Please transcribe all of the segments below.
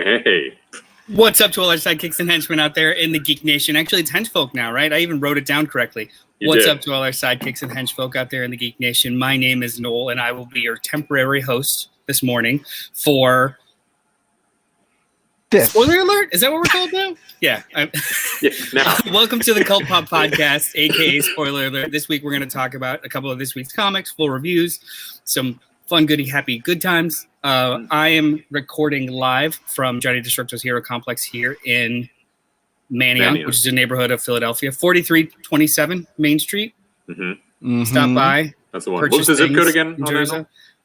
Hey. What's up to all our sidekicks and henchmen out there in the Geek Nation? Actually, it's henchfolk now, right? I even wrote it down correctly. What's up to all our sidekicks and henchfolk out there in the Geek Nation? My name is Noel, and I will be your temporary host this morning for... This. Spoiler alert? Is that what we're called now? Yeah. Welcome to the CultPop podcast, a.k.a. Spoiler Alert. This week, we're going to talk about a couple of this week's comics, full reviews, some fun, goody, happy, good times. I am recording live from Johnny Destructo's Hero Complex here in Manioc, which is a neighborhood of Philadelphia, 4327 Main Street. Mm-hmm. Stop by. That's the one. What's the zip code again? It's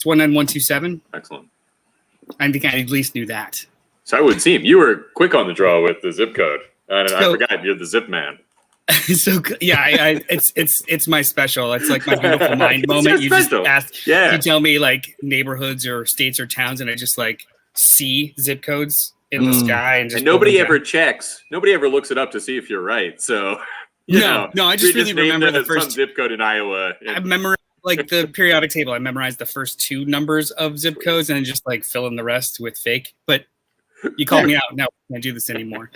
19127. Excellent. I think I at least knew that. So I would seem you were quick on the draw with the zip code, and I forgot you're the zip man. So yeah, it's my special. It's like my beautiful mind moment. You just ask, you tell me like neighborhoods or states or towns, and I just like see zip codes in the sky, and nobody ever checks. Nobody ever looks it up to see if you're right. So no, I just really remember the first zip code in Iowa. I memorized like the periodic table. I memorized the first two numbers of zip codes, and just like fill in the rest with fake. But you called me out. No, I can't do this anymore.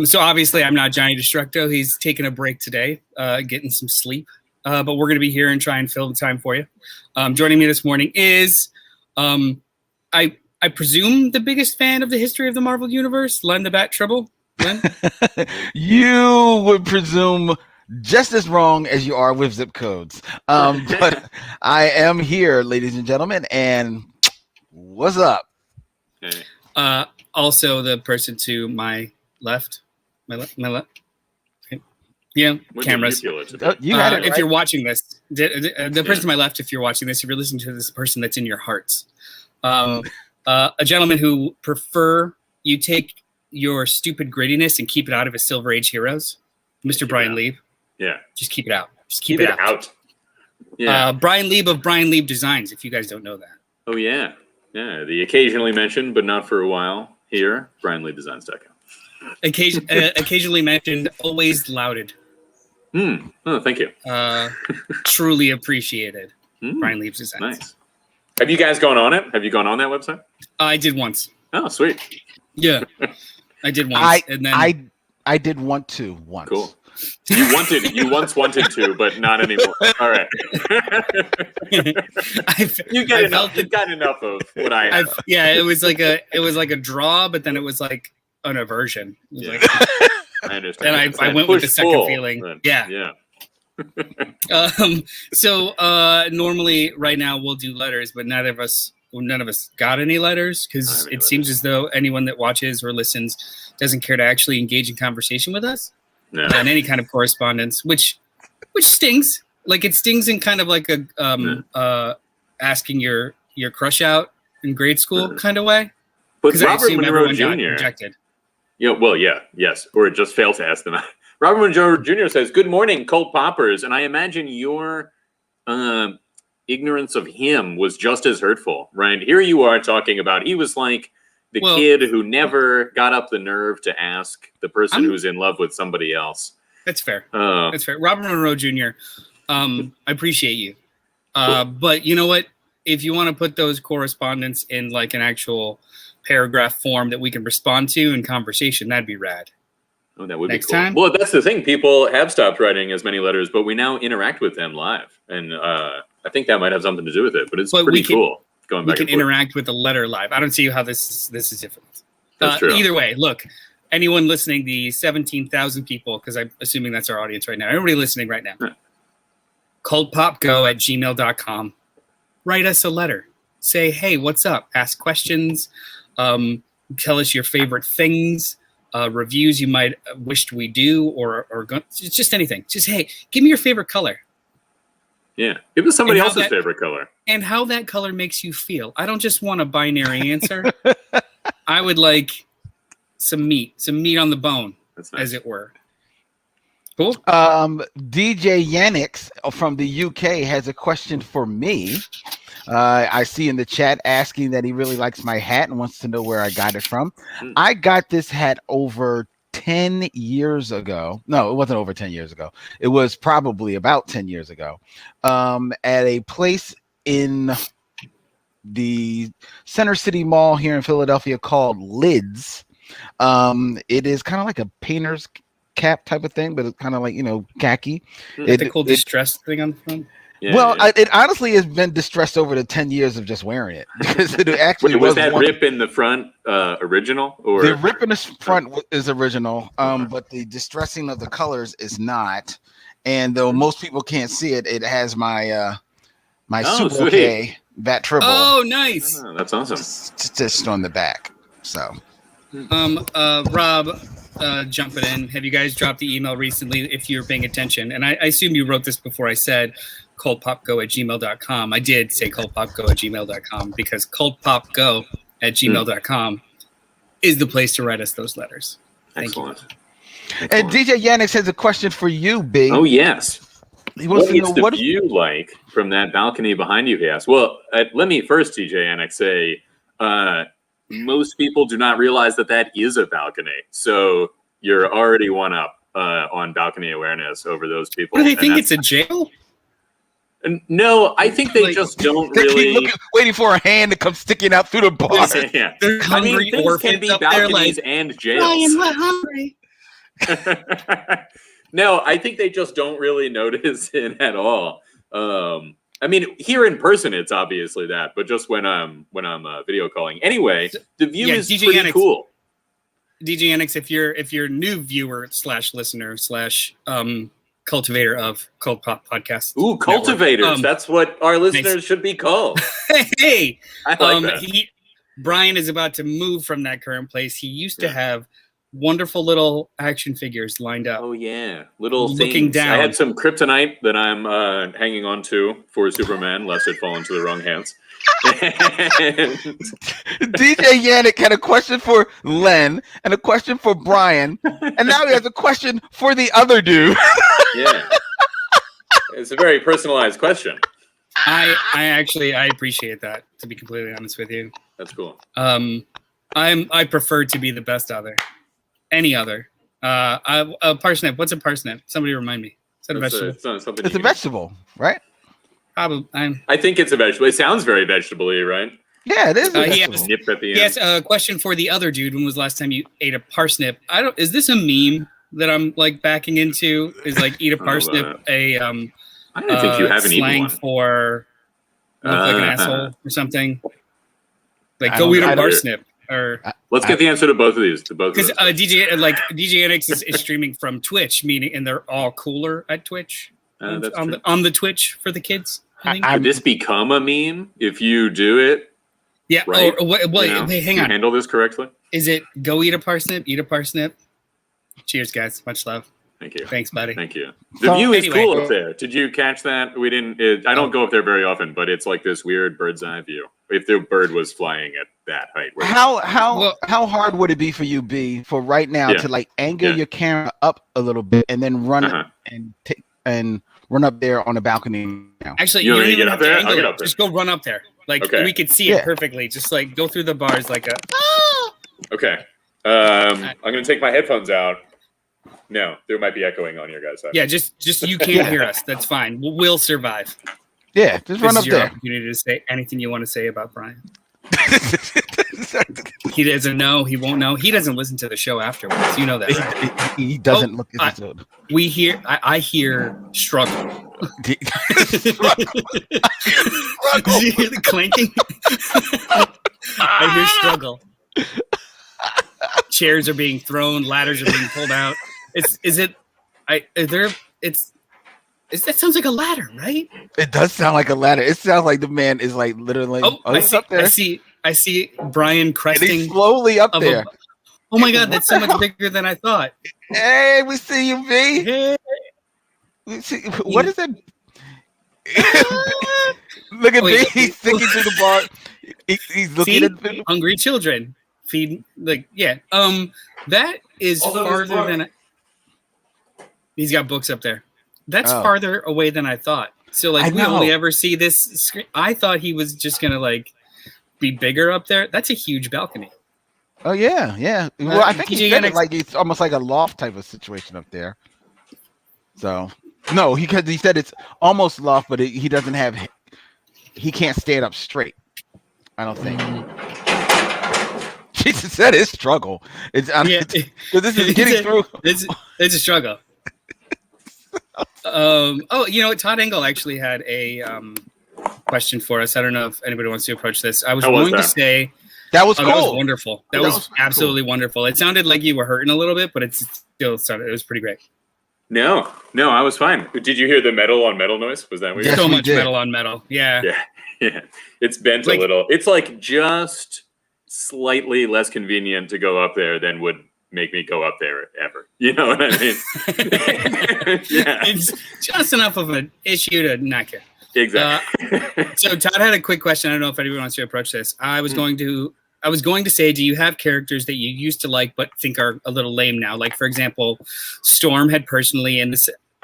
So obviously I'm not Johnny Destructo. He's taking a break today, getting some sleep. But we're going to be here and try and fill the time for you. Joining me this morning is, I presume, the biggest fan of the history of the Marvel Universe, Len the Bat Tribble. Len? You would presume just as wrong as you are with zip codes. But I am here, ladies and gentlemen, and what's up? Also, the person to my left, my left. Okay. Yeah, cameras. You had it right. If you're watching this, the person to my left, if you're watching this, if you're listening to this person that's in your hearts, a gentleman who prefer you take your stupid grittiness and keep it out of his Silver Age heroes, Mr. Brian Lieb. Yeah, just keep it out. Just keep it out. Yeah, Brian Lieb of Brian Lieb Designs. If you guys don't know that. Oh yeah. Yeah, the occasionally mentioned, but not for a while here, BrianLeeDesigns.com. Occasionally mentioned, always lauded. Oh, thank you. Truly appreciated. Brian Lieb's Designs. Nice. Have you guys gone on it? Have you gone on that website? I did once. Oh, sweet. Yeah, I did once. I did want to once. Cool. You once wanted to, but not anymore. All right. You got enough of what I have. Yeah, it was like a draw, but then it was like an aversion. Yeah. I understand. And I went with the second feeling. Then. Yeah. So normally right now we'll do letters, but none of us got any letters because it seems as though anyone that watches or listens doesn't care to actually engage in conversation with us. No. And any kind of correspondence, which stings. Like it stings in kind of like a asking your crush out in grade school kind of way. But Robert Monroe Jr. Yes, or just failed to ask them out. Robert Monroe Jr. says, "Good morning, Cult Poppers," and I imagine your ignorance of him was just as hurtful, right? Here you are talking about he was like the kid who never got up the nerve to ask the person who's in love with somebody else. That's fair. That's fair. Robert Monroe Jr., I appreciate you. But you know what? If you want to put those correspondence in like an actual paragraph form that we can respond to in conversation, that'd be rad. Oh, that would Next be cool. time? Well, that's the thing. People have stopped writing as many letters, but we now interact with them live. And I think that might have something to do with it. But it's pretty cool. Going back we can interact with the letter live. I don't see how this is different. That's true. Either way, look, anyone listening, the 17,000 people, because I'm assuming that's our audience right now. Everybody listening right now. CultPopGo@gmail.com. Write us a letter. Say, hey, what's up? Ask questions. Tell us your favorite things. Reviews you might wished we do, or just anything. Just, hey, give me your favorite color. Yeah, give us somebody else's favorite color. And how that color makes you feel. I don't just want a binary answer. I would like some meat on the bone, as it were. Cool. DJ Yannix from the UK has a question for me. I see in the chat asking that he really likes my hat and wants to know where I got it from. I got this hat over 10 years ago. No, it wasn't over 10 years ago. It was probably about 10 years ago at a place in the Center City Mall here in Philadelphia called Lids. It is kind of like a painter's cap type of thing, but it's kind of like, khaki. The cool distressed thing on the front. Yeah, well, yeah. It honestly has been distressed over the 10 years of just wearing it, because it actually was that rip in the front original, or the rip in the front is original, but the distressing of the colors is not. And though most people can't see it, it has my Suboke Bat Tribble. Oh, nice! Oh, that's awesome. Just on the back. So, Rob, jumping in. Have you guys dropped the email recently? If you're paying attention, and I assume you wrote this before I said cultpopgo@gmail.com. I did say cultpopgo@gmail.com because cultpopgo@gmail.com is the place to write us those letters. Thank you. And DJ Yannick has a question for you, B. Oh, yes. He wants to know what is the view like from that balcony behind you, he asked. Well, let me first, DJ Yannick, say most people do not realize that is a balcony. So you're already one up on balcony awareness over those people. What do they think? It's a jail? No, I think they just don't really. Waiting for a hand to come sticking out through the bar. Yeah. They're hungry things can be balconies and jails. Ryan, we're hungry. No, I think they just don't really notice it at all. I mean, here in person, it's obviously that, but just when I'm video calling. Anyway, the view is DJ pretty Yannick, cool. DJ Yannick, if you're a new viewer / listener / cultivator of CultPop podcast. Ooh, cultivators. That's what our listeners should be called. Hey, I like that. Brian is about to move from that current place. He used to have wonderful little action figures lined up. Oh, yeah. Little looking things. down. I had some kryptonite that I'm hanging on to for Superman, lest it fall into the wrong hands. DJ Yannick had a question for Len and a question for Brian, and now he has a question for the other dude. Yeah. It's a very personalized question. I appreciate that, to be completely honest with you. That's cool. I prefer to be the best other. Any other. A parsnip. What's a parsnip? Somebody remind me. Is that a vegetable? It's a vegetable, right? Probably. I think it's a vegetable. It sounds very vegetable-y, right? Yeah, it is. Nip at the end. Yes. A question for the other dude. When was the last time you ate a parsnip? Is this a meme that I'm like backing into? Is like eat a parsnip I don't think you haven't slang eaten one. for look like an asshole or something? Like go eat a parsnip. Or let's get the answer to both of these. Because DJ Anix is streaming from Twitch, and they're all cooler at Twitch on the Twitch for the kids. Could this become a meme if you do it? Yeah. Right? Wait, hang on. Handle this correctly. Is it go eat a parsnip? Eat a parsnip. Cheers, guys. Much love. Thank you. Thanks, buddy. Thank you. The view is cool up there. Did you catch that? We didn't. I don't go up there very often, but it's like this weird bird's eye view. If the bird was flying at that height, how hard would it be for you, B, for right now to like angle your camera up a little bit and then run and run up there on the balcony now? Actually, you don't even have to angle it. Just go run up there. Like we could see it perfectly. Just like go through the bars like a. Okay. I'm gonna take my headphones out. No, there might be echoing on your guys' side. Yeah, just you can't hear us. That's fine. We'll survive. Yeah, just run up there. there. Opportunity to say anything you want to say about Brian. He doesn't know. He won't know. He doesn't listen to the show afterwards. You know that, right? He doesn't look at the We hear. I hear struggle. Did you hear the clanking? I hear struggle. Chairs are being thrown. Ladders are being pulled out. That sounds like a ladder, right? It does sound like a ladder. It sounds like the man is like literally. I see Brian cresting. And he's slowly up there. Oh my God, that's so much bigger than I thought. Hey, we see you, B. Hey. What is it? Look at B. He's sticking to the bar. He's looking at the hungry children. Feed that is farther than. He's got books up there. That's farther away than I thought. So we only ever see this screen. I thought he was just gonna be bigger up there. That's a huge balcony. Oh yeah. Well, I think he said it's almost like a loft type of situation up there. So no, he said it's almost loft, but he doesn't have. He can't stand up straight. I don't think. Jesus, that is struggle. It's this is getting through. It's a struggle. You know what? Todd Engel actually had a question for us. I don't know if anybody wants to approach this. I was going to say that was cool. That was wonderful. That was absolutely wonderful. It sounded like you were hurting a little bit, but it was pretty great. No, I was fine. Did you hear the metal on metal noise? Was that weird? Yes, so much metal on metal. Yeah. It's bent a little. It's like just slightly less convenient to go up there than would make me go up there ever. You know what I mean? It's just enough of an issue to not care. Exactly. So Todd had a quick question. I don't know if anyone wants to approach this. I was going to say, do you have characters that you used to like but think are a little lame now? Like, for example, Storm had personality in the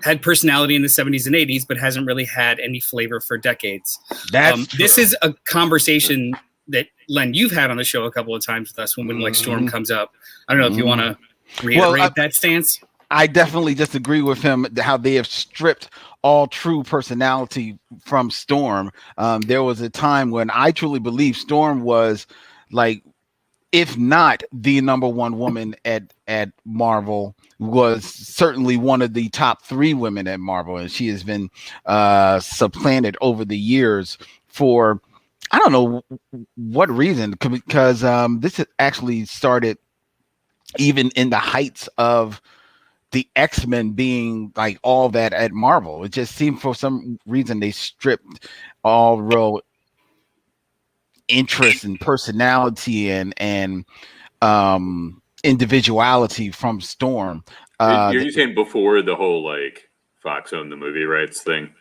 70s and 80s, but hasn't really had any flavor for decades. This is a conversation that, Len, you've had on the show a couple of times with us when like Storm comes up. I don't know if you want to reiterate that stance. I definitely disagree with him how they have stripped all true personality from Storm. There was a time when I truly believe Storm was like, if not the number one woman at Marvel, was certainly one of the top 3 women at Marvel. And she has been supplanted over the years for, I don't know what reason, because this actually started even in the heights of the X-Men being like all that at Marvel. It just seemed for some reason they stripped all real interest and personality and individuality from Storm. You're saying before the whole like Fox owned the movie rights thing?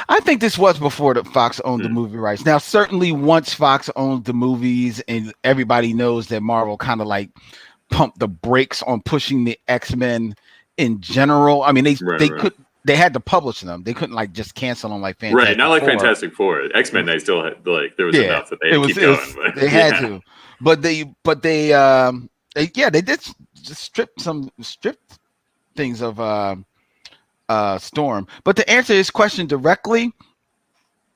I think this was before the Fox owned the movie rights. Now, certainly once Fox owned the movies and everybody knows that Marvel kind of like pumped the brakes on pushing the X-Men in general. I mean, they had to publish them. They couldn't like just cancel them like Fantastic Right, not like Four. Fantastic Four. X-Men, they still had like there was enough that they had to keep going. But, they had to, but they did strip things of Storm. But to answer his question directly,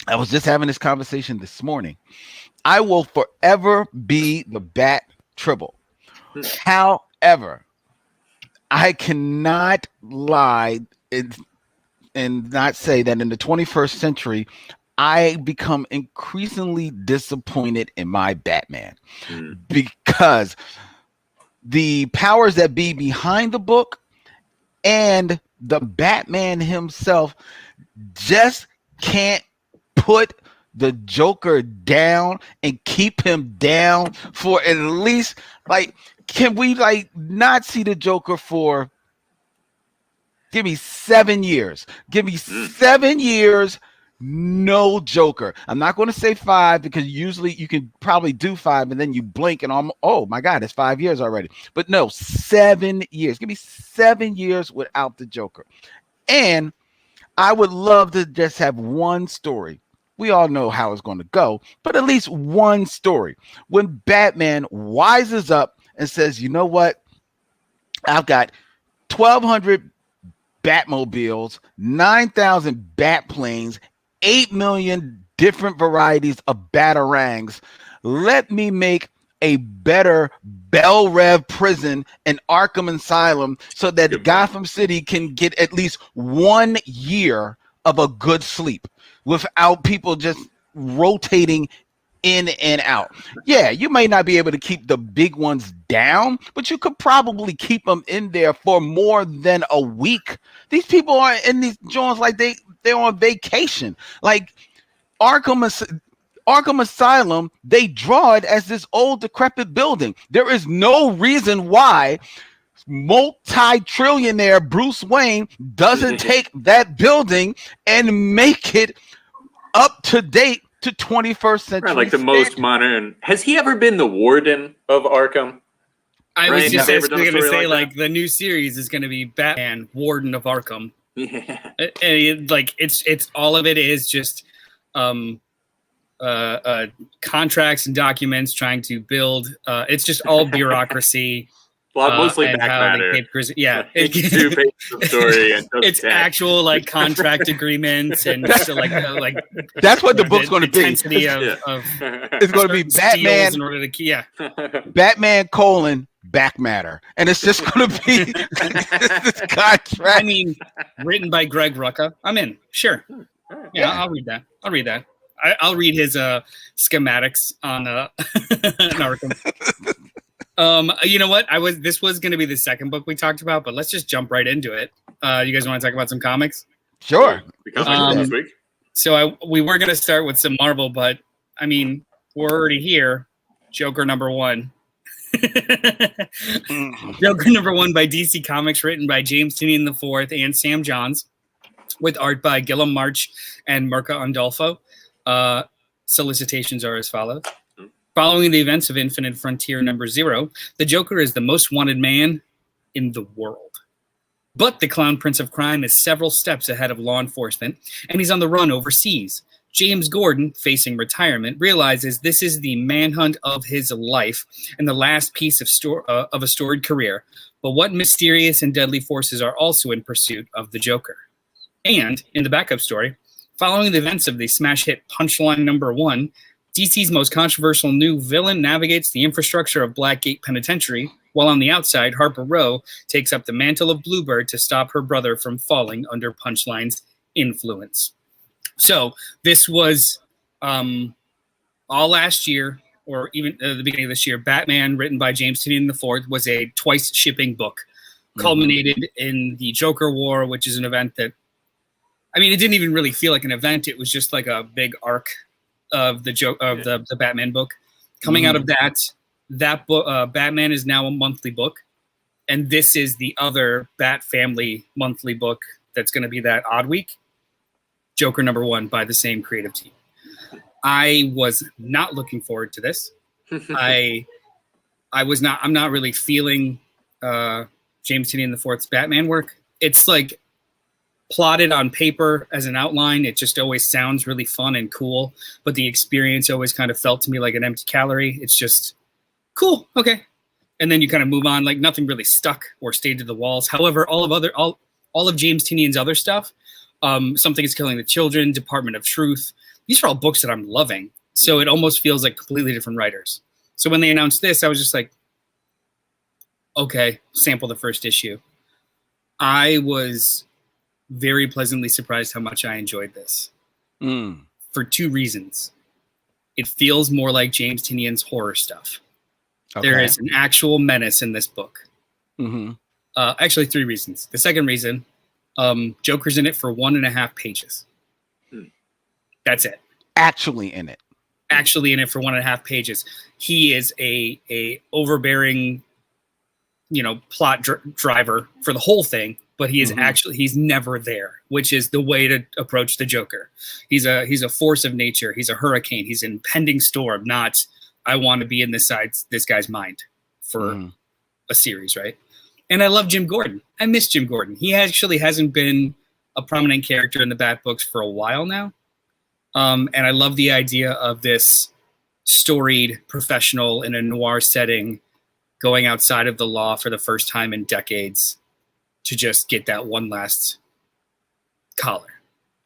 I was just having this conversation this morning. I will forever be the Bat Tribble. However, I cannot lie and not say that in the 21st century, I become increasingly disappointed in my Batman because the powers that be behind the book and the Batman himself just can't put the Joker down and keep him down for at least like, can we like not see the Joker for give me 7 years? Give me 7 years, no Joker. I'm not going to say 5 because usually you can probably do 5 and then you blink and oh my God, it's 5 years already. But no, 7 years. Give me 7 years without the Joker. And I would love to just have one story. We all know how it's going to go, but at least one story when Batman wises up and says, you know what? I've got 1,200 Batmobiles, 9,000 Bat planes, 8 million different varieties of Batarangs. Let me make a better Bell Rev prison and Arkham Asylum so that Gotham City can get at least 1 year of a good sleep without people just rotating in and out. Yeah, you may not be able to keep the big ones down, but you could probably keep them in there for more than a week. These people are in these joints like they're on vacation. Like Arkham Asylum, they draw it as this old decrepit building. There is no reason why multi-trillionaire Bruce Wayne doesn't take that building and make it up to date to 21st century. Right, like the most modern. Has he ever been the warden of Arkham? I was just going to say, like the new series is going to be Batman, Warden of Arkham. Yeah, and it's all of it is just contracts and documents trying to build. It's just all bureaucracy. Well, mostly and back how matter. they gave yeah, 2 pages of story and just it's text. actual like contract agreements and just, like that's what the book's going to be. Intensity of It's going to be Batman in order to Batman : back matter, and it's just going to be this contract. I mean, written by Greg Rucka. I'm in. Sure. Yeah, I'll read that. I'll read his schematics on Narcom. You know what? This was going to be the second book we talked about, but let's just jump right into it. You guys want to talk about some comics? Sure. This week. So we were going to start with some Marvel, but I mean, we're already here. Joker #1. Joker #1 by DC Comics, written by James Tynion IV and Sam Johns, with art by Gillum March and Mirka Andolfo. Solicitations are as follows. Following the events of Infinite Frontier #0, the Joker is the most wanted man in the world. But the Clown Prince of Crime is several steps ahead of law enforcement, and he's on the run overseas. James Gordon, facing retirement, realizes this is the manhunt of his life and the last piece of a storied career. But what mysterious and deadly forces are also in pursuit of the Joker? And, in the backup story, following the events of the smash hit Punchline #1, DC's most controversial new villain navigates the infrastructure of Blackgate Penitentiary, while on the outside, Harper Row takes up the mantle of Bluebird to stop her brother from falling under Punchline's influence. So this was all last year, or even the beginning of this year. Batman, written by James Tynion IV, was a twice shipping book, culminated in the Joker War, which is an event that, I mean, it didn't even really feel like an event. It was just like a big arc of the Batman book. Coming out of that book, Batman is now a monthly book, and this is the other Bat Family monthly book that's going to be that odd week. Joker #1 by the same creative team. I was not looking forward to this. I'm not really feeling James Tynion IV's Batman work. It's like plotted on paper as an outline. It just always sounds really fun and cool, but the experience always kind of felt to me like an empty calorie. It's just cool. Okay. And then you kind of move on, like nothing really stuck or stayed to the walls. However, all of James Tynion's other stuff, Something is Killing the Children, Department of Truth, these are all books that I'm loving. So it almost feels like completely different writers. So when they announced this, I was just like, okay, sample the first issue. I was very pleasantly surprised how much I enjoyed this. For 2 reasons. It feels more like James Tynion's horror stuff. Okay. There is an actual menace in this book. Actually, 3 reasons. The second reason, Joker's in it for 1.5 pages. That's it. Actually in it For 1.5 pages. He is a overbearing, plot driver for the whole thing, but he is he's never there, which is the way to approach the Joker. He's a force of nature. He's a hurricane. He's an impending storm, not I want to be in this guy's mind for a series, right? And I love Jim Gordon. I miss Jim Gordon. He actually hasn't been a prominent character in the Bat books for a while now. And I love the idea of this storied professional in a noir setting going outside of the law for the first time in decades to just get that one last collar.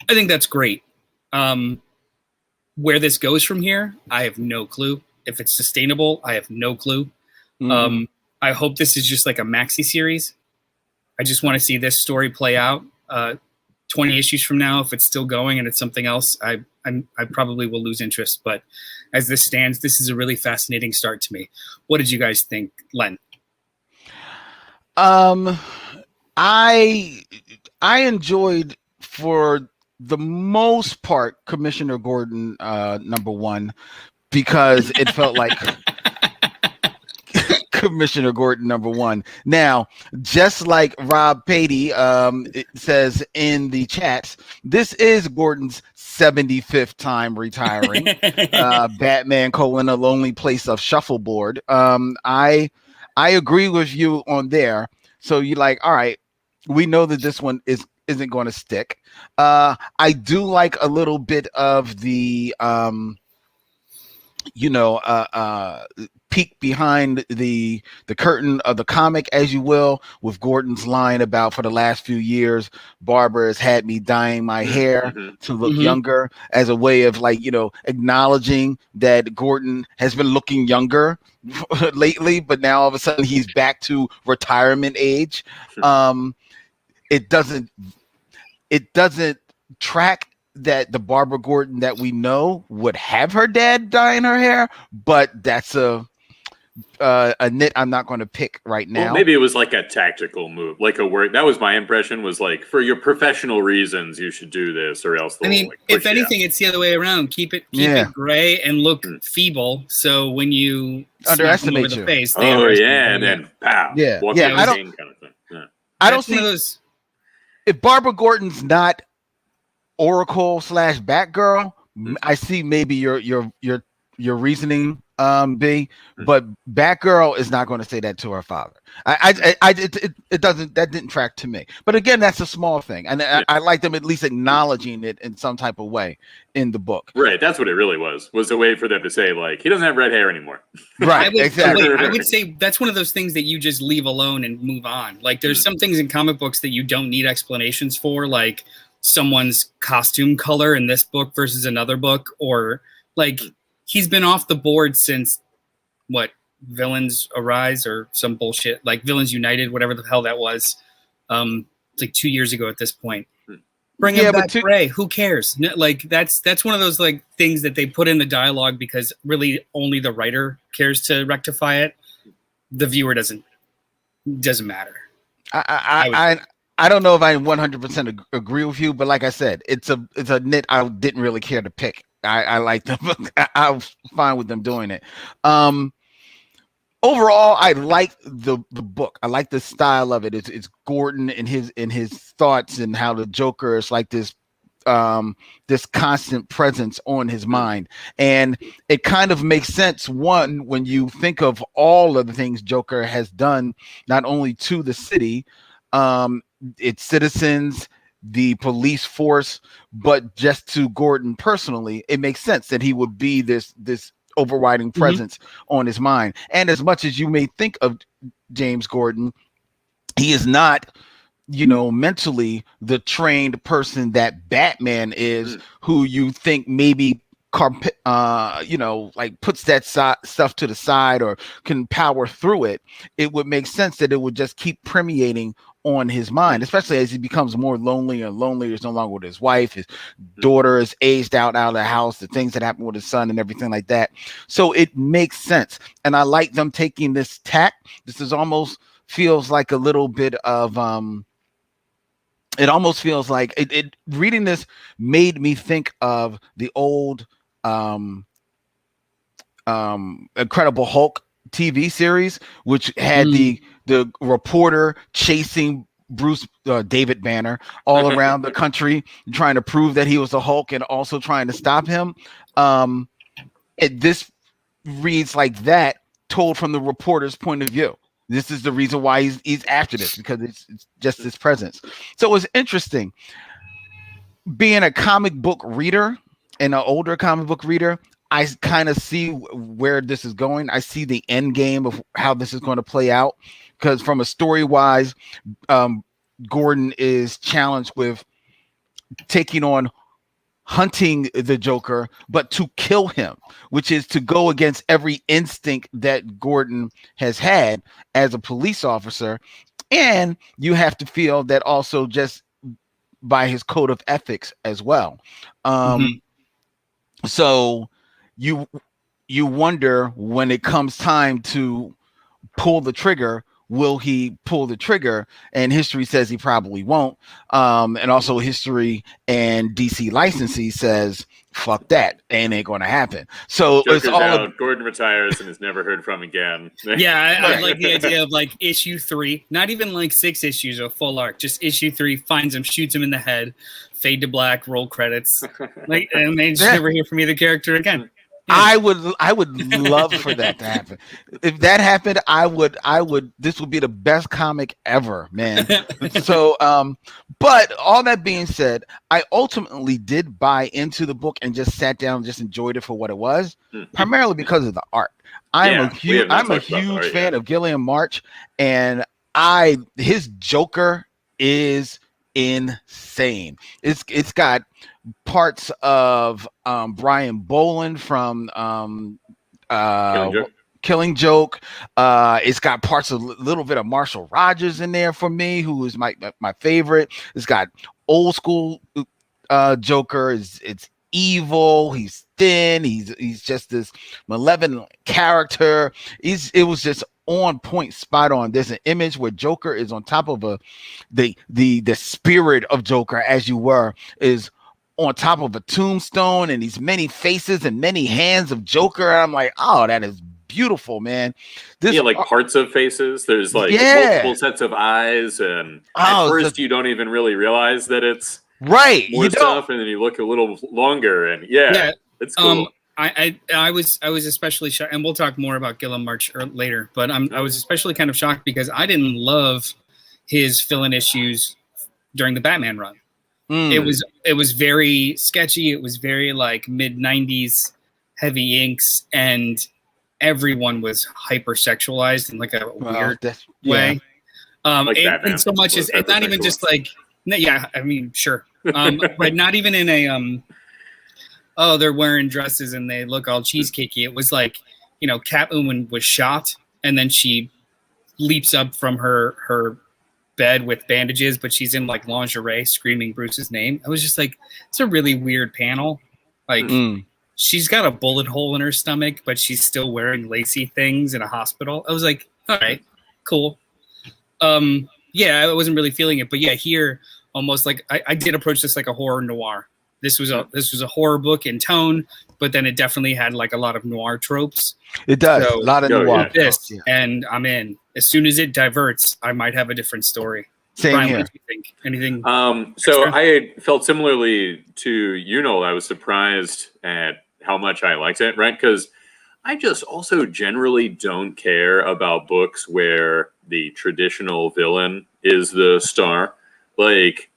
I think that's great. Where this goes from here, I have no clue. If it's sustainable, I have no clue. I hope this is just like a maxi series. I just want to see this story play out. 20 issues from now, if it's still going and it's something else, I probably will lose interest. But as this stands, this is a really fascinating start to me. What did you guys think, Len? I enjoyed, for the most part, Commissioner Gordon #1, because it felt like Commissioner Gordon #1. Now, just like Rob Patey it says in the chats, this is Gordon's 75th time retiring. Batman: A Lonely Place of Shuffleboard. I agree with you on there. So you're like, all right, we know that this one isn't going to stick. I do like a little bit of the peek behind the curtain of the comic, as you will, with Gordon's line about, for the last few years, Barbara has had me dyeing my hair to look younger, as a way of, like, you know, acknowledging that Gordon has been looking younger lately, but now all of a sudden he's back to retirement age. It doesn't track that the Barbara Gordon that we know would have her dad dyeing her hair, but that's a nit I'm not going to pick right now. Well, maybe it was like a tactical move, like a word. That was my impression, was like, for your professional reasons, you should do this, or else. I mean, like, if anything, it's the other way around. Keep it gray and look feeble, so when you underestimate over the you. face, and then pow. Yeah, I don't. kind of thing. Yeah. I don't see those. If Barbara Gordon's not Oracle / Batgirl, I see maybe your reasoning, B, but Batgirl is not going to say that to her father. It doesn't, that didn't track to me. But again, that's a small thing, and I like them at least acknowledging it in some type of way in the book. Right, that's what it really was a way for them to say, like, he doesn't have red hair anymore. Right, exactly. I would say that's one of those things that you just leave alone and move on. Like, there's some things in comic books that you don't need explanations for, like someone's costume color in this book versus another book, or like he's been off the board since what, Villains Arise or some bullshit, like Villains United, whatever the hell that was. It's like 2 years ago at this point. Bring him back gray. Who cares? Like that's one of those like things that they put in the dialogue because really only the writer cares to rectify it. The viewer doesn't matter. I don't know if I 100% agree with you, but like I said, it's a nit I didn't really care to pick. I like them. I was fine with them doing it. Overall, I like the book. I like the style of it. It's Gordon and his thoughts, and how the Joker is like this constant presence on his mind. And it kind of makes sense, one, when you think of all of the things Joker has done, not only to the city, its citizens, the police force, but just to Gordon personally, it makes sense that he would be this overriding presence on his mind. And as much as you may think of James Gordon, he is not, mentally the trained person that Batman is, who you think maybe like puts that stuff to the side or can power through it. It would make sense that it would just keep permeating on his mind, especially as he becomes more lonely and lonelier. He's no longer with his wife. His daughter is aged out of the house, the things that happen with his son and everything like that. So it makes sense. And I like them taking this tack. This is almost feels like a little bit of, it almost feels like it reading this made me think of the old Incredible Hulk TV series, which had the reporter chasing David Banner all around the country, trying to prove that he was the Hulk and also trying to stop him. This reads like that, told from the reporter's point of view. This is the reason why he's after this, because it's just his presence. So it's interesting. Being a comic book reader and an older comic book reader, I kind of see where this is going. I see the end game of how this is going to play out, because from a story wise, Gordon is challenged with taking on hunting the Joker, but to kill him, which is to go against every instinct that Gordon has had as a police officer. And you have to feel that also just by his code of ethics as well. So you wonder, when it comes time to pull the trigger, will he pull the trigger? And history says he probably won't. And also history and DC licensing says, fuck that, and ain't going to happen. So Joker's it's all out. Gordon retires and is never heard from again. Yeah, I like the idea of like issue 3, not even like 6 issues of full arc, just issue 3, finds him, shoots him in the head, fade to black, roll credits, like, and they just never hear from either character again. I would love for that to happen. If that happened, I would this would be the best comic ever, man. So but all that being said, I ultimately did buy into the book and just sat down and just enjoyed it for what it was, primarily because of the art. I'm a huge fan of Gilliam March, and his Joker is insane. It's got parts of Brian Boland from Killing Joke. It's got parts of a little bit of Marshall Rogers in there for me, who is my favorite. It's got old school Joker. It's evil. He's thin. He's just this malevolent character. It was just on point, spot on. There's an image where Joker is on top of the spirit of Joker, as you were, is on top of a tombstone, and these many faces and many hands of Joker. And I'm like, oh, that is beautiful, man. Parts of faces. There's multiple sets of eyes, and at first you don't even really realize that it's more stuff, and then you look a little longer, and it's cool. I was especially shocked, and we'll talk more about Gilliam March later, but I was especially kind of shocked because I didn't love his fill-in issues during the Batman run. It was very sketchy. It was very like mid-90s heavy inks, and everyone was hypersexualized in like a weird way. And so much as it's not even just like, I mean, sure. But not even in a they're wearing dresses and they look all cheesecakey. It was like, Catwoman was shot and then she leaps up from her bed with bandages, but she's in like lingerie screaming Bruce's name. I was just like, it's a really weird panel. Like she's got a bullet hole in her stomach, but she's still wearing lacy things in a hospital. I was like, all right, cool. I wasn't really feeling it, but here almost like I did approach this like a horror noir. This was a horror book in tone, but then it definitely had like a lot of noir tropes. It does. A lot of noir tropes. And I'm in. As soon as it diverts, I might have a different story. Same Brian, here. what do you think? Anything? So I felt similarly to Noel. I was surprised at how much I liked it, right? Because I just also generally don't care about books where the traditional villain is the star. Like,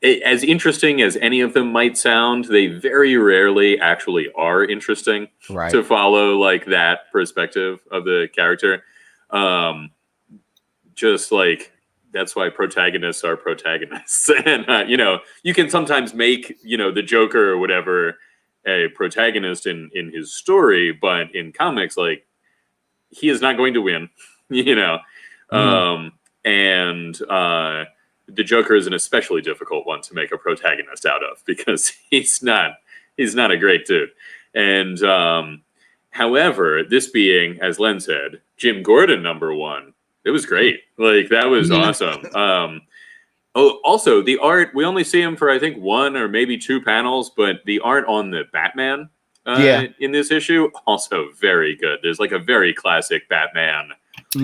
as interesting as any of them might sound, they very rarely actually are interesting to follow, like that perspective of the character. Just like that's why protagonists are protagonists, and you can sometimes make the Joker or whatever a protagonist in his story, but in comics, like he is not going to win, the Joker is an especially difficult one to make a protagonist out of because he's not a great dude. And however, this being, as Len said, Jim Gordon #1, it was great. Like that was awesome. Also the art, we only see him for I think 1 or maybe 2 panels, but the art on the Batman in this issue also very good. There's like a very classic Batman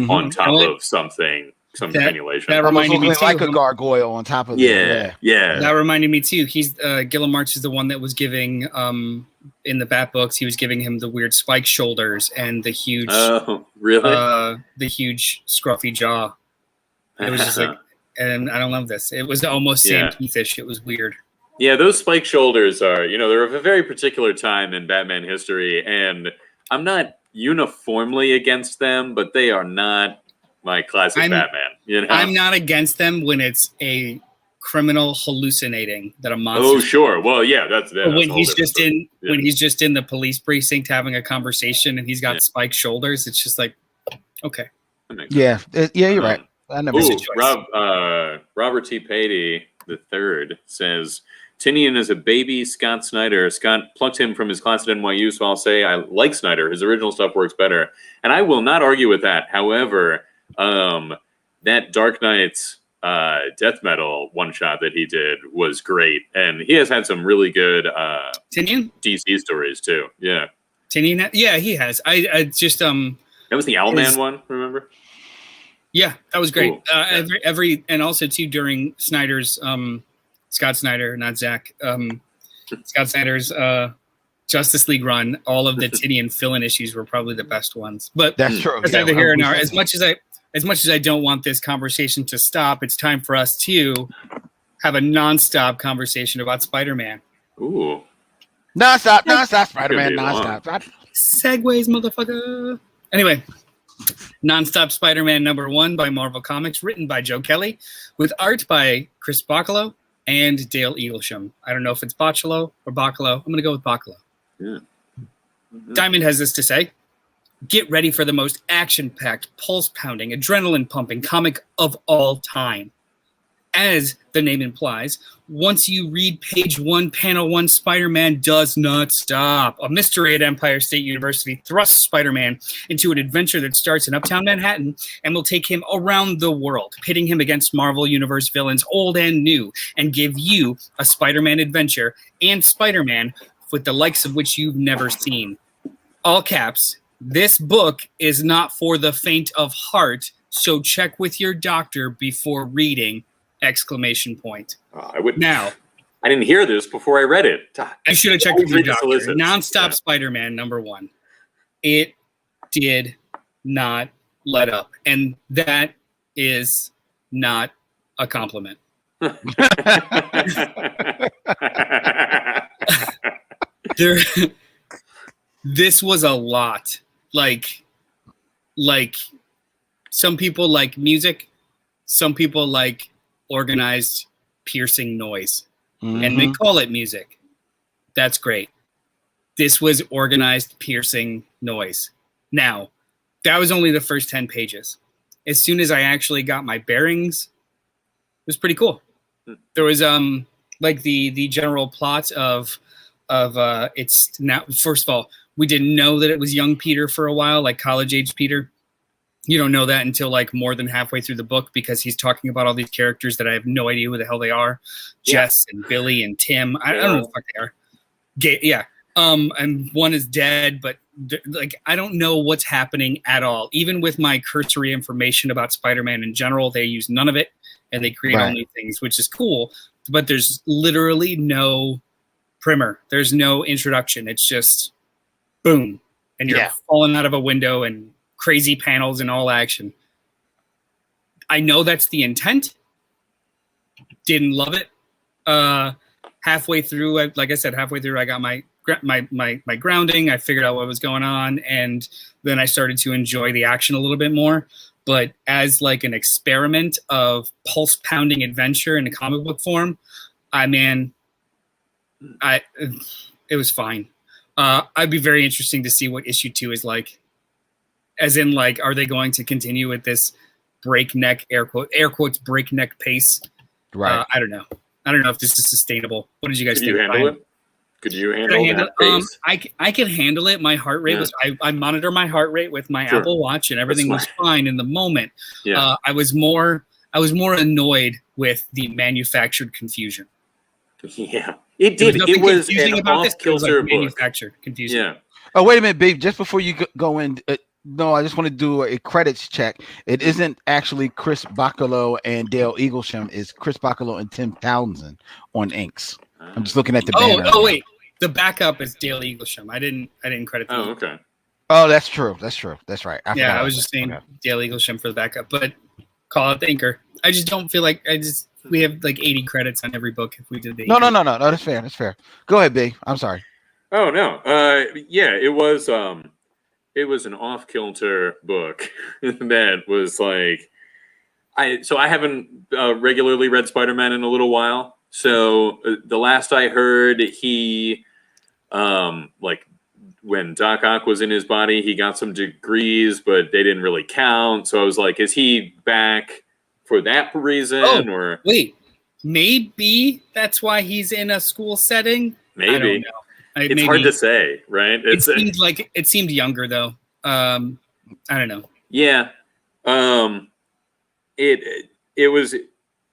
on top of some simulation. That reminded me too, like a gargoyle on top of yeah. That reminded me too. He's Gilliam March is the one that was giving in the Bat books. He was giving him the weird spike shoulders and the huge, oh really, the huge scruffy jaw. It was just like, and I don't love this. It was almost Sam Keith-ish. It was weird. Yeah, those spike shoulders are, they're of a very particular time in Batman history, and I'm not uniformly against them, but they are not my classic Batman. I'm not against them when it's a criminal hallucinating that a monster. Oh, sure. Well, yeah, that's when he's just when he's just in the police precinct having a conversation and he's got spiked shoulders. It's just like, okay. Yeah, you're right. I never. Robert T. Patey III says Tinian is a baby Scott Snyder. Scott plucked him from his class at NYU, so I'll say I like Snyder. His original stuff works better, and I will not argue with that. However, that Dark Knight's death metal one shot that he did was great, and he has had some really good Tinian DC stories too. Yeah, Tinian. Yeah, he has. I just that was the Owlman one. Remember? Yeah, that was great. Cool. Every and also too during Snyder's Scott Snyder, not Zach. Scott Snyder's Justice League run, all of the Tinian fill-in issues were probably the best ones. But That's true. that's neither here nor there. As much as I don't want this conversation to stop, it's time for us to have a non-stop conversation about Spider-Man. Ooh. Non-stop, Spider-Man, non-stop. Segways, motherfucker. Anyway, non-stop Spider-Man #1 by Marvel Comics, written by Joe Kelly, with art by Chris Bachalo and Dale Eaglesham. I don't know if it's Bachalo or Bachalo. I'm going to go with Bachalo. Yeah. Mm-hmm. Diamond has this to say: get ready for the most action-packed, pulse-pounding, adrenaline-pumping comic of all time. As the name implies, once you read page 1, panel 1, Spider-Man does not stop. A mystery at Empire State University thrusts Spider-Man into an adventure that starts in Uptown Manhattan and will take him around the world, pitting him against Marvel Universe villains old and new, and give you a Spider-Man adventure and Spider-Man with the likes of which you've never seen. All caps, this book is not for the faint of heart, so check with your doctor before reading! ! I wouldn't. Now, I didn't hear this before I read it. you should have checked with your doctor. Non-stop Spider-Man #1. It did not let up, and that is not a compliment. This was a lot. Like some people like music, some people like organized piercing noise, and they call it music. That's great. This was organized piercing noise. Now, that was only the first 10 pages. As soon as I actually got my bearings, it was pretty cool. There was like the general plot of it's now, first of all, we didn't know that it was young Peter for a while, like college age Peter. You don't know that until like more than halfway through the book, because he's talking about all these characters that I have no idea who the hell they are. Yeah. Jess and Billy and Tim. I don't know who the fuck they are. Yeah. And one is dead, but like I don't know what's happening at all. Even with my cursory information about Spider-Man in general, they use none of it, and they create all new things, which is cool. But there's literally no primer. There's no introduction. It's just boom, and you're falling out of a window and crazy panels and all action. I know that's the intent. Didn't love it. Halfway through, like I said, I got my grounding. I figured out what was going on, and then I started to enjoy the action a little bit more. But as like an experiment of pulse pounding adventure in a comic book form, it was fine. I'd be very interesting to see what issue 2 is like. As in, like, are they going to continue with this breakneck, air quotes, breakneck pace? Right. I don't know. I don't know if this is sustainable. What did you guys think? Could you handle that pace? I can handle it. My heart rate was, I monitor my heart rate with my Apple Watch, and everything was fine in the moment. Yeah. I was more annoyed with the manufactured confusion. Yeah. It did. It was an off-kilter book. Manufactured confusion. Yeah. Oh, wait a minute, babe. Just before you go in, no, I just want to do a credits check. It isn't actually Chris Bachalo and Dale Eaglesham. It's Chris Bachalo and Tim Townsend on inks. I'm just looking at the banner. Oh, wait. The backup is Dale Eaglesham. I didn't credit them. Oh, okay. Oh, that's true. That's right. I was just saying Dale Eaglesham for the backup, but call it the inker. I just don't feel like we have like 80 credits on every book if we did the No. That's fair. Go ahead, B. I'm sorry. Oh no. It was an off-kilter book that was like, I haven't regularly read Spider-Man in a little while. So the last I heard, he like when Doc Ock was in his body, he got some degrees, but they didn't really count. So I was like, is he back for that reason? Or wait, maybe that's why he's in a school setting. Maybe. I don't know. It's hard to say, right? It seemed younger though. I don't know. Yeah. It was,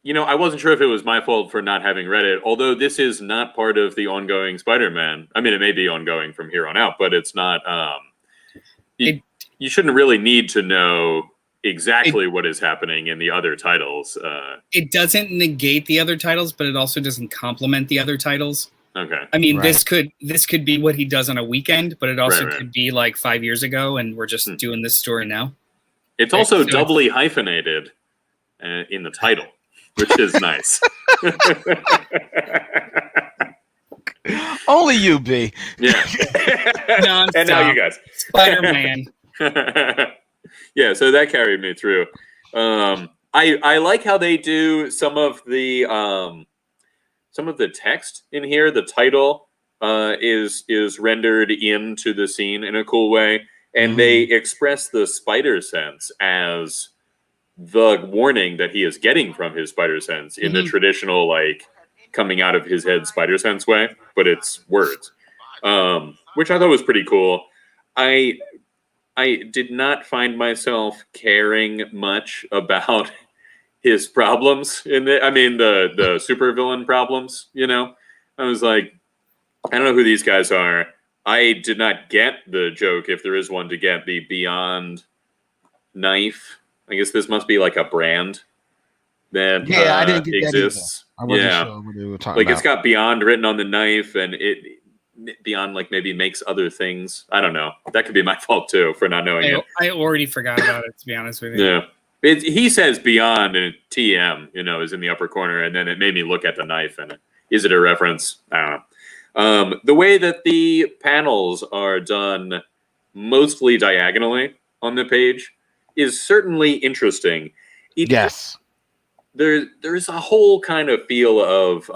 I wasn't sure if it was my fault for not having read it, although this is not part of the ongoing Spider-Man. I mean, it may be ongoing from here on out, but it's not, you shouldn't really need to know exactly what is happening in the other titles. It doesn't negate the other titles, but it also doesn't complement the other titles. Okay. I mean, this could be what he does on a weekend, but it also Right. could be like 5 years ago, and we're just doing this story now. It's also doubly hyphenated in the title, which is nice. Only you, B. Yeah. And now you guys. Spider-Man. Yeah, so that carried me through. I like how they do some of the text in here. The title is rendered into the scene in a cool way, and they express the spider sense as the warning that he is getting from his spider sense in the traditional, like, coming out of his head spider sense way, but it's words, which I thought was pretty cool. I did not find myself caring much about his problems the supervillain problems. You know, I was like, I don't know who these guys are. I did not get the joke, if there is one to get, the Beyond knife. I guess this must be like a brand that I didn't get exists. That either. I wasn't sure what they were talking about. It's got Beyond written on the knife, and Beyond, like, maybe makes other things. I don't know. That could be my fault too for not knowing it. I already forgot about it, to be honest with you. Yeah. He says Beyond, and TM, is in the upper corner, and then it made me look at the knife, and is it a reference? I don't know. The way that the panels are done mostly diagonally on the page is certainly interesting. Yes. There's a whole kind of feel of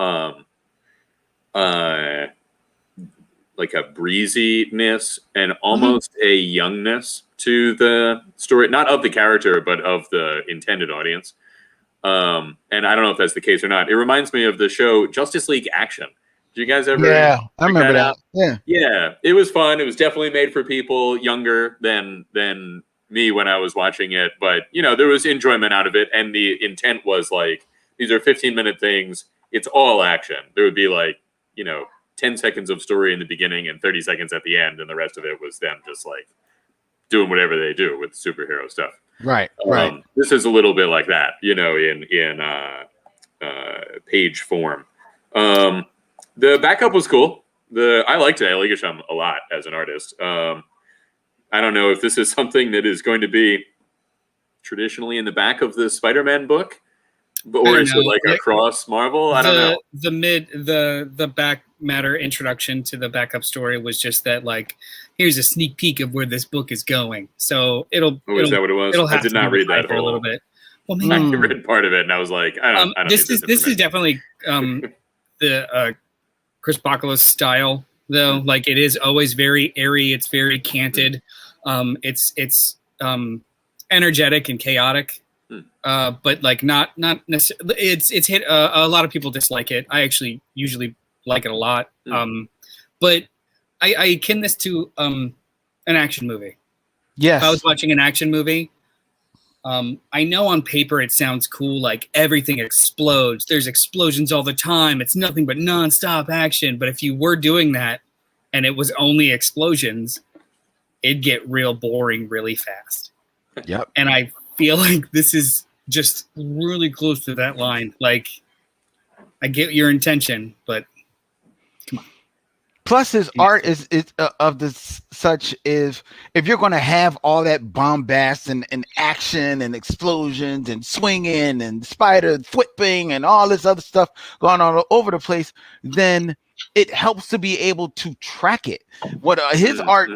like a breeziness and almost a youngness to the story, not of the character, but of the intended audience. And I don't know if that's the case or not. It reminds me of the show Justice League Action. Did you guys ever? Yeah, I remember that. Yeah, it was fun. It was definitely made for people younger than me when I was watching it, but there was enjoyment out of it, and the intent was like, these are 15-minute things. It's all action. There would be like 10 seconds of story in the beginning and 30 seconds at the end, and the rest of it was them just like doing whatever they do with superhero stuff. Right. This is a little bit like that, in page form. The backup was cool. I liked Eli Gisham a lot as an artist. I don't know if this is something that is going to be traditionally in the back of the Spider-Man book, or is it like across Marvel? I don't know. The back matter introduction to the backup story was just that, like, here's a sneak peek of where this book is going. So it'll. Is that what it was? I did not read that whole. A little bit. Well, I read part of it, and I was like, I don't. This is definitely the Chris Bacalus style, though. Like, it is always very airy. It's very canted. It's energetic and chaotic, but like not necessarily. It's hit. A lot of people dislike it. I actually usually like it a lot. But I akin this to an action movie. Yes. If I was watching an action movie, I know on paper it sounds cool, like everything explodes. There's explosions all the time. It's nothing but nonstop action. But if you were doing that and it was only explosions, it'd get real boring really fast. Yep. And I feel like this is just really close to that line. Like, I get your intention, but come on. Plus, his art is of this such is, if you're going to have all that bombast and action and explosions and swinging and spider flipping and all this other stuff going on all over the place, then it helps to be able to track it. What his art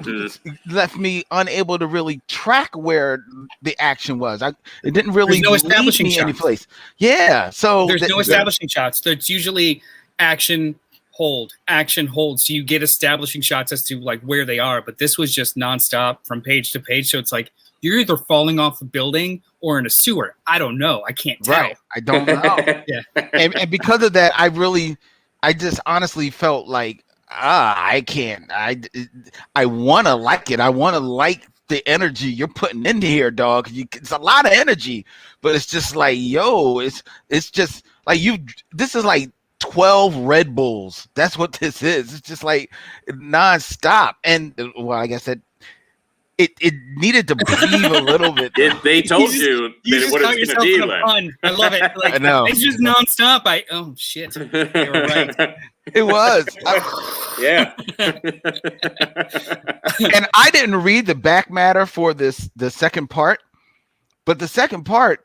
left me unable to really track where the action was. It didn't really lead me any place. Yeah, so there's no establishing shots. There's usually action hold. So you get establishing shots as to like where they are, but this was just nonstop from page to page. So it's like you're either falling off a building or in a sewer. I don't know. I can't tell. Right. I don't know. Yeah. And because of that, I just honestly felt like, I can't. I want to like it. I want to like the energy you're putting into here, dog. It's a lot of energy, but it's just like, it's just like this is like 12 Red Bulls. That's what this is. It's just like nonstop. And well, like I said, it needed to breathe a little bit. They told you that what it's going to be like. I love it. Like, I know. It's just nonstop. Oh shit. They were right. It was. Yeah. And I didn't read the back matter for the second part, but the second part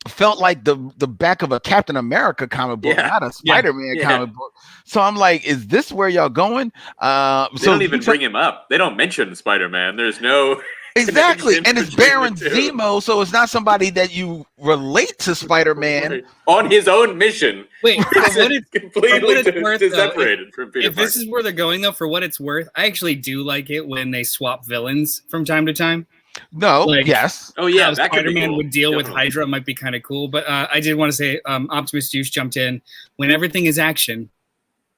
felt like the back of a Captain America comic book, not a Spider-Man comic book. So I'm like, is this where y'all going? They don't even bring him up. They don't mention Spider-Man. There's no exactly, and it's Baron Zemo, so it's not somebody that you relate to Spider-Man right. On his own mission. Wait, what it's completely worth, separated from Peter If this is where they're going, though, for what it's worth, I actually do like it when they swap villains from time to time. No, yes. Oh yeah, that Spider-Man cool. would deal with Hydra might be kind of cool. But I did want to say, Optimus Juice jumped in. When everything is action,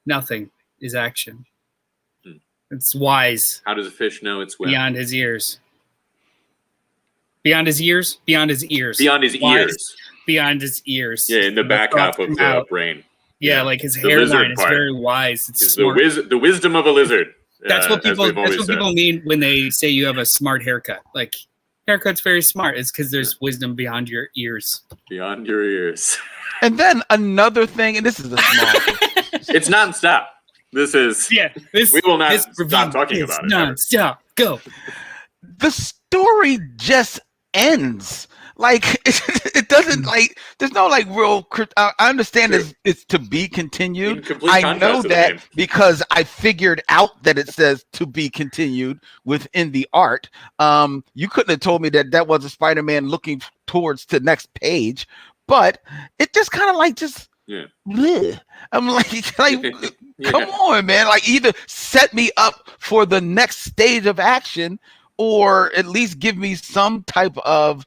nothing is action. It's wise. How does a fish know it's wet? Beyond his ears. Beyond his ears? Beyond his ears. Beyond his ears. Beyond his ears. Yeah, in the back half of the brain. Yeah, like his hairline is very wise. It's the wisdom of a lizard. That's what people mean when they say you have a smart haircut. Like, haircut's very smart. It's because there's wisdom beyond your ears. Beyond your ears. And then another thing, and this is a small it's nonstop. This is we will not stop talking about it. Nonstop. Go. The story just ends. Like it doesn't like there's no like real I understand it's to be continued. I know that because I figured out that it says to be continued within the art. You couldn't have told me that was a Spider-Man looking towards the next page, but it just kind of like bleh. I'm like come on, man. Like either set me up for the next stage of action or at least give me some type of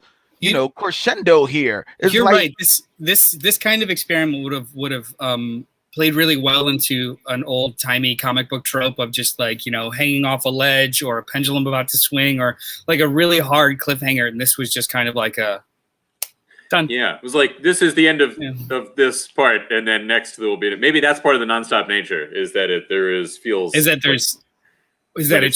crescendo here. You're right. This kind of experiment would have played really well into an old timey comic book trope of just like hanging off a ledge or a pendulum about to swing or like a really hard cliffhanger. And this was just kind of like a done. Yeah, it was like this is the end of this part, and then next there will be maybe that's part of the nonstop nature is that it's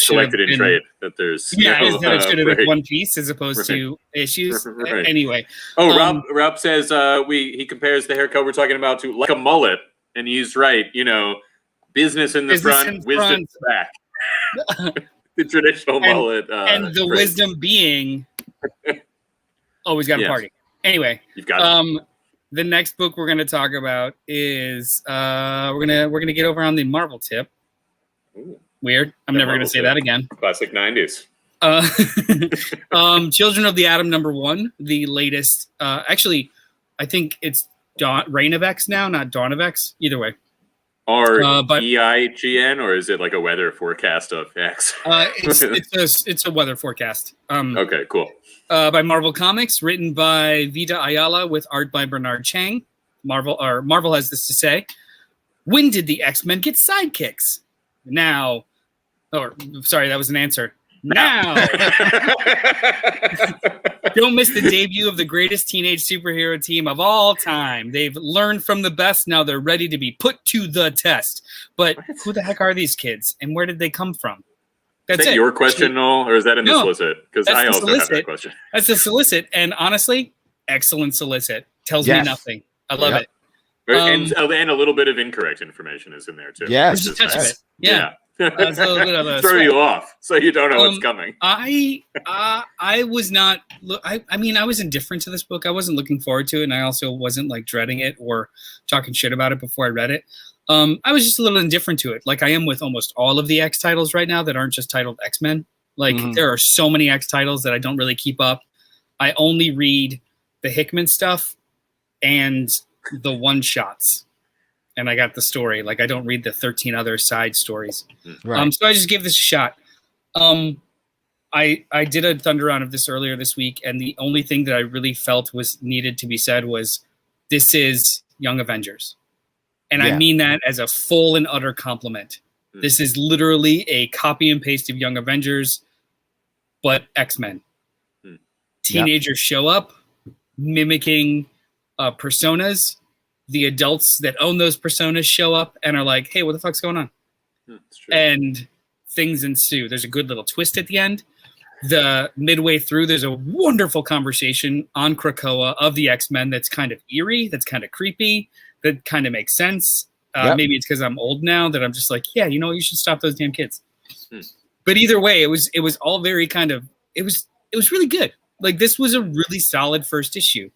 selected in trade that there's it should have been One Piece as opposed to issues. Right. Anyway. Rob says he compares the haircut we're talking about to like a mullet, and he's right. Business in the front, wisdom in the back. The traditional mullet, and the wisdom being always got a party. Anyway, you've got the next book we're going to talk about is we're gonna get over on the Marvel tip. Ooh. Weird. I'm never going to say that again. Classic 90s. Children of the Atom #1, the latest. Actually, I think it's Reign of X now, not Dawn of X. Either way. EIGN, or is it like a weather forecast of X? It's a weather forecast. Okay, cool. By Marvel Comics, written by Vita Ayala with art by Bernard Chang. Marvel has this to say: when did the X-Men get sidekicks? Now. Sorry, that was an answer. Now. Don't miss the debut of the greatest teenage superhero team of all time. They've learned from the best. Now they're ready to be put to the test. But who the heck are these kids? And where did they come from? Is that your question, Noel? Or is that in the solicit? Because I also have that question. That's the solicit. And honestly, excellent solicit. Tells me nothing. I love it. And a little bit of incorrect information is in there, too. Yes. Just a touch of it. Yeah. That's a little bit of a throw you off so you don't know what's coming. I was not. I mean, I was indifferent to this book. I wasn't looking forward to it, and I also wasn't like dreading it or talking shit about it before I read it. I was just a little indifferent to it, like I am with almost all of the X titles right now that aren't just titled X-Men. Like there are so many X titles that I don't really keep up. I only read the Hickman stuff and the one shots. And I got the story. Like I don't read the 13 other side stories. Right. So I just gave this a shot. I did a thunder round of this earlier this week, and the only thing that I really felt was needed to be said was, this is Young Avengers. And I mean that as a full and utter compliment. This is literally a copy and paste of Young Avengers, but X-Men. Teenagers show up, mimicking personas. The adults that own those personas show up and are like, hey, what the fuck's going on? And things ensue. There's a good little twist at the end. The midway through, there's a wonderful conversation on Krakoa of the X-Men that's kind of eerie, that's kind of creepy, that kind of makes sense. Maybe it's because I'm old now that I'm just like, yeah, you know what? You should stop those damn kids. But either way, it was all very kind of it was really good. Like this was a really solid first issue.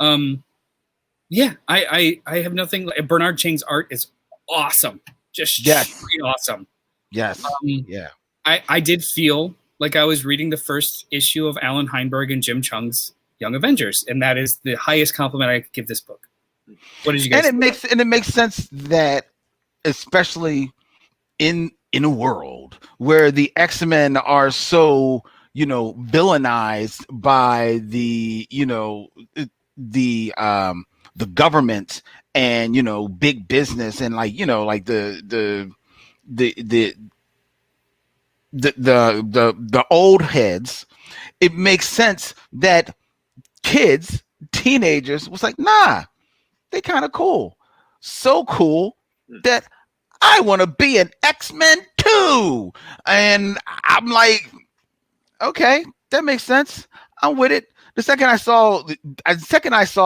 Yeah, I have nothing. Bernard Chang's art is awesome, just straight awesome. Yes, yeah. I did feel like I was reading the first issue of Alan Heinberg and Jim Chung's Young Avengers, and that is the highest compliment I could give this book. What did you guys? And it makes sense that, especially in a world where the X-Men are so villainized by the the government and big business and like the old heads, it makes sense that teenagers was like, nah, they kind of cool. So cool that I want to be an X-Men too. And I'm like, okay, that makes sense. I'm with it. The second I saw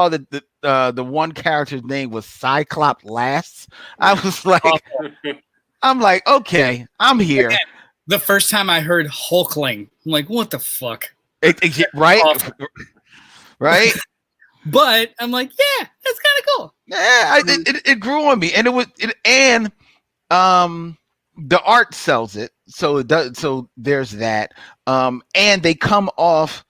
that the one character's name was Cyclops Lass, I was like, I'm like, okay, I'm here. Again, the first time I heard Hulkling, I'm like, what the fuck? Right? Right? But I'm like, yeah, that's kind of cool. Yeah, it grew on me, and the art sells it, so it does. So there's that. And they come off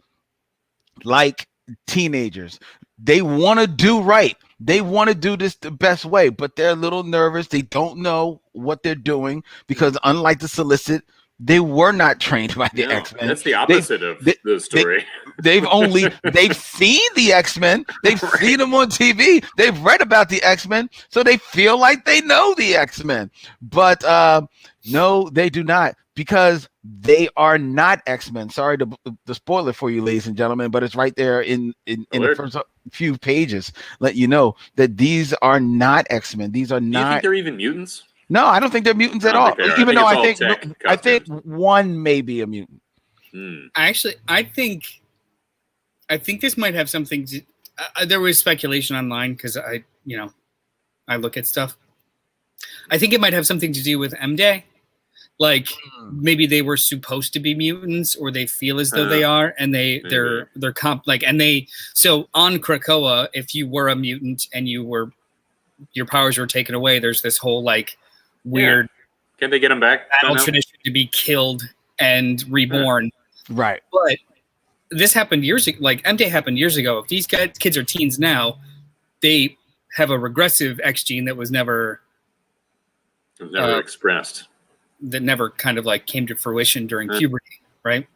like teenagers. They want to do right. They want to do this the best way, but they're a little nervous. They don't know what they're doing because, unlike the Solicit, they were not trained by the X-Men. That's the opposite of the story. They've seen the X-Men. They've seen them on TV. They've read about the X-Men, so they feel like they know the X-Men. But no, they do not, because they are not X-Men. Sorry to spoil it for you, ladies and gentlemen, but it's right there in the first few pages. Let you know that these are not X-Men. These are not. Do you think they're even mutants? No, I don't think they're mutants at all. Even though I think one may be a mutant. I think this might have something to. There was speculation online because I look at stuff. I think it might have something to do with M-Day. Like maybe they were supposed to be mutants, or they feel as though they are, and they're so on Krakoa, if you were a mutant and your powers were taken away, there's this whole like weird. Can they get them back? Battle tradition to be killed and reborn. Right. But this happened years ago. Like M-Day happened years ago. If these kids are teens now, they have a regressive X gene that was never expressed. That never kind of like came to fruition during puberty, right?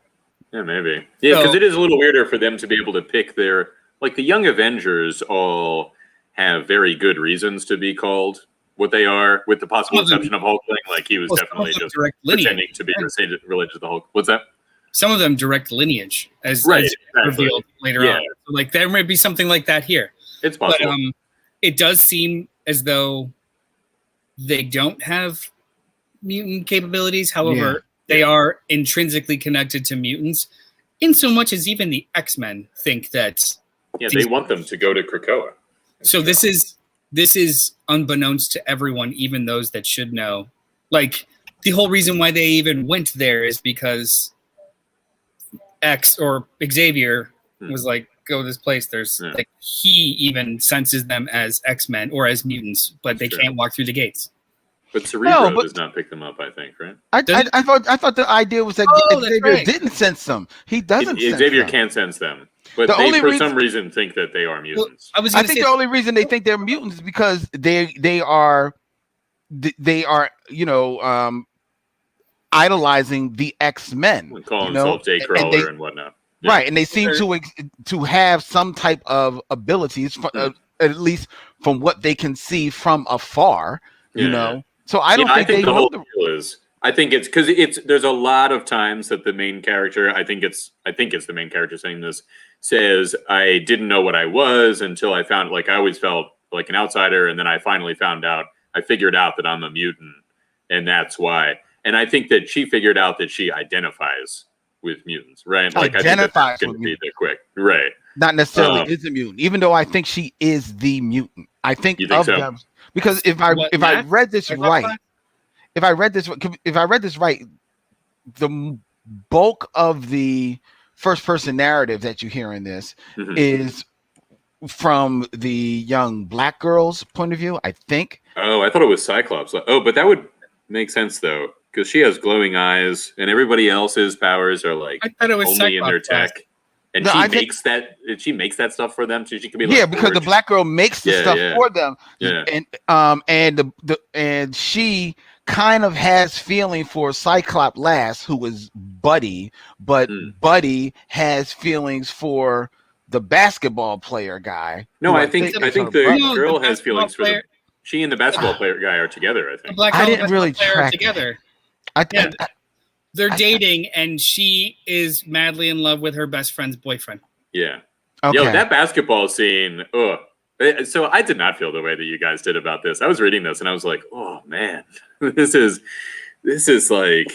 Yeah, maybe. Yeah, because it is a little weirder for them to be able to pick their, like the Young Avengers all have very good reasons to be called what they are, with the possible exception of Hulkling. Like he was definitely just pretending to be related to the Hulk. What's that? Some of them direct lineage, as revealed later on. So like there might be something like that here. It's possible. But it does seem as though they don't have mutant capabilities. However, they are intrinsically connected to mutants, in so much as even the X-Men think that. Yeah, they want them to go to Krakoa. So this is unbeknownst to everyone, even those that should know. Like the whole reason why they even went there is because X or Xavier was like, go to this place. There's like he even senses them as X-Men or as mutants, but they can't walk through the gates. But Cerebro does not pick them up, I think, right? I thought the idea was that Xavier didn't sense them. He doesn't. Xavier can't sense them, but they for some reason think that they are mutants. Well, I think the only reason they think they're mutants is because they are idolizing the X-Men, calling themselves J. Crawler and whatnot. Yeah. Right, and they seem to have some type of abilities, at least from what they can see from afar. You know. So I don't think they know the deal is. I think it's because there's a lot of times that the main character, I think it's the main character saying this, says, I didn't know what I was until I found, like I always felt like an outsider, and then I finally figured out that I'm a mutant, and that's why. And I think that she figured out that she identifies with mutants, right? Like identifies I think that's going to be there quick, right? Not necessarily is a mutant, even though I think she is the mutant. I think of them. Because if I read this right, class? if I read this right, the bulk of the first person narrative that you hear in this is from the young black girl's point of view, I think. Oh, I thought it was Cyclops. Oh, but that would make sense though, because she has glowing eyes, and everybody else's powers are like I thought it was only in their Cyclops. tech. And No, she makes that stuff for them, so she can be like, yeah, because the George. black girl makes the stuff for them, Yeah. and she kind of has feeling for Cyclops last, who was Buddy, but Buddy has feelings for the basketball player guy. No, I think the girl has feelings for player. She and the basketball player guy are together. I The think. black girl I and didn't the really basketball player are track together. They're I- dating, and she is madly in love with her best friend's boyfriend. Yeah. Okay. Yo, that basketball scene. So I did not feel the way that you guys did about this. I was reading this and I was like, oh man, this is like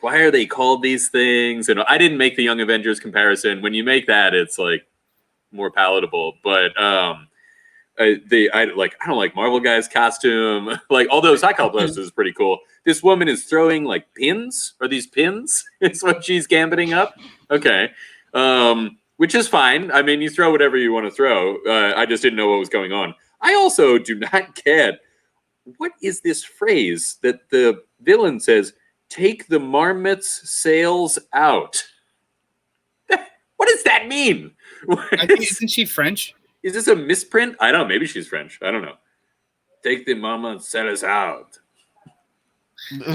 why are they called these things? And I didn't make the Young Avengers comparison. When you make that, it's like more palatable. But I don't like Marvel guy's costume. Like, although Cyclops is pretty cool. This woman is throwing like pins. Are these pins? It's what she's gambiting up. Okay. Which is fine. I mean, you throw whatever you want to throw. I just didn't know what was going on. I also do not get, what is this phrase that the villain says, take the marmot's sails out? What does that mean? I think, isn't she French? Is this a misprint? I don't know. Maybe she's French. I don't know. Take the marmot's sails out.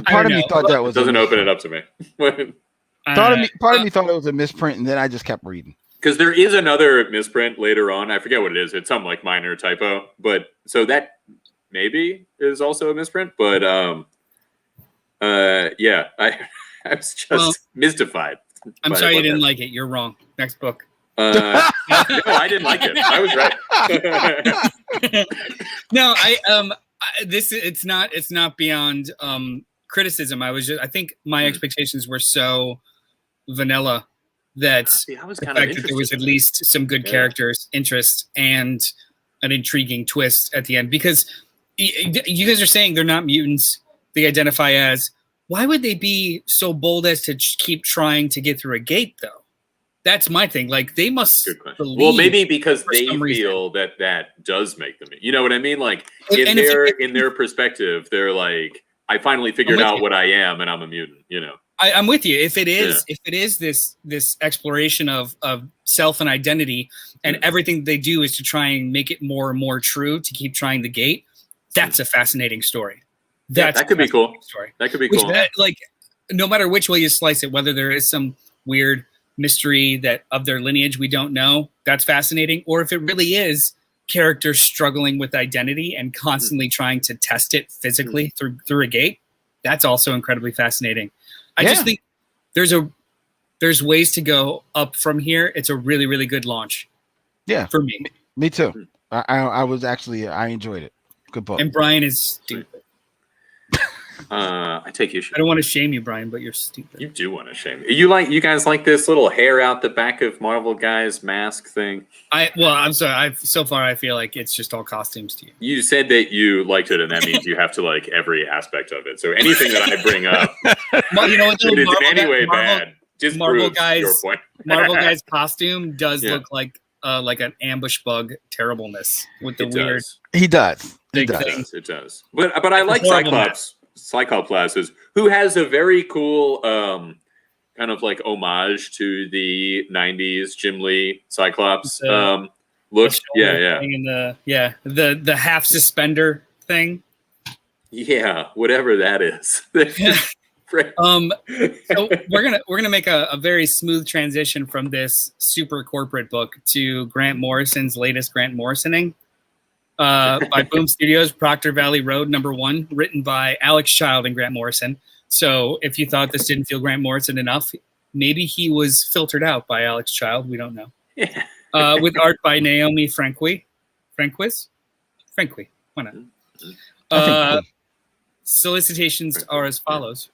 Part of me thought that was doesn't open it up to me. Part of me thought it was a misprint, and then I just kept reading. Because there is another misprint later on. I forget what it is. It's some like minor typo. But so that maybe is also a misprint. But yeah, I was just mystified. I'm sorry you didn't like it. You're wrong. Next book. No, I didn't like it. I was right. No, it's not beyond criticism. I think my expectations were so vanilla that I was the kind of fact that there was at least some good characters, interest, and an intriguing twist at the end. Because you guys are saying they're not mutants; they identify as. Why would they be so bold as to keep trying to get through a gate, though? That's my thing. Like, they must believe. Well, maybe because they feel that does make them. You know what I mean? Like, in their perspective, they're like, I finally figured out what I am, and I'm a mutant. You know. I'm with you. If it is this exploration of self and identity, and everything they do is to try and make it more and more true to keep trying the gate, that's a fascinating story. That could be cool. Story. That could be cool. Like, no matter which way you slice it, whether there is some weird mystery that of their lineage we don't know, that's fascinating, or if it really is characters struggling with identity and constantly trying to test it physically through a gate, that's also incredibly fascinating. I just think there's ways to go up from here. It's a really, really good launch. Yeah, for me. Me too. I enjoyed it. Good book. And Brian is stupid. I take issue. I don't want to shame you, Brian, but you're stupid. You do want to shame me. You guys like this little hair out the back of Marvel guy's mask thing? I'm sorry. So far I feel like it's just all costumes to you. You said that you liked it, and that means you have to like every aspect of it. So anything that I bring up, you know what? if it's in any way bad, just Marvel proves guy's your point. Marvel guy's costume does look like an ambush bug terribleness with the weird. He does. It does. But I like Cyclops glasses, who has a very cool kind of like homage to the 90s Jim Lee Cyclops look. The half suspender thing. Yeah, whatever that is. So we're gonna make a very smooth transition from this super corporate book to Grant Morrison's latest Grant Morrisoning. By Boom Studios, Proctor Valley Road #1, written by Alex Child and Grant Morrison. So if you thought this didn't feel Grant Morrison enough, maybe he was filtered out by Alex Child. We don't know. Yeah. With art by Naomi Franqui. Why not? Solicitations are as follows.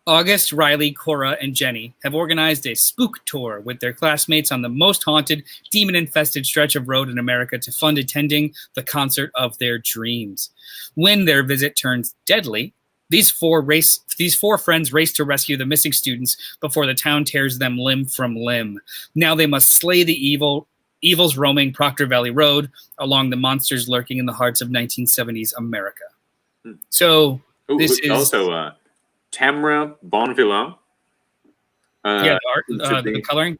August, Riley, Cora, and Jenny have organized a spook tour with their classmates on the most haunted, demon-infested stretch of road in America to fund attending the concert of their dreams. When their visit turns deadly, these four friends race to rescue the missing students before the town tears them limb from limb. Now they must slay the evils roaming Proctor Valley Road along the monsters lurking in the hearts of 1970s America. So this is also Tamra Bonvillain. The coloring.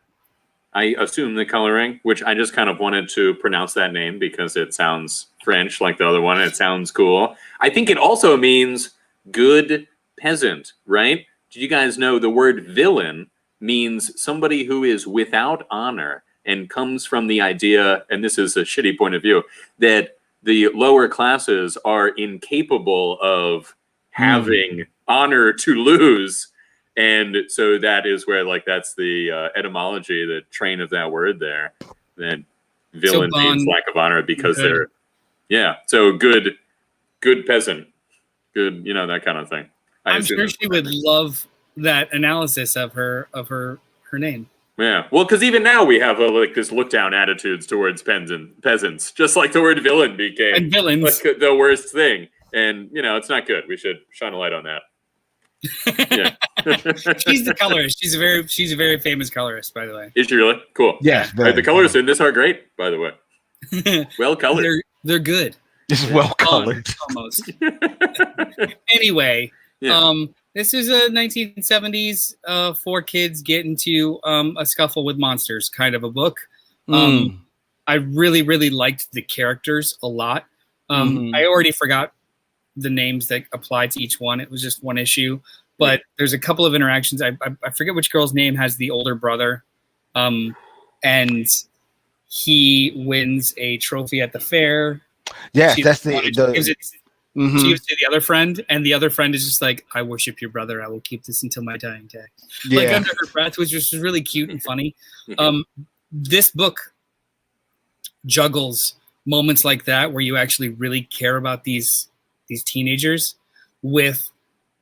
I assume the coloring, which I just kind of wanted to pronounce that name because it sounds French like the other one. And it sounds cool. I think it also means good peasant, right? Did you guys know the word villain means somebody who is without honor and comes from the idea, and this is a shitty point of view, that the lower classes are incapable of having honor to lose. And so that is where, like, that's the etymology, the train of that word there. That villain means lack of honor because they're, so good peasant. Good, that kind of thing. I'm sure she would love that analysis of her name. Yeah, well, because even now we have this look down attitudes towards peasants, just like the word villain became and villains like the worst thing, and it's not good. We should shine a light on that. Yeah, she's the colorist. She's a very famous colorist, by the way. Is she really? Cool. Yeah, the colorists in this are great, by the way. Well colored. They're good. It's well colored. Almost. Anyway, this is a 1970s four kids get into a scuffle with monsters kind of a book. I really, really liked the characters a lot. I already forgot the names that apply to each one. It was just one issue. But there's a couple of interactions. I forget which girl's name has the older brother. And he wins a trophy at the fair. Yes, that's she gives it to the other friend, and the other friend is just like, I worship your brother. I will keep this until my dying day. Yeah. Like under her breath, which was really cute and funny. This book juggles moments like that where you actually really care about these teenagers with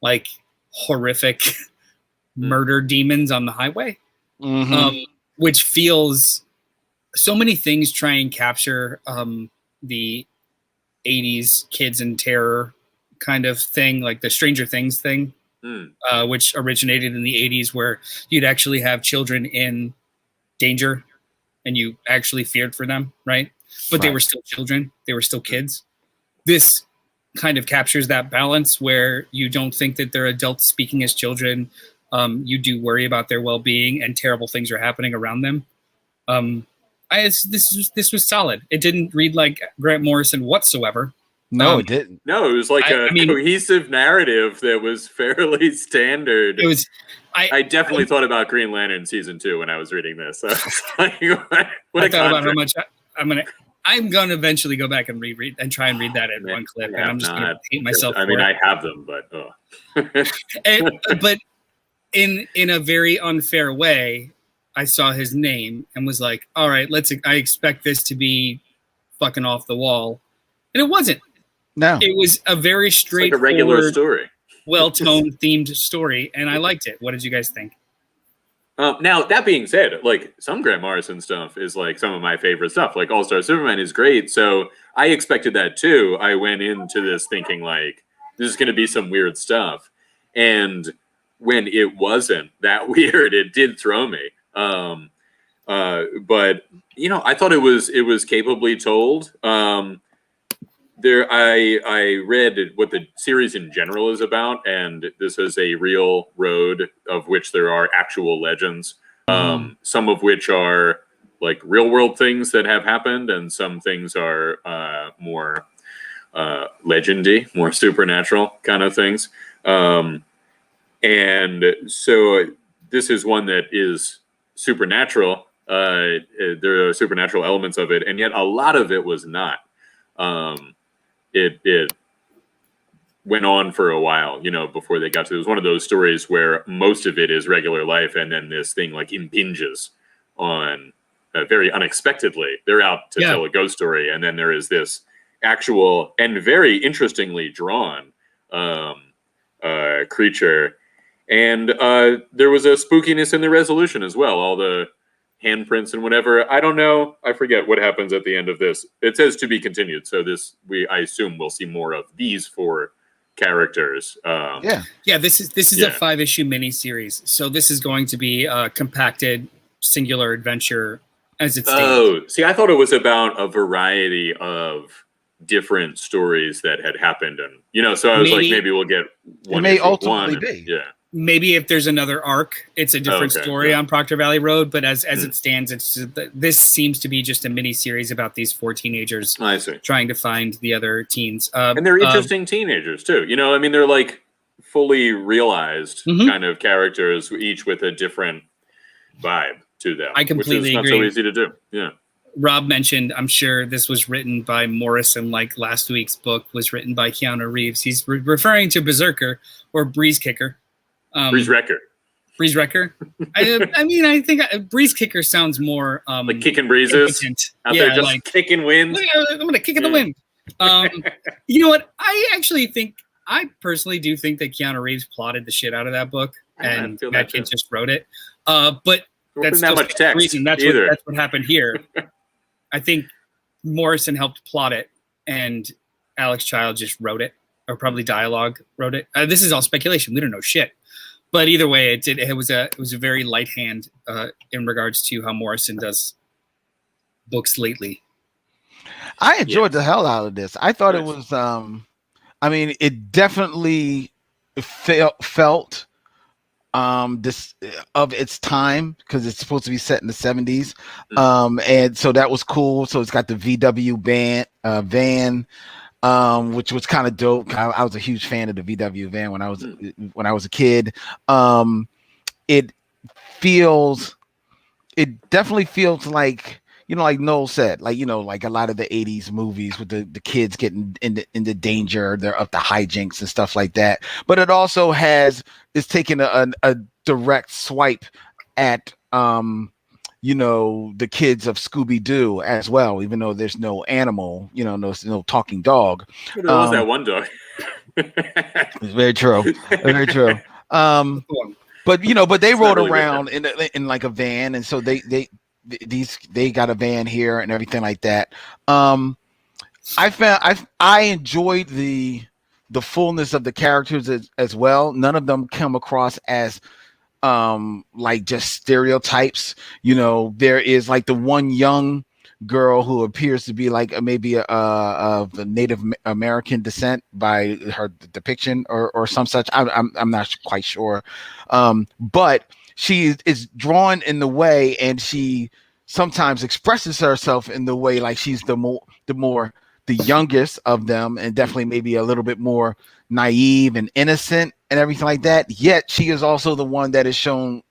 like horrific murder demons on the highway, which feels so many things try and capture the 80s kids in terror kind of thing, like the Stranger Things thing, which originated in the 80s, where you'd actually have children in danger and you actually feared for them, right? But they were still children. They were still kids. This kind of captures that balance where you don't think that they're adults speaking as children. You do worry about their well-being and terrible things are happening around them. This was solid. It didn't read like Grant Morrison whatsoever. No, it didn't. No, it was like a cohesive narrative that was fairly standard. It was. I definitely thought about Green Lantern season 2 when I was reading this. I was like, I thought about how much I'm gonna eventually go back and reread and try and read that in one clip, and I'm just gonna hate myself. I have them, but but in a very unfair way, I saw his name and was like, all right, I expect this to be fucking off the wall. And it wasn't. No. It was a very straightforward, like a regular story. well-toned, themed story, and I liked it. What did you guys think? Now, that being said, like, some Grant Morrison stuff is like some of my favorite stuff. Like All-Star Superman is great, so I expected that too. I went into this thinking like, this is going to be some weird stuff. And when it wasn't that weird, it did throw me. But I thought it was capably told. I read what the series in general is about, and this is a real road of which there are actual legends, some of which are like real world things that have happened, and some things are more legendy, more supernatural kind of things. And so this is one that is supernatural. There are supernatural elements of it, and yet a lot of it was not. It went on for a while, before they got to it. It was one of those stories where most of it is regular life, and then this thing like impinges on very unexpectedly. They're out to tell a ghost story, and then there is this actual and very interestingly drawn creature. And there was a spookiness in the resolution as well. All the handprints and whatever. I don't know. I forget what happens at the end of this. It says to be continued. So I assume we'll see more of these 4 characters. Yeah. This is a 5-issue miniseries. So this is going to be a compacted singular adventure as it stands. Oh, see, I thought it was about a variety of different stories that had happened, and so I was like, maybe we'll get one. It may ultimately be. Yeah. Maybe if there's another arc, it's a different story on Proctor Valley Road. But as it stands, this seems to be just a mini series about these 4 teenagers trying to find the other teens. And they're interesting teenagers too. They're like fully realized kind of characters, each with a different vibe to them. I completely agree. Which is not so easy to do. Yeah. Rob mentioned, I'm sure this was written by Morrison, like last week's book was written by Keanu Reeves. He's referring to Berserker or Breeze Kicker. Breeze Wrecker. Breeze Wrecker. I think Breeze Kicker sounds more like kicking breezes out there, just like kicking wind. I'm gonna kick in the wind. You know what? I personally do think that Keanu Reeves plotted the shit out of that book, and that kid just wrote it. But that's not much text. Reason. That's what happened here. I think Morrison helped plot it, and Alex Child just wrote it, or probably dialogue wrote it. This is all speculation. We don't know shit. But either way, it was a very light hand in regards to how Morrison does books lately. I enjoyed the hell out of this. I thought it was it definitely felt this of its time, because it's supposed to be set in the 70s. And so that was cool. So it's got the VW van, which was kind of dope. I was a huge fan of the VW van when I was a kid. It definitely feels like, like Noel said, like a lot of the 80s movies with the kids getting into danger, they're up to hijinks and stuff like that. But it also is taking a direct swipe at the kids of Scooby-Doo as well, even though there's no animal, no talking dog. There was that one dog. It's very true. Very true. But they rode around in like a van, and so they got a van here and everything like that. I enjoyed the fullness of the characters as well. None of them come across as like just stereotypes. There is like the one young girl who appears to be like maybe of the Native American descent by her depiction or some such. I'm not quite sure, but she is drawn in the way, and she sometimes expresses herself in the way like she's the youngest of them, and definitely maybe a little bit more naive and innocent and everything like that. Yet she is also the one that is shown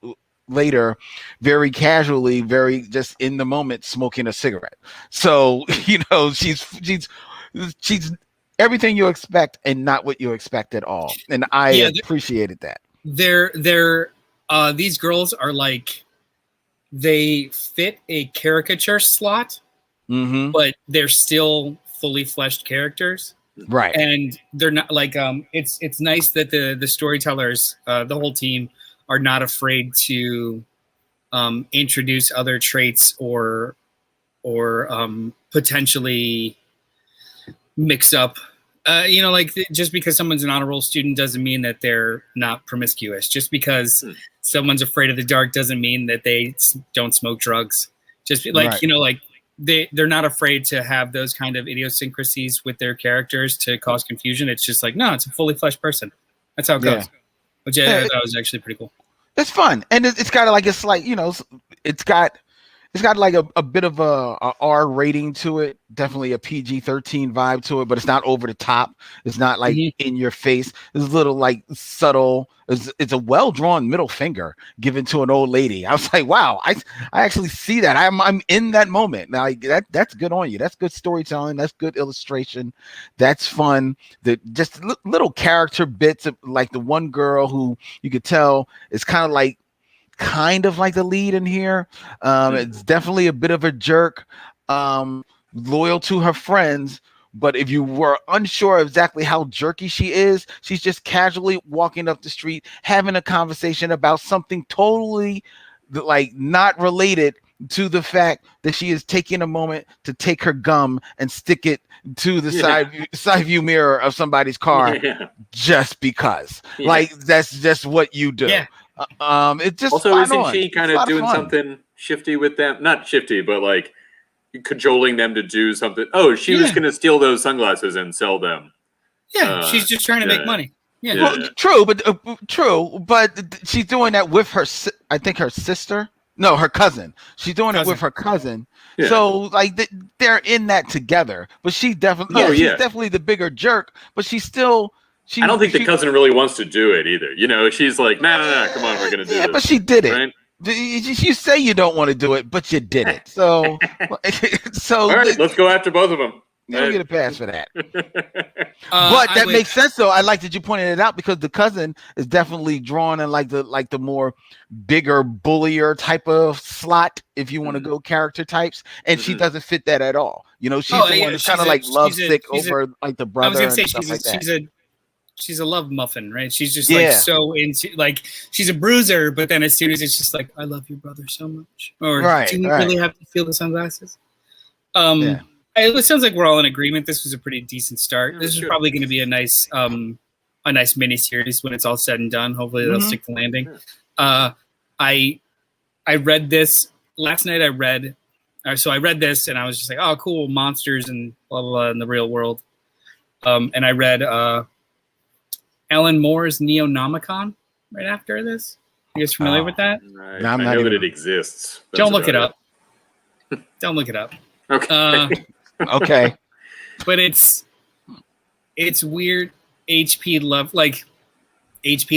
later very casually, very just in the moment, smoking a cigarette. So she's everything you expect and not what you expect at all, and I appreciated that. These girls are like, they fit a caricature slot, but they're still fully fleshed characters, right? And they're not like it's nice that the storytellers, the whole team, are not afraid to introduce other traits or potentially mix up. Just because someone's an honor roll student doesn't mean that they're not promiscuous. Just because someone's afraid of the dark doesn't mean that they don't smoke drugs. Just like, right. They're not afraid to have those kind of idiosyncrasies with their characters to cause confusion. It's just like, no, it's a fully fleshed person. That's how it goes. Which I thought was actually pretty cool. It's fun, and it's got like it's like it's got like a bit of a R rating to it, definitely a PG-13 vibe to it, but it's not over the top. It's not like in your face. It's a little like subtle. It's a well drawn middle finger given to an old lady. I was like, wow, I actually see that. I'm in that moment. Now that's good on you. That's good storytelling. That's good illustration. That's fun. Just little character bits of like the one girl who you could tell is kind of like the lead in here. It's definitely a bit of a jerk, loyal to her friends, But if you were unsure of exactly how jerky she is, she's just casually walking up the street, having a conversation about something totally like not related to the fact that she is taking a moment to take her gum and stick it to the side view mirror of somebody's car just because. Like that's just what you do. Yeah. It's just also isn't she kind of doing fun. something shifty with them? Not shifty, but like cajoling them to do something. Oh, she was going to steal those sunglasses and sell them. Yeah, she's just trying to make money. Yeah, well, true, but she's doing that with her. I think her sister. No, her cousin. She's doing it with her cousin. Yeah. So like they're in that together. But she's definitely she's definitely the bigger jerk. But she's still. I don't think the cousin really wants to do it either. You know, she's like, no, come on, we're gonna do this. But she did it. Right? You say you don't want to do it, but you did it. So, all right, let's go after both of them. You don't get a pass for that. But that makes sense, though. I like that you pointed it out because the cousin is definitely drawn in like the more bigger bullier type of slot, if you want to go character types, and she doesn't fit that at all. You know, she's the one who's kind of like lovesick over like the brother. I was gonna say she's a love muffin, right? She's just like so into like she's a bruiser, but then as soon as it's just like I love your brother so much, or do you really have to steal the sunglasses? It sounds like we're all in agreement. This was a pretty decent start. This is probably going to be a nice mini series when it's all said and done. Hopefully they'll stick the landing. I read this last night. I read this and I was just like, oh, cool, monsters and blah blah blah in the real world. And I read Alan Moore's Neonomicon right after this. You guys familiar with that? I know that it exists. Don't look it up. Don't look it up. Okay. Okay. But it's weird HP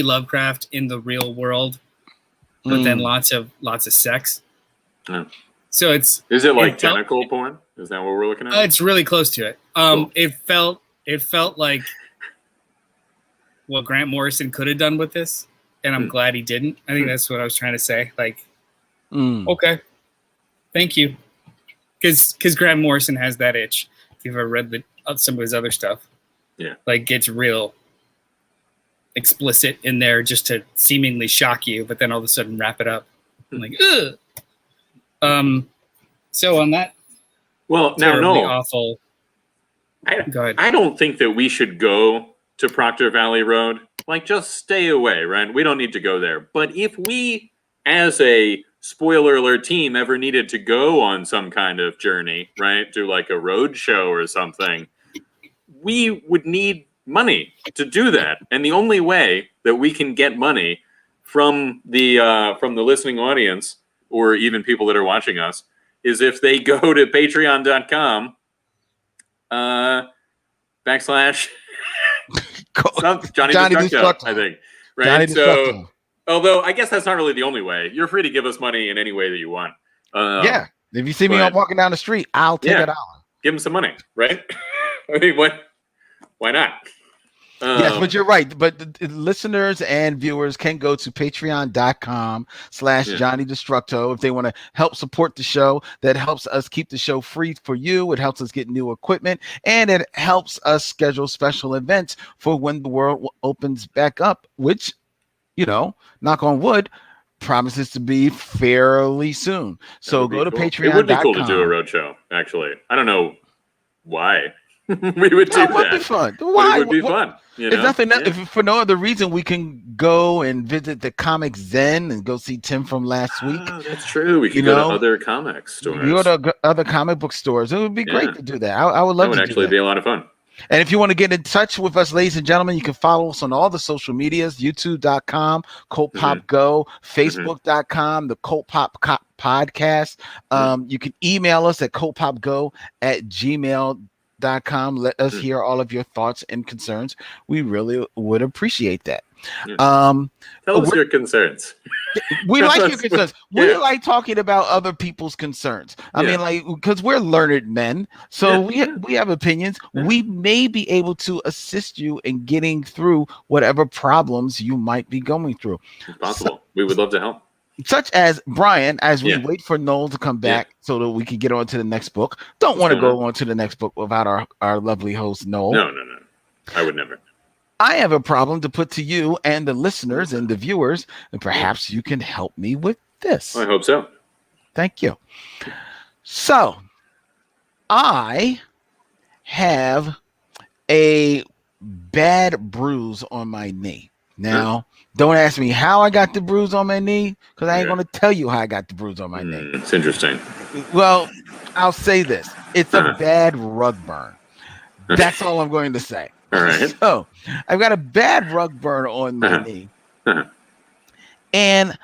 Lovecraft in the real world, but then lots of sex. Oh. So is it like tentacle porn? Is that what we're looking at? It's really close to it. Cool. It felt like what Grant Morrison could have done with this, and I'm glad he didn't. I think that's what I was trying to say. Like, okay, thank you. Because Grant Morrison has that itch. If you've ever read some of his other stuff, like gets real explicit in there just to seemingly shock you, but then all of a sudden wrap it up. I'm like, ugh. So on that, well, now no, awful. Go ahead. I don't think that we should go to Proctor Valley Road. Like, just stay away, right? We don't need to go there. But if we, as a spoiler alert team, ever needed to go on some kind of journey, right, do like a road show or something, we would need money to do that. And the only way that we can get money from the listening audience, or even people that are watching us, is if they go to patreon.com / Johnny Destructo, I think. Right. So, although I guess that's not really the only way. You're free to give us money in any way that you want. If you see me walking down the street, I'll take $1. Give them some money, right? I mean, why not? Yes, but you're right. But the listeners and viewers can go to patreon.com / Johnny Destructo if they want to help support the show. That helps us keep the show free for you. It helps us get new equipment, and it helps us schedule special events for when the world opens back up, which, you know, knock on wood, promises to be fairly soon. So go to patreon.com. It would be cool to do a road show, actually. I don't know why. We would do that. It would be fun. Why? It would be fun. You know? If nothing, if for no other reason, we can go and visit the Comic Zen and go see Tim from last week. That's true. We can go to other comic stores. We go to other comic book stores. It would be great to do that. I would love to do that. It would actually be a lot of fun. And if you want to get in touch with us, ladies and gentlemen, you can follow us on all the social medias, youtube.com, CultPop Go, facebook.com, the CultPop podcast. You can email us at cultpopgo@gmail.com. Let us hear all of your thoughts and concerns. We really would appreciate that. Tell us your concerns. We like your concerns. We like talking about other people's concerns. I mean, like, because we're learned men, so we have opinions. We may be able to assist you in getting through whatever problems you might be going through. It's possible. We would love to help. such as Brian, as we Yeah. wait for Noel to come back so that we can get on to the next book. Don't want to go on to the next book without our lovely host, Noel. No. I would never. I have a problem to put to you and the listeners and the viewers, and perhaps you can help me with this. I hope so. Thank you. So, I have a bad bruise on my knee. Now, don't ask me how I got the bruise on my knee, because I ain't going to tell you how I got the bruise on my knee. It's interesting. Well, I'll say this. It's a bad rug burn. That's all I'm going to say. All right. So, I've got a bad rug burn on my knee. And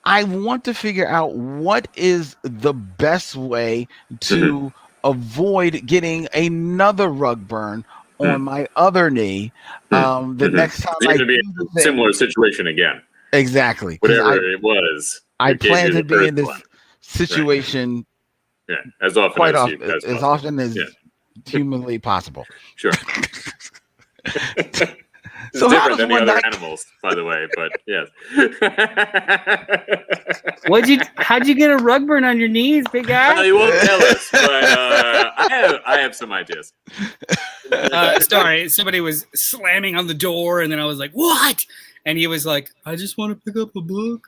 I want to figure out what is the best way to avoid getting another rug burn on my other knee the next time Seems I to be do a similar situation again. Exactly. Whatever it was. I plan to be in this situation as often quite as often as humanly possible. Sure. So different than the other animals, by the way, but yes. How'd you get a rug burn on your knees, big guy? You won't tell us, but I have some ideas. Sorry, somebody was slamming on the door, and then I was like, "What?" And he was like, "I just want to pick up a book."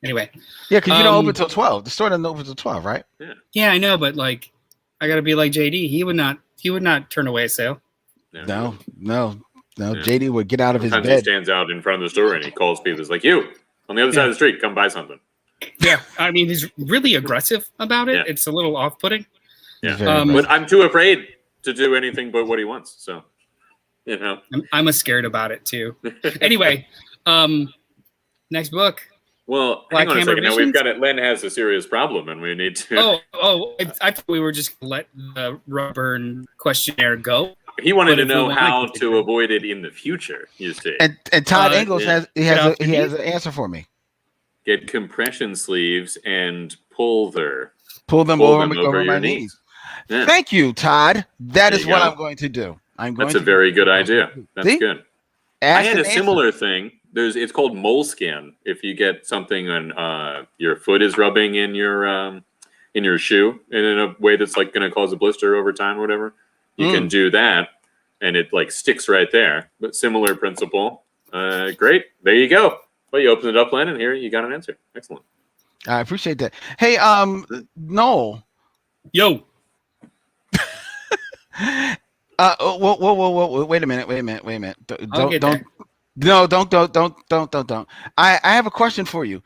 Anyway, yeah, because you don't open till 12. The store doesn't open till 12, right? Yeah, I know, but like, I gotta be like JD. He would not turn away a sale. No. JD would get out of his bed. He stands out in front of the store and he calls people. He's like, "You on the other side of the street, come buy something." Yeah, I mean, he's really aggressive about it. Yeah. It's a little off-putting. Yeah, but I'm too afraid to do anything but what he wants. So, I'm scared about it too. Anyway, next book. Well, hang on a second. Now we've got it. Len has a serious problem, and we need to. I thought we were just gonna let the rug burn questionnaire go. He wanted to know how to avoid it in the future. You see, and Todd Engels has an answer for me. Get compression sleeves and pull them over my knees. Yeah. Thank you, Todd. That is what I'm going to do. That's a very good idea. That's good. I had a similar thing. It's called moleskin. If you get something and your foot is rubbing in your shoe and in a way that's like going to cause a blister over time or whatever, you can do that and it like sticks right there. But similar principle. Great. There you go. Well, you open it up, Len, and here you got an answer. Excellent. I appreciate that. Hey, Noel. Yo. Whoa. Wait a minute. Don't. I have a question for you.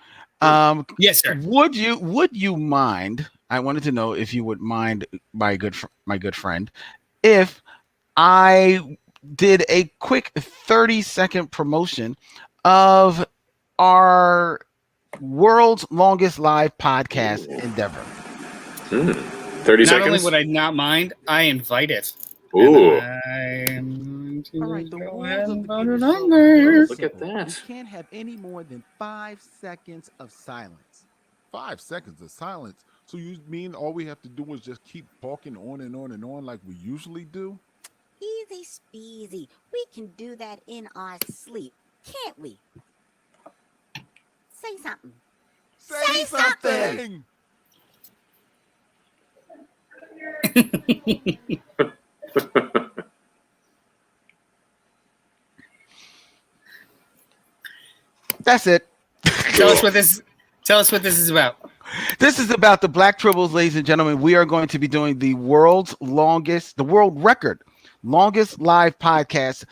Yes, sir. Would you mind? I wanted to know if you would mind, my good friend, if I did a quick 30-second promotion of our world's longest live podcast endeavor. 30 seconds. Not only would I not mind, I invite it. Ooh. I'm All right, go ahead and vote it on there. Look at that. We can't have any more than 5 seconds of silence. 5 seconds of silence? So you mean all we have to do is just keep talking on and on and on like we usually do? Easy speasy. We can do that in our sleep, can't we? Say something. Say something! That's it. Tell us what this is about. This is about the Black Tribbles, ladies and gentlemen. We are going to be doing the world record longest live podcast,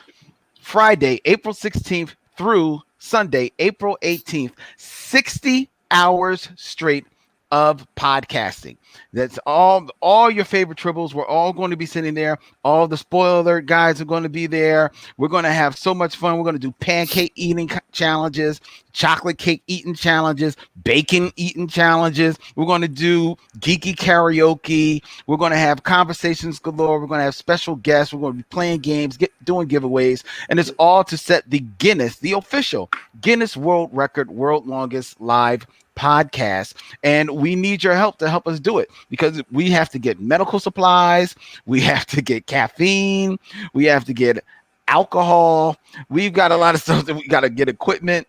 Friday, April 16th through Sunday, April 18th. 60 hours straight of podcasting. That's all your favorite tribbles. We're all going to be sitting there. All the spoiler alert guys are going to be there. We're going to have so much fun. We're going to do pancake eating challenges, chocolate cake eating challenges, bacon eating challenges. We're going to do geeky karaoke. We're going to have conversations galore. We're going to have special guests. We're going to be playing games, doing giveaways, and it's all to set the official Guinness World Record, world longest live podcast. And we need your help to help us do it, because we have to get medical supplies, we have to get caffeine, we have to get alcohol, we've got a lot of stuff that we got to get equipment.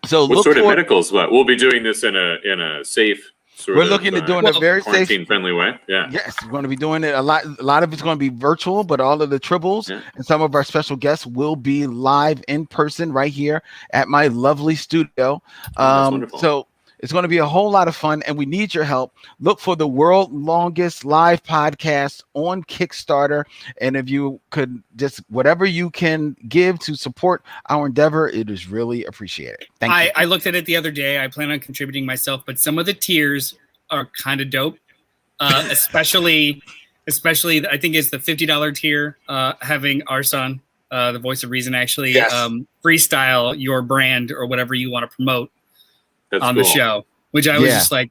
So What look sort of for. medical spot? We'll be doing this in a safe sort We're of looking to do it in a very safe, quarantine-friendly way. Yeah. Yes, we're going to be doing it a lot. A lot of it's going to be virtual, but all of the tribbles and some of our special guests will be live in person right here at my lovely studio. That's wonderful. So it's going to be a whole lot of fun, and we need your help. Look for the world longest live podcast on Kickstarter, and if you could just whatever you can give to support our endeavor, it is really appreciated. Thank you. I looked at it the other day. I plan on contributing myself, but some of the tiers are kind of dope. Especially I think it's the $50 tier, having Arson, the voice of reason, actually freestyle your brand or whatever you want to promote the show, which I was just like,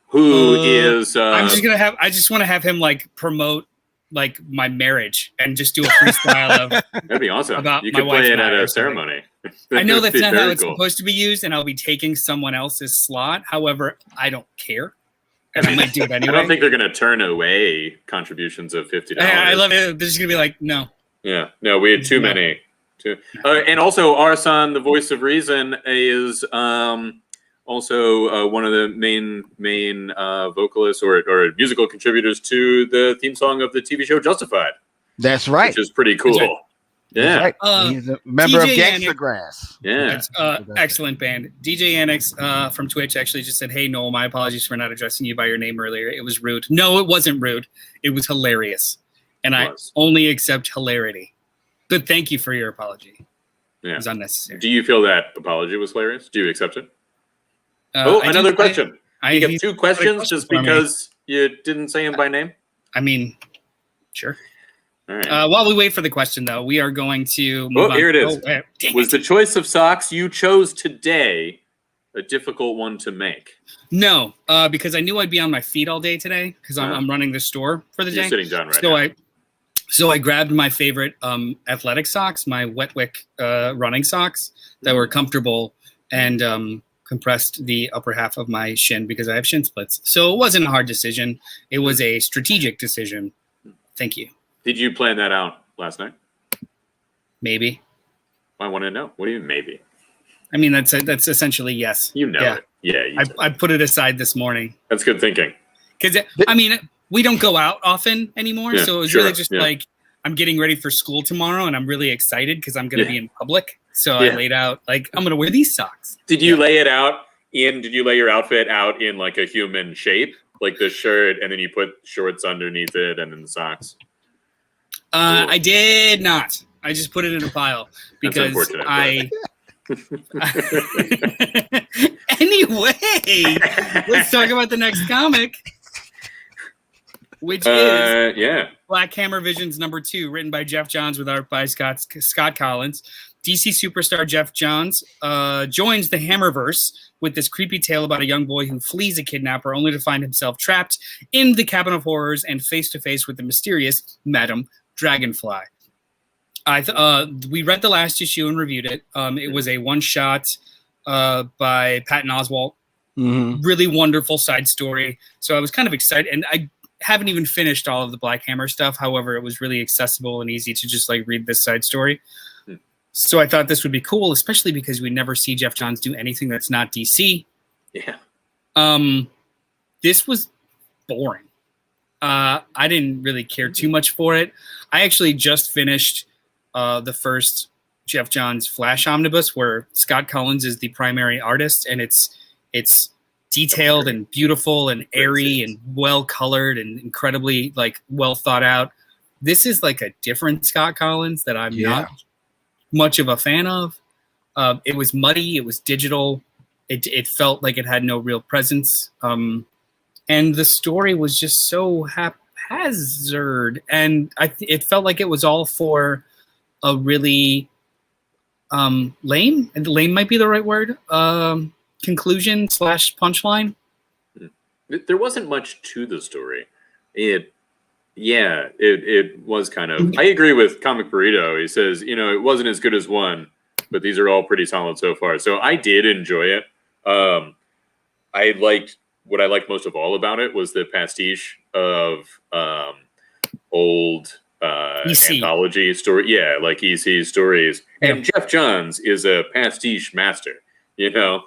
who is I just want to have him like promote like my marriage and just do a freestyle of that'd be awesome. About you my could play wife it at and I a ceremony. I know that's not how it's cool. supposed to be used, and I'll be taking someone else's slot. However, I don't care. And I might do it anyway. I don't think they're going to turn away contributions of $50. I love it. They're just going to be like, no. Yeah. No, we had too many. And also, Arson, the voice of reason, is also one of the main vocalists or musical contributors to the theme song of the TV show Justified. That's right. Which is pretty cool. Right. Yeah. Right. He's a member DJ of Gangsta Grass. Yeah. Excellent band. DJ Annex from Twitch actually just said, "Hey, Noel, my apologies for not addressing you by your name earlier. It was rude." No, it wasn't rude. It was hilarious. And I only accept hilarity. But thank you for your apology. Yeah. It was unnecessary. Do you feel that apology was hilarious? Do you accept it? Another question. You have two questions just because you didn't say him by name? I mean, sure. All right. While we wait for the question, though, we are going to move on. Here it is. Was the choice of socks you chose today a difficult one to make? No, because I knew I'd be on my feet all day today because I'm running the store for the day. You're sitting down right now. So I grabbed my favorite athletic socks, my Wetwick running socks that were comfortable and compressed the upper half of my shin because I have shin splits. So it wasn't a hard decision. It was a strategic decision. Thank you. Did you plan that out last night? Maybe. I want to know. What do you mean maybe? I mean, that's essentially yes. You know it. Yeah. I put it aside this morning. That's good thinking. Because, I mean, we don't go out often anymore. Yeah, so it was really just like, I'm getting ready for school tomorrow and I'm really excited because I'm going to be in public. So I laid out, like, I'm going to wear these socks. Did you lay it out did you lay your outfit out in like a human shape? Like the shirt and then you put shorts underneath it and then the socks? I did not. I just put it in a pile because Anyway, let's talk about the next comic, which is Black Hammer Visions #2, written by Jeff Johns with art by Scott Collins. DC superstar Jeff Johns joins the Hammerverse with this creepy tale about a young boy who flees a kidnapper only to find himself trapped in the Cabin of Horrors and face-to-face with the mysterious Madame Dragonfly. We read the last issue and reviewed it. It was a one-shot by Patton Oswalt. Mm-hmm. Really wonderful side story. So I was kind of excited. And I haven't even finished all of the Black Hammer stuff. However, it was really accessible and easy to just like read this side story. So I thought this would be cool, especially because we never see Jeff Johns do anything that's not DC. Yeah. This was boring. I didn't really care too much for it. I actually just finished the first Jeff Johns Flash Omnibus, where Scott Collins is the primary artist, and it's detailed and beautiful and airy and well colored and incredibly like well thought out. This is like a different Scott Collins that I'm not much of a fan of. It was muddy. It was digital. It felt like it had no real presence. And the story was just so haphazard. And it felt like it was all for a really lame, and lame might be the right word, conclusion / punchline. There wasn't much to the story. It was kind of, I agree with Comic Burrito. He says, it wasn't as good as one, but these are all pretty solid so far. So I did enjoy it. What I liked most of all about it was the pastiche of old anthology story. Yeah, like EC stories. Yeah. And Jeff Johns is a pastiche master. You know,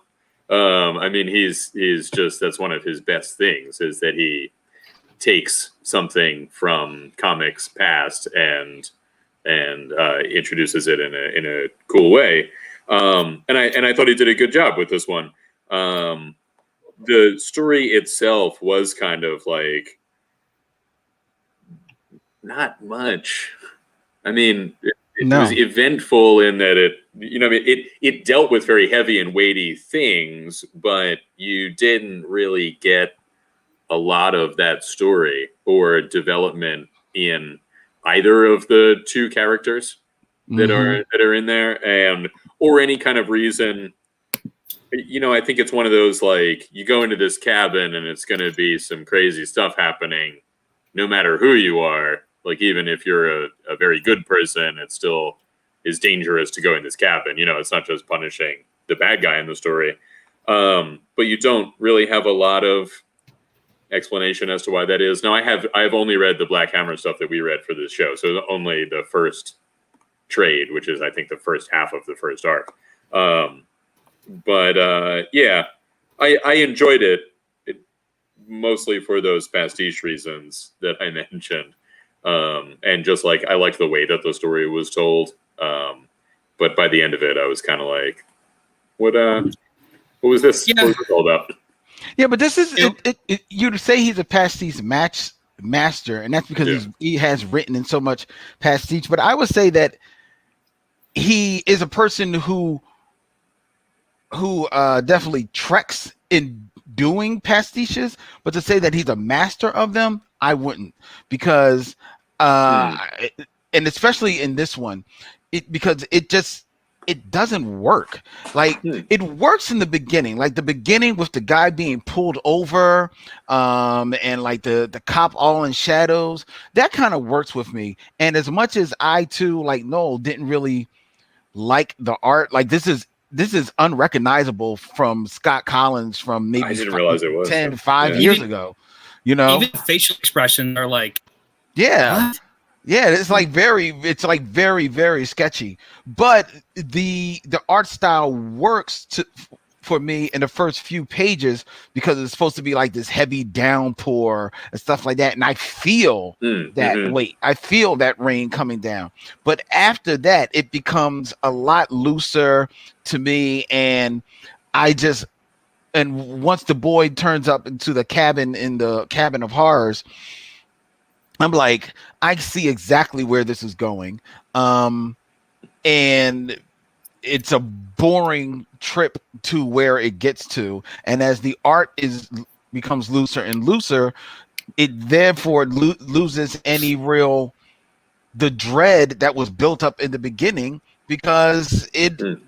I mean, he's just, that's one of his best things, is that he takes something from comics past and introduces it in a cool way. And I thought he did a good job with this one. The story itself was kind of like not much. I mean, it was eventful in that it dealt with very heavy and weighty things, but you didn't really get a lot of that story or development in either of the two characters that are in there, and or any kind of reason. I think it's one of those, like, you go into this cabin and it's going to be some crazy stuff happening no matter who you are. Like, even if you're a very good person, it still is dangerous to go in this cabin. It's not just punishing the bad guy in the story. But you don't really have a lot of explanation as to why that is. Now, I've only read the Black Hammer stuff that we read for this show, so only the first trade, which is, I think, the first half of the first arc. But yeah, I enjoyed it mostly for those pastiche reasons that I mentioned. And just like, I liked the way that the story was told. But by the end of it, I was kind of like, what was this? Yeah. What was this all about? Yeah, but this is you'd say he's a pastiche master, and that's because he has written in so much pastiche. But I would say that he is a person who definitely treks in doing pastiches, but to say that he's a master of them, I wouldn't, because and especially in this one, because it doesn't work. Like, it works in the beginning, like the beginning with the guy being pulled over, and like the cop all in shadows, that kind of works with me. And as much as I too, like Noel, didn't really like the art, like this is unrecognizable from Scott Collins from maybe I didn't realize it was 5 years ago. Even facial expression are like, what? It's like very, very sketchy. But the art style works for me in the first few pages, because it's supposed to be like this heavy downpour and stuff like that, and I feel that weight. I feel that rain coming down. But after that, it becomes a lot looser to me, and once the boy turns up into the cabin in the Cabin of Horrors, I'm like, I see exactly where this is going. And it's a boring trip to where it gets to. And as the art becomes looser and looser, it therefore loses any the dread that was built up in the beginning, because the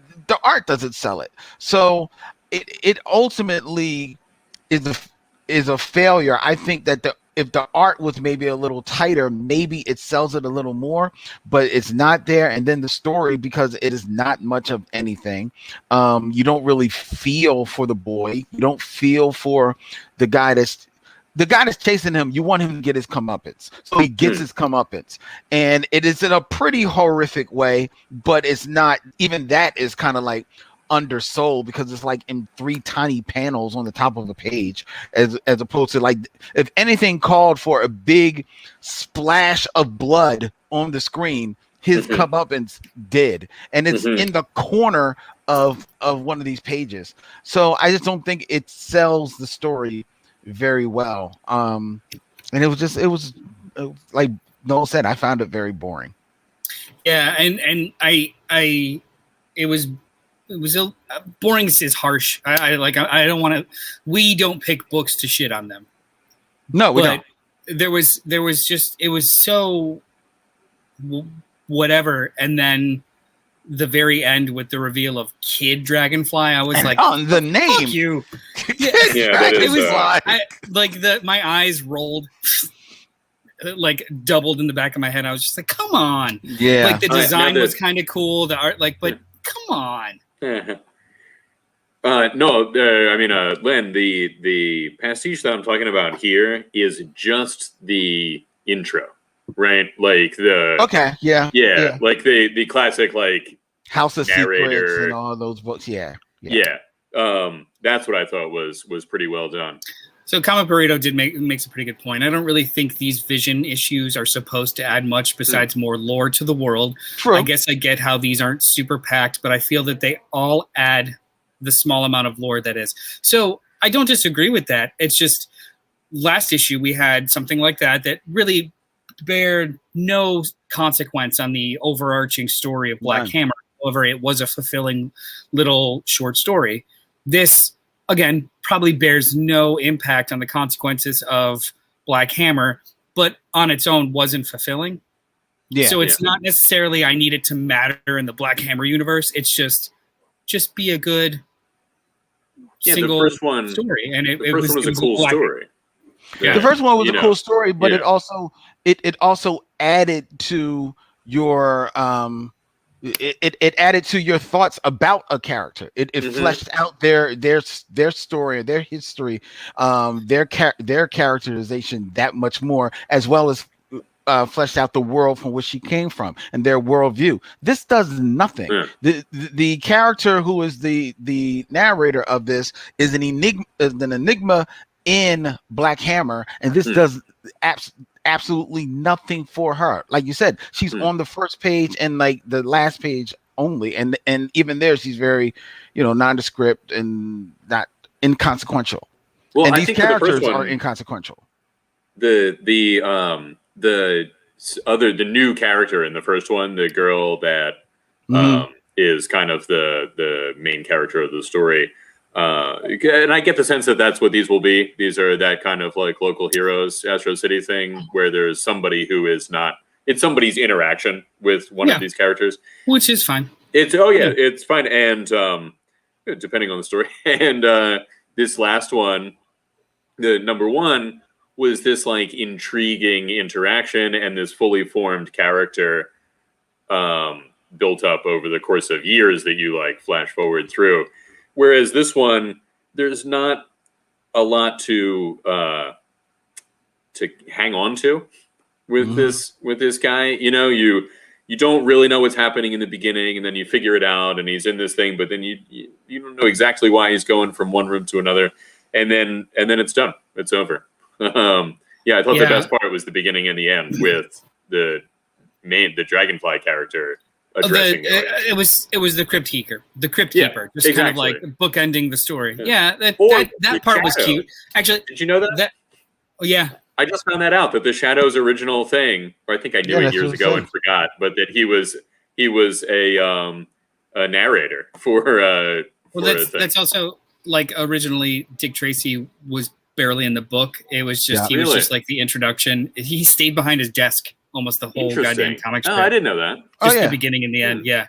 art doesn't sell it. So it ultimately is a failure. I think that if the art was maybe a little tighter, maybe it sells it a little more, but it's not there. And then the story, because it is not much of anything, you don't really feel for the boy. You don't feel for the guy that's chasing him. You want him to get his comeuppance, so he gets his comeuppance, and it is in a pretty horrific way. But it's not, even that is kind of like undersold, because it's like in 3 tiny panels on the top of the page, as opposed to, like, if anything called for a big splash of blood on the screen, his comeuppance did, and it's in the corner of one of these pages. So I just don't think it sells the story very well. And it was like Noel said, I found it very boring. Yeah, and it was boring is harsh. I don't want to. We don't pick books to shit on them. No, we don't. There was just, it was so whatever, and then the very end with the reveal of Kid Dragonfly, I was like, oh, the name. Fuck you. It was my eyes rolled, like doubled in the back of my head. I was just like, come on. Yeah. Like, the design was kind of cool. The art, like, but come on. No, I mean, Len, the pastiche that I'm talking about here is just the intro, right? Like the like the classic, like, House of narrator. Secrets and all those books. Yeah. That's what I thought was pretty well done. So Comic Burrito makes a pretty good point. I don't really think these Vision issues are supposed to add much besides more lore to the world. True. I guess I get how these aren't super packed, but I feel that they all add the small amount of lore that is. So I don't disagree with that. It's just last issue we had something like that really bared no consequence on the overarching story of Black Hammer. However, it was a fulfilling little short story. This, again, probably bears no impact on the consequences of Black Hammer, but on its own wasn't fulfilling. Yeah. So it's not necessarily I need it to matter in the Black Hammer universe. It's just be a good single the first one, story. And it was a cool story. Yeah. The first one was a cool story, but it also added to your it added to your thoughts about a character. It fleshed out their story, their history, their characterization that much more, as well as fleshed out the world from which she came from and their worldview. This does nothing. The character who is the narrator of this is an enigma in Black Hammer, and this does absolutely nothing for her. Like you said, she's on the first page and like the last page only, and even there she's very nondescript and not inconsequential. Well, and these characters are inconsequential. The new character in the first one, the girl that is kind of the main character of the story, and I get the sense that that's what these will be. These are that kind of like local heroes, Astro City thing, where there's somebody who is not. It's somebody's interaction with one of these characters, which is fine. It's fine, and depending on the story. And this last one, the number one, was this like intriguing interaction and this fully formed character built up over the course of years that you like flash forward through. Whereas this one, there's not a lot to hang on to with this guy. You don't really know what's happening in the beginning, and then you figure it out, and he's in this thing, but then you don't know exactly why he's going from one room to another, and then it's done. It's over. I thought the best part was the beginning and the end with the Dragonfly character addressing it was the Crypt Keeper, just kind of like bookending the story. That part was cute. Actually, did you know that? I just found that out, that the Shadow's original thing, or I think I knew it years ago and forgot, but that he was a narrator for that's also like originally Dick Tracy was barely in the book. It was just he was just like the introduction. He stayed behind his desk almost the whole goddamn comic strip. I didn't know that. Just the beginning and the end. Yeah.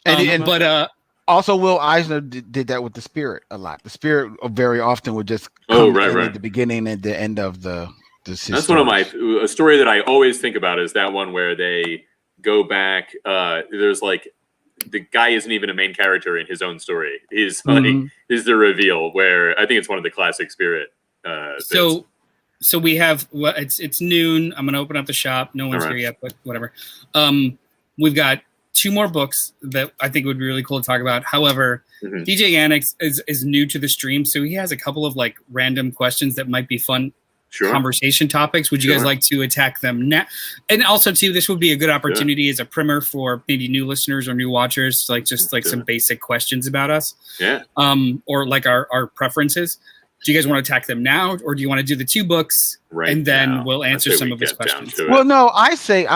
But also Will Eisner did that with the Spirit a lot. The Spirit very often would just come at the beginning and the end of the That's one of a story that I always think about is that one where they go back. There's like the guy isn't even a main character in his own story. He's like is the reveal where I think it's one of the classic Spirit. So we have it's noon. I'm gonna open up the shop. No one's here yet, but whatever. We've got 2 more books that I think would be really cool to talk about. However, DJ Annex is new to the stream, so he has a couple of like random questions that might be fun conversation topics. Would you guys like to attack them now? And also, too, this would be a good opportunity as a primer for maybe new listeners or new watchers, like just like some basic questions about us, or like our preferences. Do you guys want to attack them now, or do you want to do the 2 books and then we'll answer some of his questions? Well, no, I say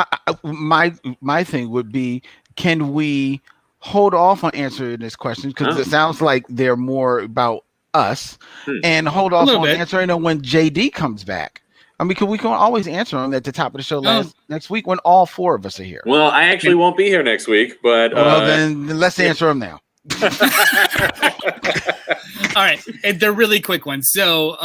my thing would be, can we hold off on answering this question because it sounds like they're more about us, and hold off on answering them when JD comes back. I mean, we can always answer them at the top of the show next week when all 4 of us are here. Well, I actually won't be here next week, but then let's answer them now. All right, they're really quick ones. So,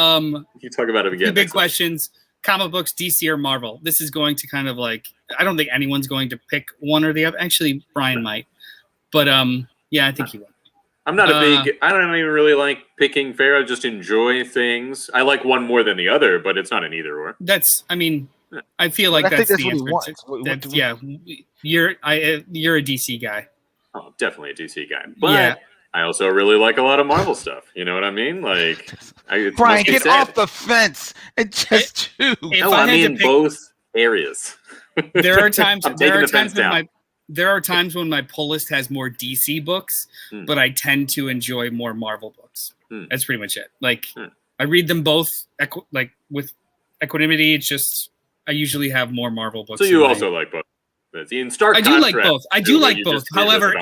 you talk about it again. 2 big questions: comic books, DC or Marvel. This is going to kind of like I don't think anyone's going to pick one or the other. Actually, Brian might, but I think he will. I'm not I don't even really like picking fair. I just enjoy things. I like one more than the other, but it's not an either or. I feel like that's the answer. You're a DC guy. Oh, definitely a DC guy. But I also really like a lot of Marvel stuff. You know what I mean? Like, Brian, get off the fence and just choose. No, I mean both areas. There are times. I'm taking the fence down. There are times when my pull list has more DC books, but I tend to enjoy more Marvel books. That's pretty much it. Like I read them both with equanimity. It's just I usually have more Marvel books. So you also like both. In stark I do like both. I do like both. However,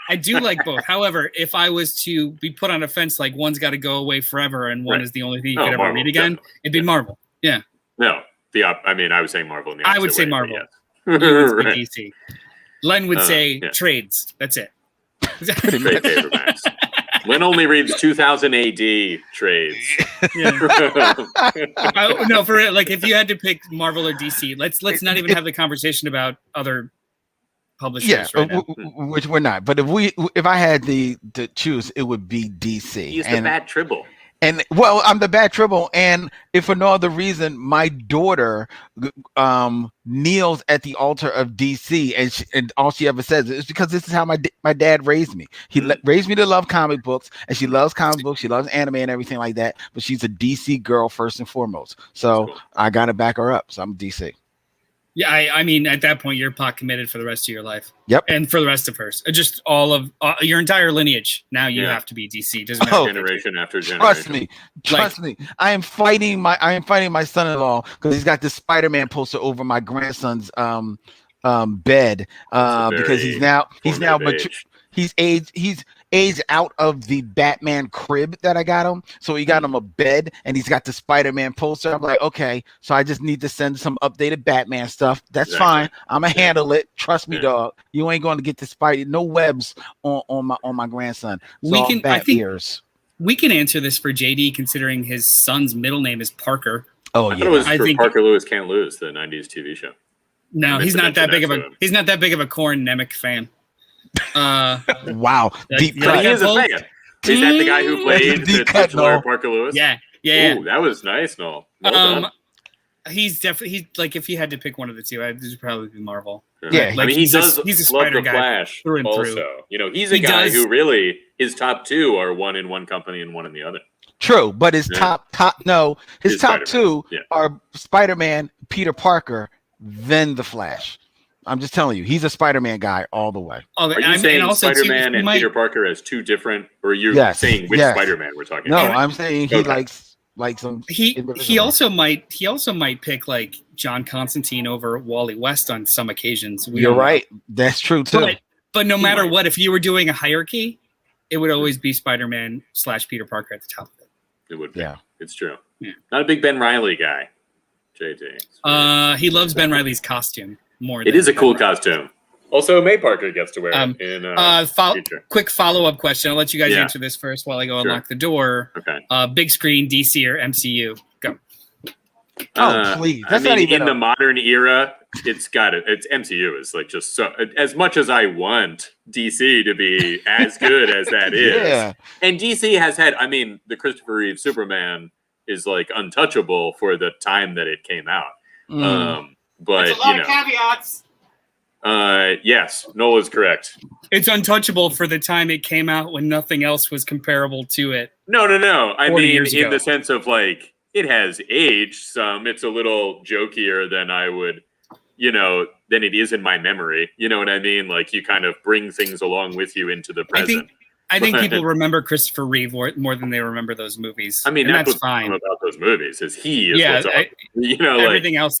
I do like both. However, if I was to be put on a fence, like one's got to go away forever and one is the only thing you could ever read again, it'd be Marvel. Yeah. No, I mean, I was saying Marvel. In the I would say way, Marvel. Yes. You would say DC. Len would say trades. That's it. Trade paperbacks. Len only reads 2000 AD trades. No, for real. Like if you had to pick Marvel or DC, let's not even have the conversation about other publishers. Right now. Which we're not. But if I had to choose, it would be DC. He's the bad Tribble. And well, I'm the bad Tribble, and if for no other reason, my daughter kneels at the altar of DC, and all she ever says is because this is how my dad raised me. He raised me to love comic books, and she loves comic books, she loves anime and everything like that. But she's a DC girl first and foremost, so cool. I gotta back her up. So I'm DC. Yeah, I mean, at that point, you're pot committed for the rest of your life. Yep. And for the rest of hers. Just all of your entire lineage. Now you have to be DC. Doesn't matter. Generation after generation. Trust me. I am fighting my son-in-law because he's got this Spider-Man poster over my grandson's bed because he's now mature. He's aged out of the Batman crib that I got him. So he got him a bed and he's got the Spider-Man poster. I'm like, okay, so I just need to send some updated Batman stuff. That's fine. I'm gonna handle it. Trust me, dog. You ain't going to get the Spider. No webs on my grandson. Ears. We can answer this for JD considering his son's middle name is Parker. Oh, yeah. I thought it was Parker Lewis Can't Lose, the 90s TV show. No, he's not that big of a Korn Nemec fan. Wow, deep cut. He is a fan. Is that the guy who played the titular Parker Lewis? Yeah. Ooh, that was nice, Noel. He's definitely if you had to pick one of the two, it'd probably be Marvel. Yeah, like he's a Spider guy Flash through and through. Also, he's a guy who really his top two are one in one company and one in the other. True, but his top two are Spider-Man, Peter Parker, then the Flash. I'm just telling you, he's a Spider-Man guy all the way. Are you saying Spider-Man and Peter Parker as two different, or are you saying which Spider-Man we're talking about? No, I'm saying he likes some. He also might pick like John Constantine over Wally West on some occasions. You're right. That's true too. But no matter what, if you were doing a hierarchy, it would always be Spider-Man / Peter Parker at the top of it. It would be. Yeah, it's true. Yeah. Not a big Ben Reilly guy. JD. He loves Ben Reilly's costume. It is a cool costume. Also, May Parker gets to wear it in future. Quick follow-up question. I'll let you guys answer this first while I go unlock the door. Okay. Big screen, DC or MCU? Go. Please. That's not even the modern era. It's MCU is like just so. As much as I want DC to be as good as that is, and DC has had. I mean, the Christopher Reeve Superman is like untouchable for the time that it came out. But a lot of caveats. Yes, Noel is correct. It's untouchable for the time it came out when nothing else was comparable to it. No. I mean, in the sense of like it has aged some. It's a little jokier than I would, than it is in my memory. You know what I mean? Like you kind of bring things along with you into the present. I think people remember Christopher Reeve more than they remember those movies. I mean, that's what's fine about those movies is he is what's up. Everything else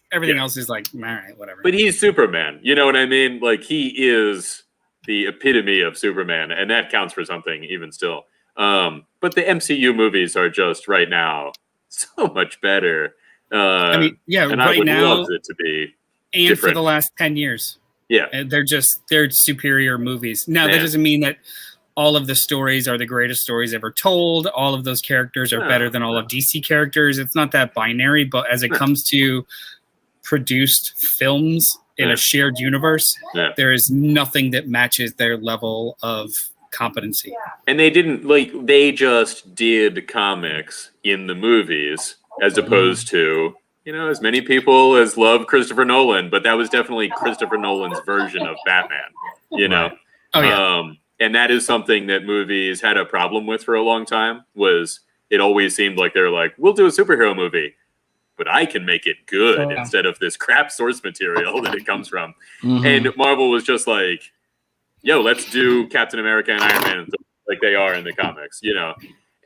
is like, all right, whatever. But he's Superman. You know what I mean? Like he is the epitome of Superman, and that counts for something even still. But the MCU movies are just right now so much better. And right I would now, love it to be and different. For the last 10 years. Yeah. And they're superior movies. Now, that doesn't mean that all of the stories are the greatest stories ever told. All of those characters are better than all of DC characters. It's not that binary, but as it comes to produced films in a shared universe, there is nothing that matches their level of competency. And they just did comics in the movies as opposed to, as many people as love Christopher Nolan, but that was definitely Christopher Nolan's version of Batman, Oh, yeah. And that is something that movies had a problem with for a long time. Was it always seemed like they're like, we'll do a superhero movie, but I can make it good instead of this crap source material that it comes from. And Marvel was just like, yo, let's do Captain America and Iron Man like they are in the comics,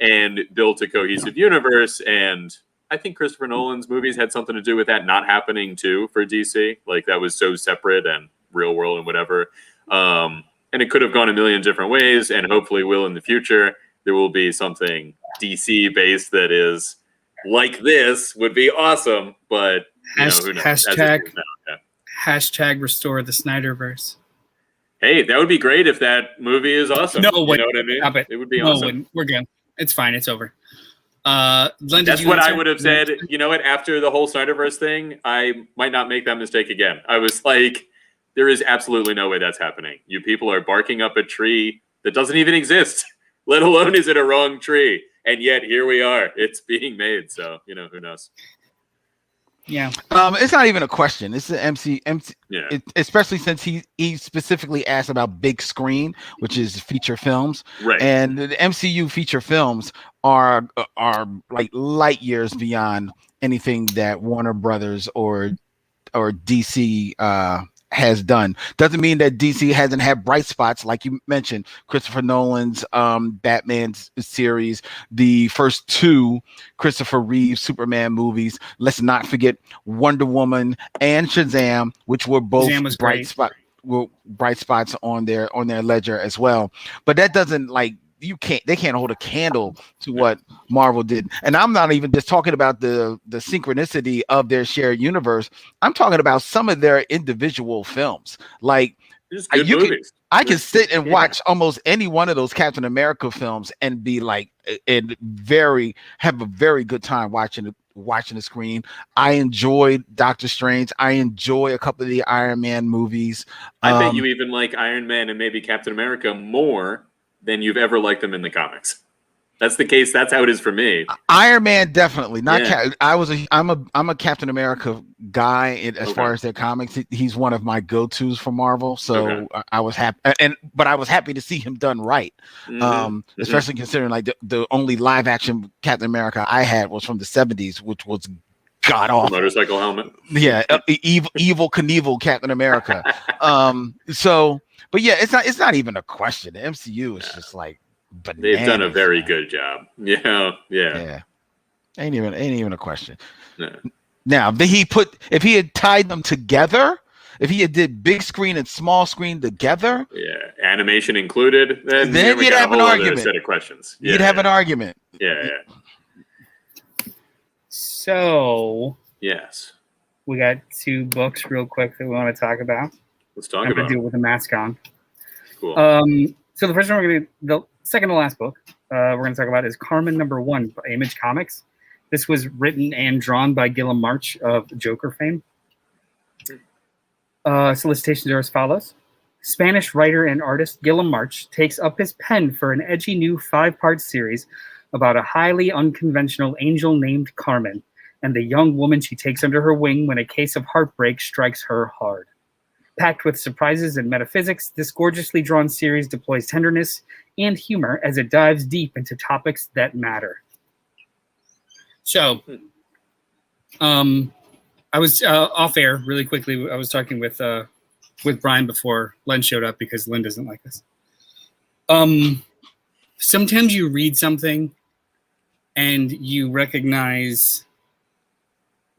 and built a cohesive universe. And I think Christopher Nolan's movies had something to do with that not happening too for DC. Like that was so separate and real world and whatever. And it could have gone a million different ways, and hopefully will in the future. There will be something DC based that is like this would be awesome, but who knows? Hashtag restore the Snyderverse. Hey, that would be great if that movie is awesome. No, you know what I mean? Stop it. It would be awesome. We're good. It's fine. It's over. Len, that's what I would have said. You know what? After the whole Snyderverse thing, I might not make that mistake again. I was like, there is absolutely no way that's happening. You people are barking up a tree that doesn't even exist, let alone is it a wrong tree. And yet here we are. It's being made. So, who knows? Yeah. It's not even a question. It's the MC. Yeah. Especially since he specifically asked about big screen, which is feature films. Right. And the MCU feature films are like light years beyond anything that Warner Brothers or DC has done. Doesn't mean that DC hasn't had bright spots, like you mentioned, Christopher Nolan's Batman series, the first two Christopher Reeve Superman movies. Let's not forget Wonder Woman and Shazam, which were both bright spots on their ledger as well. But that doesn't they can't hold a candle to what Marvel did. And I'm not even just talking about the synchronicity of their shared universe. I'm talking about some of their individual films. Like I can sit and watch almost any one of those Captain America films and be like, and have a very good time watching the screen. I enjoyed Doctor Strange. I enjoy a couple of the Iron Man movies. I bet you even like Iron Man and maybe Captain America more than you've ever liked them in the comics. That's the case. That's how it is for me. Iron Man, definitely not. I'm a Captain America guy as far as their comics. He's one of my go-tos for Marvel. So I was happy, but I was happy to see him done right. Especially considering like the only live action Captain America I had was from the 70s, which was god awful. Motorcycle helmet. Yeah, evil Knievel Captain America. But yeah, it's not even a question. The MCU is just like bananas. They've done a very good job. Yeah. Ain't even a question. No. Now, if he had tied them together, if he had did big screen and small screen together, animation included, then you'd have an argument. Set of questions. You'd have an argument. Yeah. So yes, we got two books real quick that we want to talk about. Let's talk I'm about. gonna do it with a mask on. Cool. So the first one the second to last book we're gonna talk about is Carmen #1 by Image Comics. This was written and drawn by Gilliam March of Joker fame. Solicitations are as follows. Spanish writer and artist Gilliam March takes up his pen for an edgy new 5-part series about a highly unconventional angel named Carmen and the young woman she takes under her wing when a case of heartbreak strikes her hard. Packed with surprises and metaphysics, this gorgeously drawn series deploys tenderness and humor as it dives deep into topics that matter. So, I was off air really quickly. I was talking with Brian before Len showed up because Len doesn't like this. Sometimes you read something and you recognize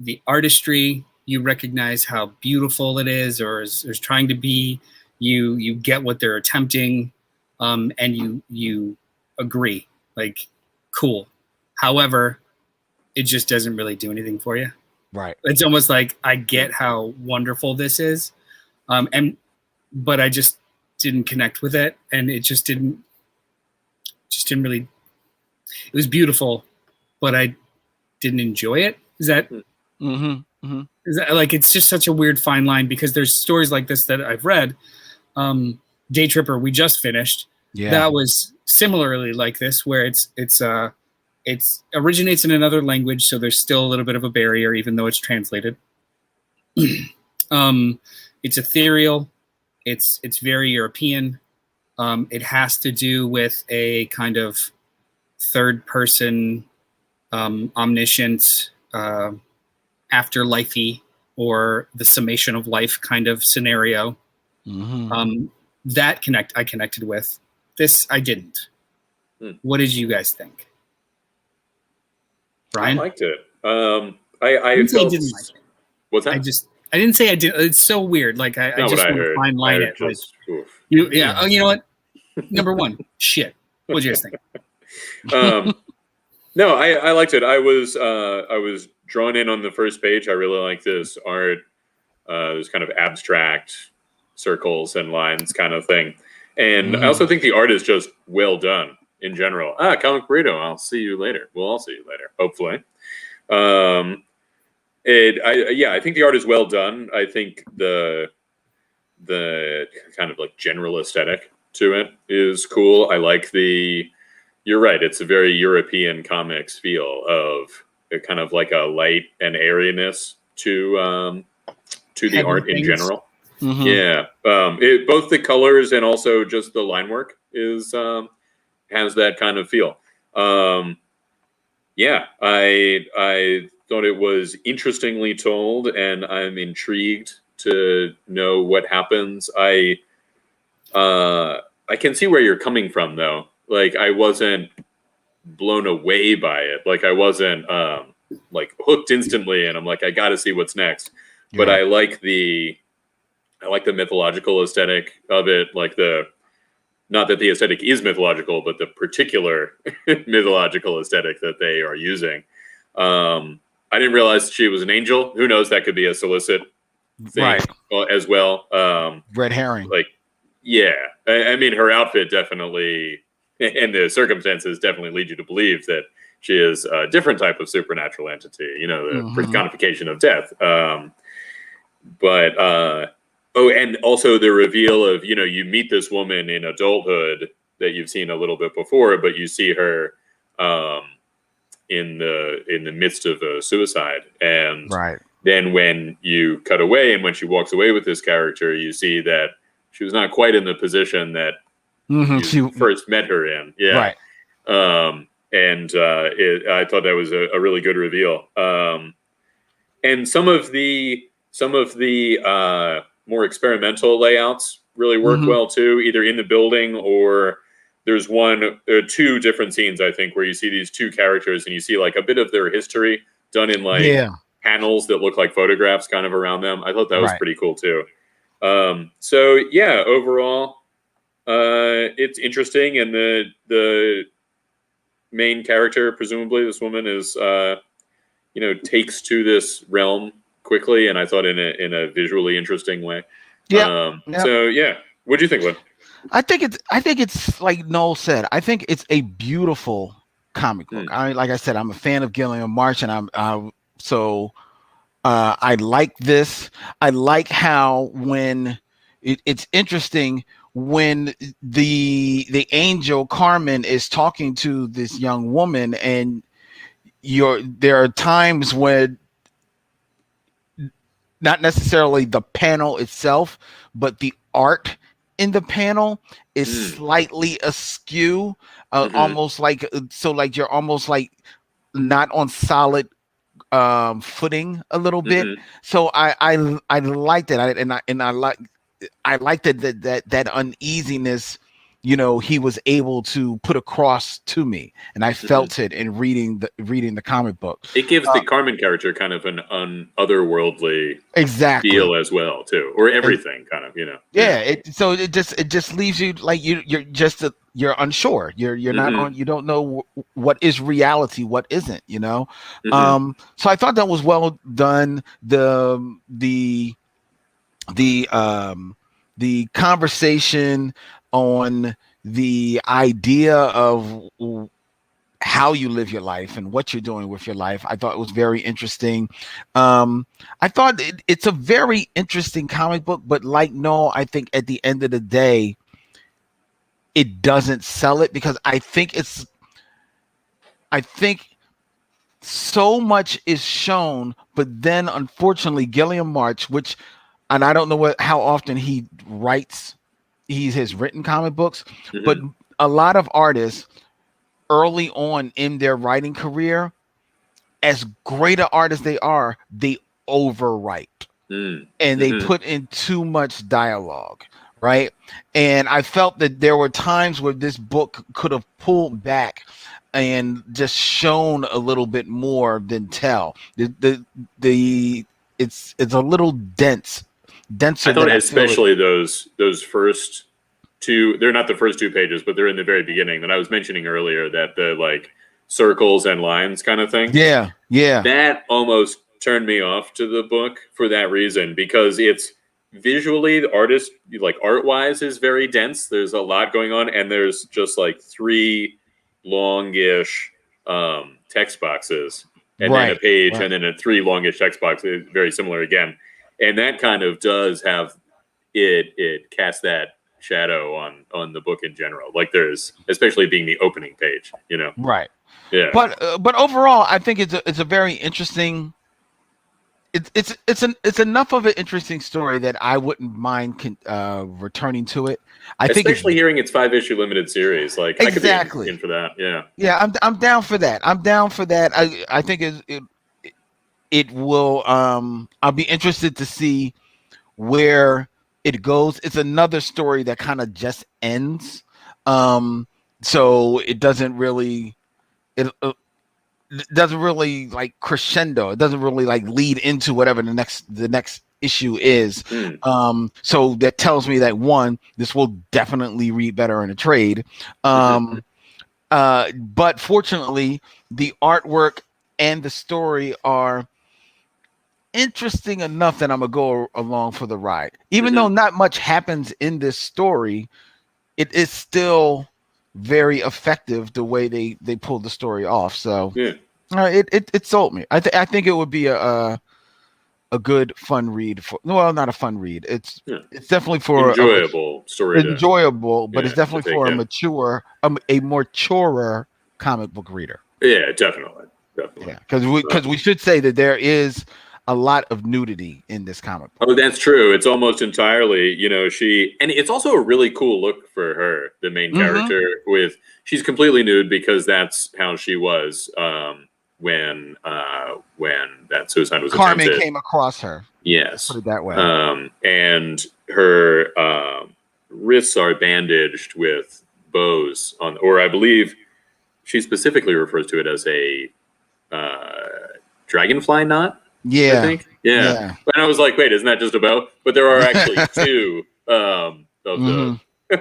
the artistry, you recognize how beautiful it is or is trying to be. You get what they're attempting, and you agree, like, cool. However, it just doesn't really do anything for you. Right. It's almost like I get how wonderful this is, but I just didn't connect with it, and it just didn't really. It was beautiful, but I didn't enjoy it. Is that? Is that like, it's just such a weird fine line because there's stories like this that I've read. Day Tripper, we just finished. Yeah. That was similarly like this, where it originates in another language, so there's still a little bit of a barrier, even though it's translated. It's ethereal. It's very European. It has to do with a kind of third person, omniscient, afterlifey, or the summation of life kind of scenario. That I connected with. This I didn't. What did you guys think? Brian? I liked it. I didn't say I didn't like it. What's that? I didn't say I did. It's so weird. Like I just want to fine line it. Like, yeah. Oh, you know what? Number one, shit. What did you guys think? No, I liked it. I was drawn in on the first page. I really like this art. This kind of abstract circles and lines kind of thing. And I also think the art is just well done in general. Comic Burrito, I'll see you later. We'll all see you later, hopefully. I think the art is well done. I think the kind of like general aesthetic to it is cool. I like you're right. It's a very European comics feel of kind of like a light and airiness to the art in general. Yeah. Both the colors and also just the line work has that kind of feel. Yeah, I thought it was interestingly told, and I'm intrigued to know what happens. I can see where you're coming from, though. Like, I wasn't blown away by it. Like, I wasn't like hooked instantly, and I'm like, I got to see what's next. Yeah. But I like the mythological aesthetic of it. Like not that the aesthetic is mythological, but the particular mythological aesthetic that they are using. I didn't realize she was an angel. Who knows? That could be a solicit thing, right, as well. Red herring. Like, yeah. I mean, her outfit definitely, and the circumstances definitely lead you to believe that she is a different type of supernatural entity, the personification of death. And also the reveal of, you meet this woman in adulthood that you've seen a little bit before, but you see her in the midst of a suicide. And then when you cut away and when she walks away with this character, you see that she was not quite in the position that you first met her in. Yeah. Right. I thought that was a really good reveal. And some of the more experimental layouts really work well too, either in the building or there's two different scenes, I think, where you see these two characters and you see like a bit of their history done in panels that look like photographs kind of around them. I thought that was pretty cool too. So yeah, overall, it's interesting. And the main character, presumably this woman, is, takes to this realm quickly, and I thought in a visually interesting way. Yeah. So yeah, what do you think, Lynn? I think it's like Noel said. I think it's a beautiful comic book. Like I said, I'm a fan of Gilliam March, and I like this. I like how when it's interesting when the angel Carmen is talking to this young woman, and there are times when not necessarily the panel itself, but the art in the panel is slightly askew, almost like you're almost like not on solid footing a little bit. So I liked it, I liked that uneasiness, he was able to put across to me, and I felt it in reading the comic book. It gives the Carmen character kind of an otherworldly feel as well too, or everything kind of, Yeah. So it just leaves you like you're unsure. You're not on. You don't know what is reality, what isn't. So I thought that was well done. The conversation on the idea of how you live your life and what you're doing with your life, I thought it was very interesting. I thought it's a very interesting comic book, but like Noel, I think at the end of the day, it doesn't sell it, because I think so much is shown, but then unfortunately Gilliam March, and I don't know how often he writes, he has written comic books, but a lot of artists early on in their writing career, as great an artist they are, they overwrite and they put in too much dialogue, right? And I felt that there were times where this book could have pulled back and just shown a little bit more than tell. It's a little denser. I thought especially those first two, they're not the first 2 pages, but they're in the very beginning that I was mentioning earlier, that the like circles and lines kind of thing. Yeah. That almost turned me off to the book for that reason, because it's visually, the artist, like art-wise, is very dense. There's a lot going on, and there's just like 3 longish text boxes, and then a page, and then 3 longish text boxes, very similar again. And that kind of does have it casts that shadow on the book in general. Like there's, especially being the opening page, you know. Right. Yeah. But overall, I think it's a very interesting. It's enough of an interesting story that I wouldn't mind returning to it. Especially hearing it's 5-issue limited series, like exactly. I could be in for that. Yeah. Yeah, I'm down for that. I think it will. I'll be interested to see where it goes. It's another story that kind of just ends, so it doesn't really. It doesn't really like crescendo. It doesn't really like lead into whatever the next issue is. So that tells me that one, this will definitely read better in a trade. But fortunately, the artwork and the story are interesting enough that I'm gonna go along for the ride. Even though not much happens in this story, it is still very effective the way they pulled the story off. So it sold me. I think it would be a good fun read not a fun read. It's definitely for enjoyable story. Enjoyable, but it's definitely for a maturer comic book reader. Yeah, definitely. Yeah, because we should say that there is a lot of nudity in this comic book. Oh, that's true. It's almost entirely, and it's also a really cool look for her, the main character, she's completely nude because that's how she was when that suicide was Carmen attempted. came across her. Yes. Put it that way. And her wrists are bandaged with bows or I believe she specifically refers to it as a dragonfly knot. Yeah, I think. Yeah. And I was like, wait, isn't that just a bow? But there are actually 2 of the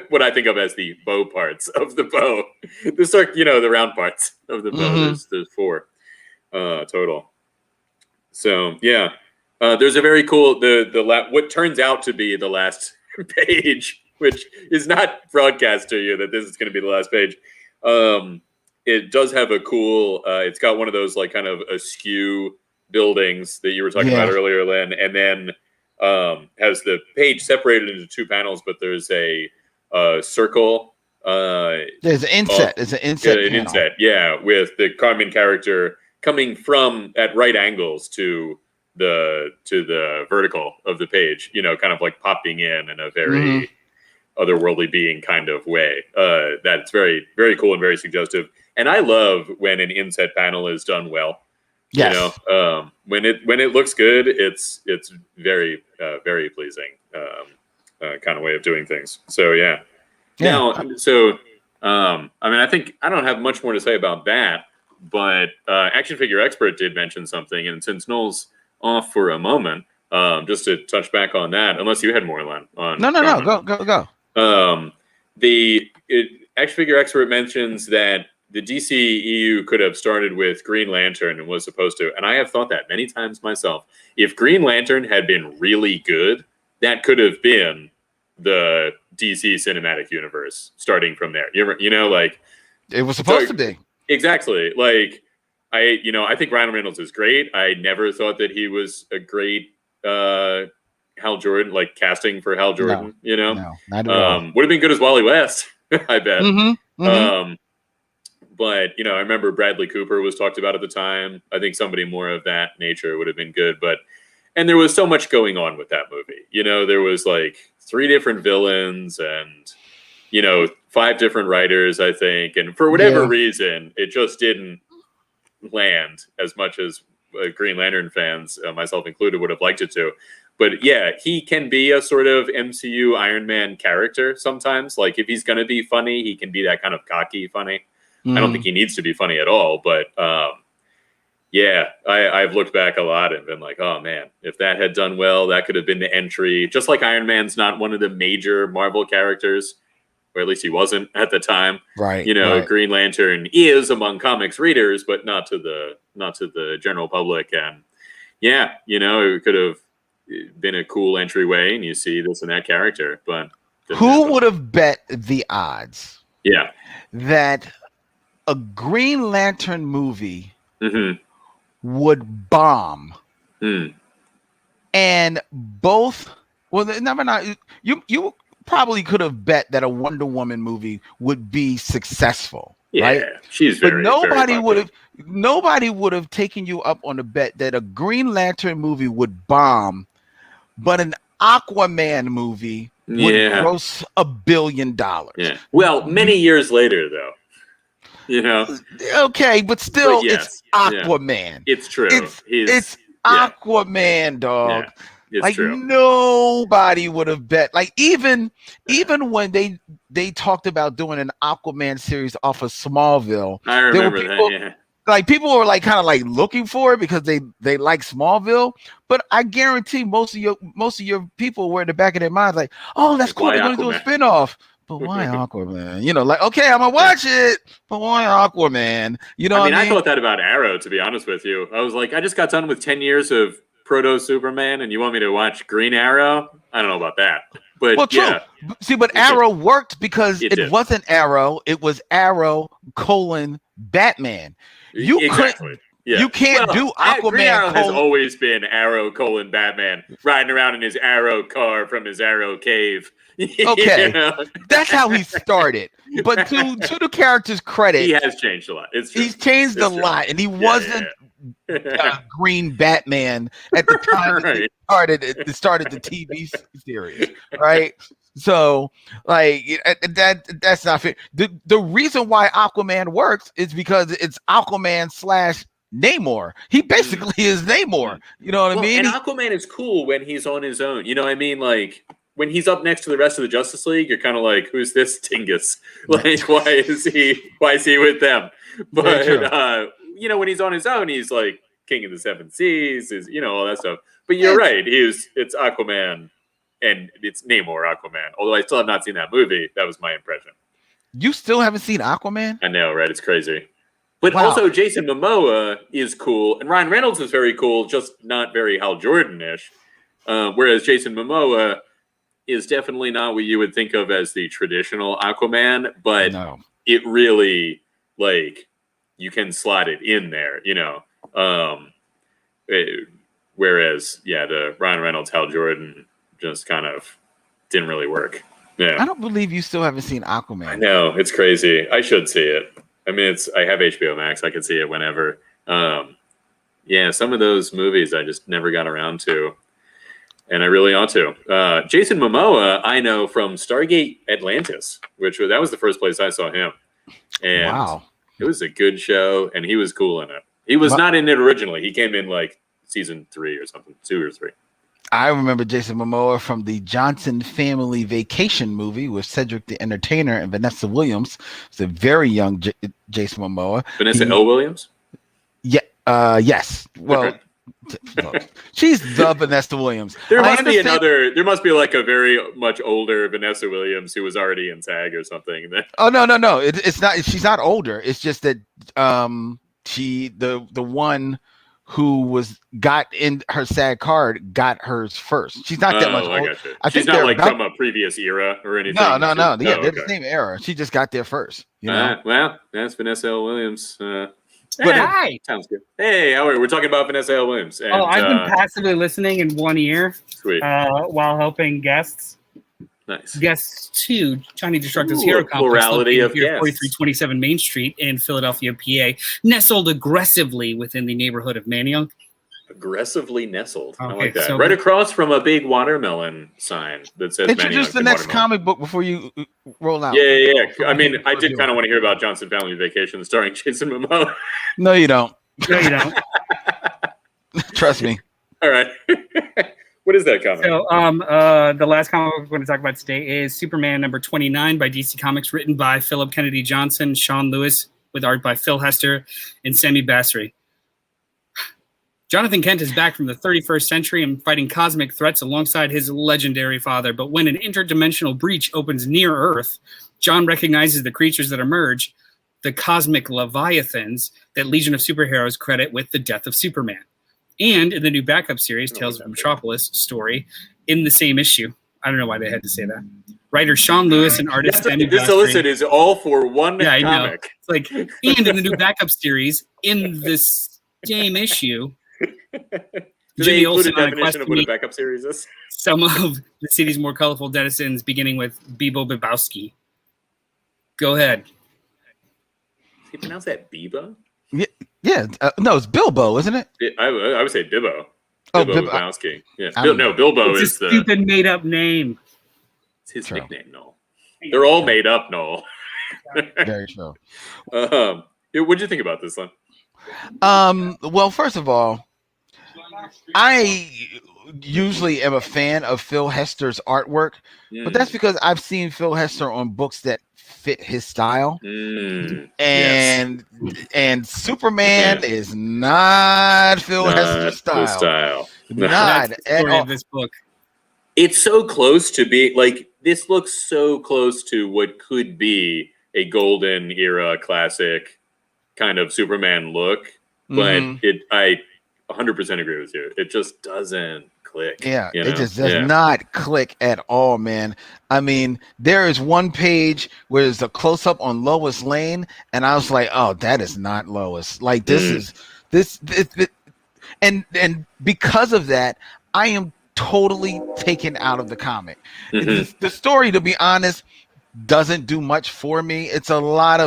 what I think of as the bow parts of the bow. The round parts of the bow. There's 4 total. So yeah, there's a very cool what turns out to be the last page, which is not broadcast to you that this is going to be the last page. It does have a cool. It's got one of those like kind of askew buildings that you were talking about earlier, Len, and then has the page separated into 2 panels, but there's a circle. There's an inset. There's an inset. An inset, with the Carmen character coming from at right angles to the vertical of the page. Kind of like popping in a very otherworldly being kind of way. That's very, very cool and very suggestive. And I love when an inset panel is done well. Yes. When it looks good, it's very very pleasing kind of way of doing things. So yeah. Now, I think I don't have much more to say about that, but Action Figure Expert did mention something, and since Noel's off for a moment, just to touch back on that, unless you had more, Len. No, go. Action Figure Expert mentions that the DCEU could have started with Green Lantern and was supposed to, and I have thought that many times myself. If Green Lantern had been really good, that could have been the DC cinematic universe starting from there. Like it was supposed to be. Exactly. Like I think Ryan Reynolds is great. I never thought that he was a great Hal Jordan, like casting for Hal Jordan. No, not at all. Would have been good as Wally West, I bet. But I remember Bradley Cooper was talked about at the time. I think somebody more of that nature would have been good. And there was so much going on with that movie. There was like 3 different villains and, 5 different writers, I think. And for whatever reason, it just didn't land as much as Green Lantern fans, myself included, would have liked it to. But yeah, he can be a sort of MCU Iron Man character sometimes. Like if he's going to be funny, he can be that kind of cocky funny. I don't think he needs to be funny at all. But I've looked back a lot and been like, oh man, if that had done well, that could have been the entry. Just like Iron Man's not one of the major Marvel characters, or at least he wasn't at the time. Right. Green Lantern is among comics readers, but not to the general public. And it could have been a cool entryway, and you see this and that character. But who would have bet the odds? Yeah, that a Green Lantern movie would bomb, and both. Well, never not you. Probably could have bet that a Wonder Woman movie would be successful. Yeah, right? She's very. But nobody very would have taken you up on the bet that a Green Lantern movie would bomb, but an Aquaman movie would gross $1 billion. Yeah. Well, many years later, though. Okay, but still, it's Aquaman. It's true. It's Aquaman, dog. Yeah. It's like true. Nobody would have bet. Like even when they talked about doing an Aquaman series off of Smallville, I remember that. Yeah. Like people were like kind of like looking for it because they like Smallville. But I guarantee most of your people were in the back of their minds like, oh, that's cool. They're gonna do a spinoff. But why Aquaman? Like, okay, I'm gonna watch it, but why Aquaman? I thought that about Arrow, to be honest with you. I was like, I just got done with 10 years of Proto Superman, and you want me to watch Green Arrow? I don't know about that. But true. See, but Arrow worked because it wasn't Arrow; it was Arrow : Batman. You can't do Aquaman. Green Arrow has always been Arrow : Batman, riding around in his Arrow car from his Arrow cave. Okay, that's how he started. But to the character's credit, he has changed a lot. He's changed a lot, and he wasn't Green Batman at the time it started the TV series, right? So, like that's not fair. The reason why Aquaman works is because it's Aquaman / Namor. He basically is Namor. You know what I mean? And Aquaman is cool when he's on his own. You know what I mean? Like when he's up next to the rest of the Justice League, you're kind of like, who's this dingus? Like, why is he with them? But when he's on his own, he's like King of the Seven Seas, is all that stuff. But you're right, it's Aquaman, and it's Namor Aquaman. Although I still have not seen that movie, that was my impression. You still haven't seen Aquaman? I know, right? It's crazy. But also, Jason Momoa is cool, and Ryan Reynolds is very cool, just not very Hal Jordan-ish. Whereas Jason Momoa is definitely not what you would think of as the traditional Aquaman, but it really, like, you can slot it in there, whereas, the Ryan Reynolds, Hal Jordan just kind of didn't really work. Yeah. I don't believe you still haven't seen Aquaman. I know, it's crazy. I should see it. I mean, I have HBO Max. I can see it whenever. Some of those movies I just never got around to, and I really ought to. Jason Momoa, I know from Stargate Atlantis, that was the first place I saw him. And it was a good show, and he was cool in it. He was not in it originally. He came in like season 3 or something, 2 or 3. I remember Jason Momoa from the Johnson Family Vacation movie with Cedric the Entertainer and Vanessa Williams. It's a very young Jason Momoa. Vanessa L. Williams? Yeah. Yes. Well, she's the Vanessa Williams. There must be like a very much older Vanessa Williams who was already in SAG or something. Oh no. It's not. She's not older. It's just that the one who got in her SAG card got hers first. She's not that much older. She's not like from a previous era or anything. No. They're the same era. She just got there first. Well, that's Vanessa L. Williams. Hi. Sounds good. Hey, how are we? We're talking about Vanessa L. Williams. And, I've been passively listening in one ear. Sweet. While helping guests. Nice. Guests to Johnny Destructo's Hero Complex, plurality of guests. 4327 Main Street in Philadelphia, PA, nestled aggressively within the neighborhood of Manayunk. Aggressively nestled. I Okay, like that. so- Right across from a big watermelon sign that says Introduce the next comic book before you roll out. Yeah. I mean, I did kind of want to hear about Johnson Family Vacation starring Jason Momoa. No, you don't. No, you don't. Trust me. All right. What is that comic? So, the last comic we're going to talk about today is Superman number 29 by DC Comics, written by Philip Kennedy Johnson, Sean Lewis, with art by Phil Hester and Sami Basri. Jonathan Kent is back from the 31st century and fighting cosmic threats alongside his legendary father. But when an interdimensional breach opens near Earth, John recognizes the creatures that emerge, the cosmic leviathans that Legion of Superheroes credit with the death of Superman. And in the new backup series, Tales of Metropolis story, in the same issue. I don't know why they had to say that. Writer Sean Lewis and artist Sami This Basri. solicit is all for one Yeah, I know. comic. It's like, and in the new backup series, in this same issue, Do they Jimmy include a Olsen on a quest definition to of what a meet backup series is? some of the city's more colorful denizens, beginning with Bibo Bibowski. Go ahead. Do you pronounce that Biba? Yeah. No, it's Bilbo, isn't it? I would say Bibbo. Oh, Bilbo Bibbo. Lebowski. Yeah. I don't know. Bilbo It's is a the stupid made-up name. it's his True. nickname, Noel. They're all made up, Noel. Very true. What'd you think about this one? Well, first of all, I usually am a fan of Phil Hester's artwork, but that's because I've seen Phil Hester on books that fit his style. And Superman is not Phil Hester's style. Not That's the at story all. of this book. It's so close to being like this looks so close to what could be a golden era classic kind of Superman look, but I 100% agree with you. It just doesn't click. Yeah, you know? it just does not click at all, man. I mean, there is one page where there's a close up on Lois Lane, and I was like, "Oh, that is not Lois." Like this is and because of that, I am totally taken out of the comic. The story, to be honest, doesn't do much for me. It's a lot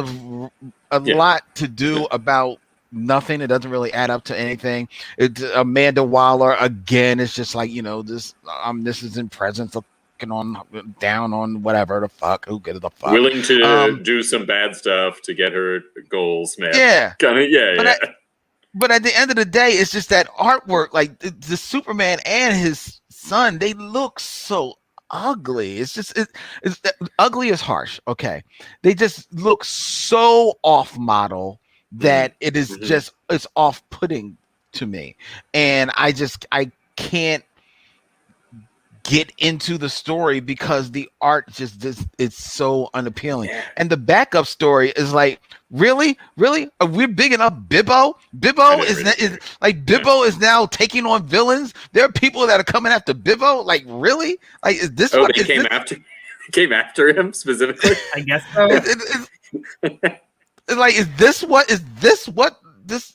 to do about nothing. It doesn't really add up to anything. It's Amanda Waller again. It's just like, this is in presence of down on whatever the fuck. Who gives a fuck? Willing to do some bad stuff to get her goals met. Yeah, kind of. But at the end of the day, it's just that artwork. Like the Superman and his son, they look so ugly. It's ugly is harsh. Okay, they just look so off model that it is it's off-putting to me, and I can't get into the story because the art it's so unappealing. And the backup story is like, really are we bigging up Bibbo? Bibbo is now taking on villains. There are people that are coming after Bibbo. Like, really? Like, is this what they came after him specifically? I guess so. Like, is this what this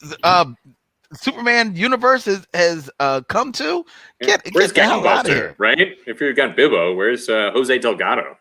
Superman universe has come to? Get the hell out of here, right? If you've got Bibbo, where's Jose Delgado?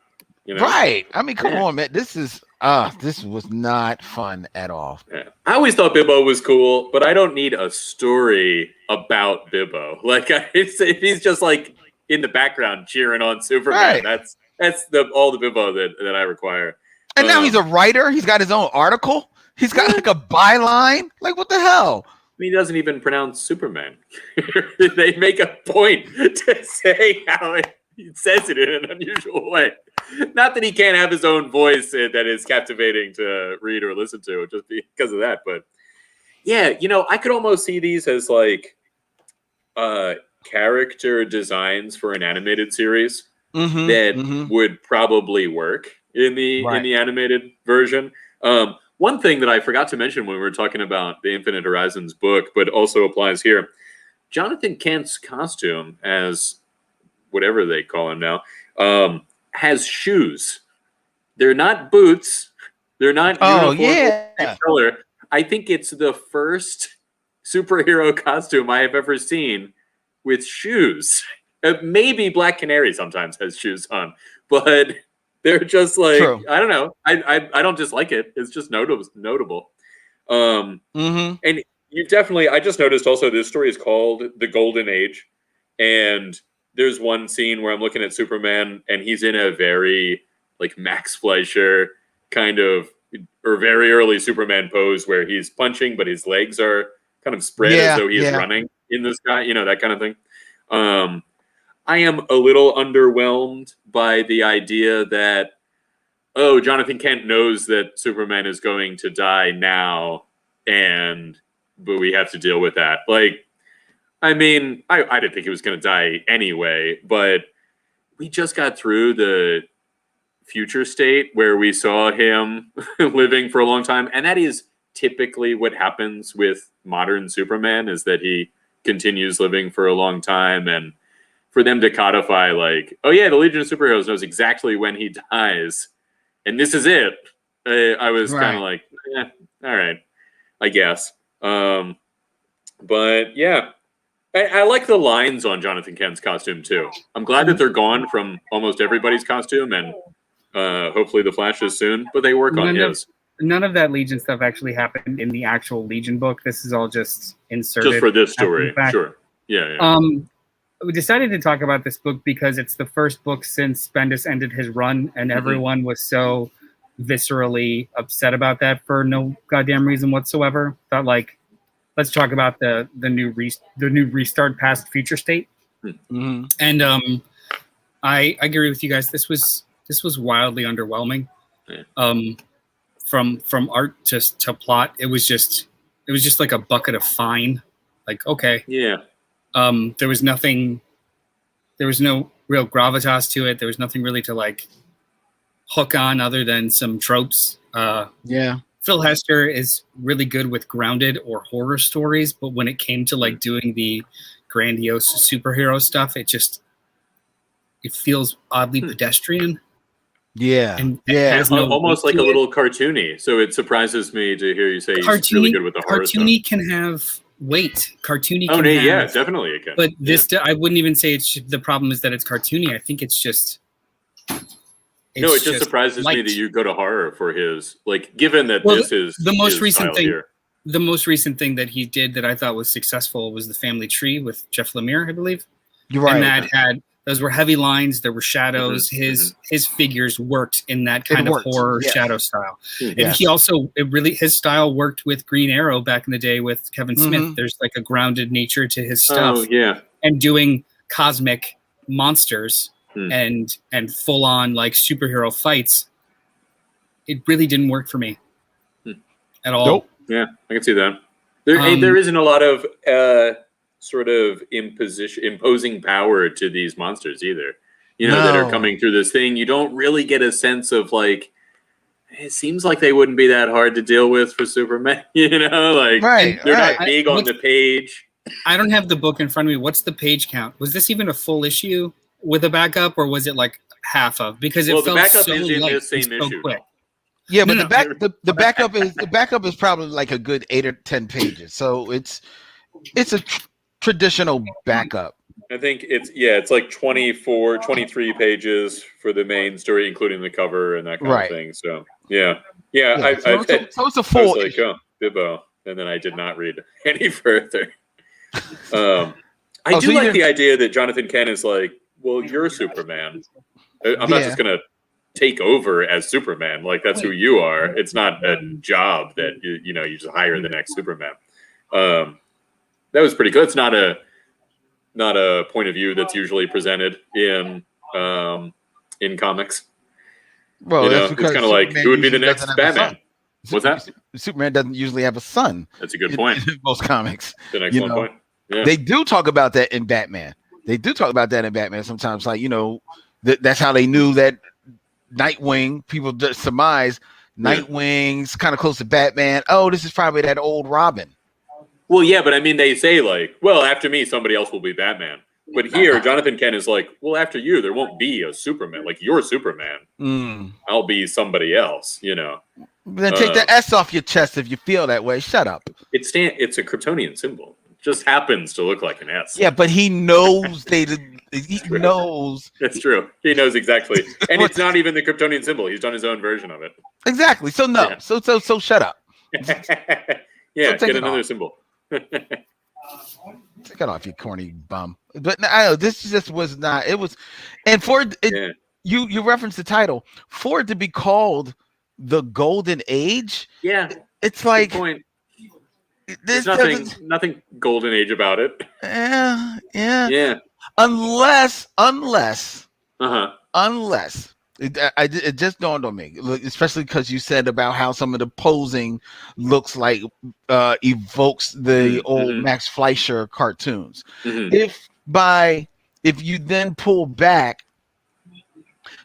Right. I mean, come on, man. This was not fun at all. Yeah. I always thought Bibbo was cool, but I don't need a story about Bibbo. Like, if he's just like in the background cheering on Superman, right. That's all the Bibbo that I require. And now he's a writer. He's got his own article. He's got like a byline. Like, what the hell? He doesn't even pronounce Superman. They make a point to say how he says it in an unusual way. Not that he can't have his own voice that is captivating to read or listen to, just because of that. But yeah, I could almost see these as like character designs for an animated series that would probably work in the animated version. One thing that I forgot to mention when we were talking about the Infinite Horizons book, but also applies here, Jonathan Kent's costume, as whatever they call him now, has shoes. They're not boots. They're not uniform color. I think it's the first superhero costume I have ever seen with shoes. Maybe Black Canary sometimes has shoes on, but they're just like, I don't know. I don't dislike it. It's just notable. And you've definitely. I just noticed also this story is called The Golden Age, and there's one scene where I'm looking at Superman, and he's in a very like Max Fleischer kind of or very early Superman pose where he's punching, but his legs are kind of spread as though he is running in the sky. You know, that kind of thing. I am a little underwhelmed by the idea that, oh, Jonathan Kent knows that Superman is going to die now, but we have to deal with that. Like, I mean, I didn't think he was going to die anyway, but we just got through the future state where we saw him living for a long time, and that is typically what happens with modern Superman, is that he continues living for a long time, and for them to codify like, oh yeah, the Legion of Superheroes knows exactly when he dies, and this is it. I was kind of like, all right, I guess. But yeah, I like the lines on Jonathan Kent's costume too. I'm glad that they're gone from almost everybody's costume, and hopefully the Flash is soon. But they work on his. None of that Legion stuff actually happened in the actual Legion book. This is all just inserted. Just for this story, sure. Yeah. We decided to talk about this book because it's the first book since Bendis ended his run, and everyone was so viscerally upset about that for no goddamn reason whatsoever. Thought like, let's talk about the new restart past future state. And I agree with you guys. This was wildly underwhelming. From art to plot, it was just like a bucket of fine. Like, okay, there was nothing. There was no real gravitas to it. There was nothing really to like hook on other than some tropes. Phil Hester is really good with grounded or horror stories, but when it came to like doing the grandiose superhero stuff, it feels oddly pedestrian. Almost like a little cartoony. So it surprises me to hear you say he's really good with the horror stuff. Cartoony can have weight. Cartoony can have, definitely it can. But this, I wouldn't even say the problem is that it's cartoony. I think it's just... it just surprises me that you go to horror for his, like, given that this is the most recent thing. Here. The most recent thing that he did that I thought was successful was The Family Tree with Jeff Lemire, I believe. You're right. And those were heavy lines. There were shadows. His figures worked in that kind of horror shadow style. And he also, his style worked with Green Arrow back in the day with Kevin Smith. There's like a grounded nature to his stuff. And doing cosmic monsters and full on like superhero fights. It really didn't work for me at all. Nope. Yeah, I can see that. There isn't a lot of sort of imposing power to these monsters either, that are coming through this thing. You don't really get a sense of like, it seems like they wouldn't be that hard to deal with for Superman, they're not big on the page. I don't have the book in front of me. What's the page count? Was this even a full issue with a backup, or was it like half of? Because it felt the backup so is in light this same issue. Quick. Yeah, but the backup is probably like a good 8 or 10 pages. So it's a traditional backup. I think it's like 24, 23 pages for the main story, including the cover and that kind of thing. So so it's a full. I was like, oh, Bibbo, and then I did not read any further. I do like the idea that Jonathan Kent is like, well, you're Superman. I'm not just gonna take over as Superman. Like, that's who you are. It's not a job that you just hire the next Superman. That was pretty good. It's not a point of view that's usually presented in comics. Well, that's because it's kind of like, who would be the next Batman? What's that? Superman doesn't usually have a son. That's a good point. In most comics. It's an excellent point. Yeah. They do talk about that in Batman. Sometimes, like, that's how they knew that Nightwing, people just surmise Nightwing's kind of close to Batman. Oh, this is probably that old Robin. Well, yeah, but I mean, they say like, well, after me, somebody else will be Batman. But here, Jonathan Kent is like, well, after you, there won't be a Superman. Like, you're Superman. I'll be somebody else, Then take the S off your chest if you feel that way. Shut up. It's a Kryptonian symbol. It just happens to look like an S. Yeah, but he knows he knows. It's true. He knows exactly. And it's not even the Kryptonian symbol. He's done his own version of it. Exactly. So no. Yeah. So shut up. Get another symbol. Take it off, you corny bum. But I know this just was not. It was, and for it, Yeah. you referenced the title for it to be called the Golden Age. Yeah. It's Good like point. this There's doesn't. nothing golden age about it. Yeah. Yeah. Unless Uh-huh. it just dawned on me, especially because you said about how some of the posing looks like evokes the old Mm-hmm. Max Fleischer cartoons. Mm-hmm. If you then pull back,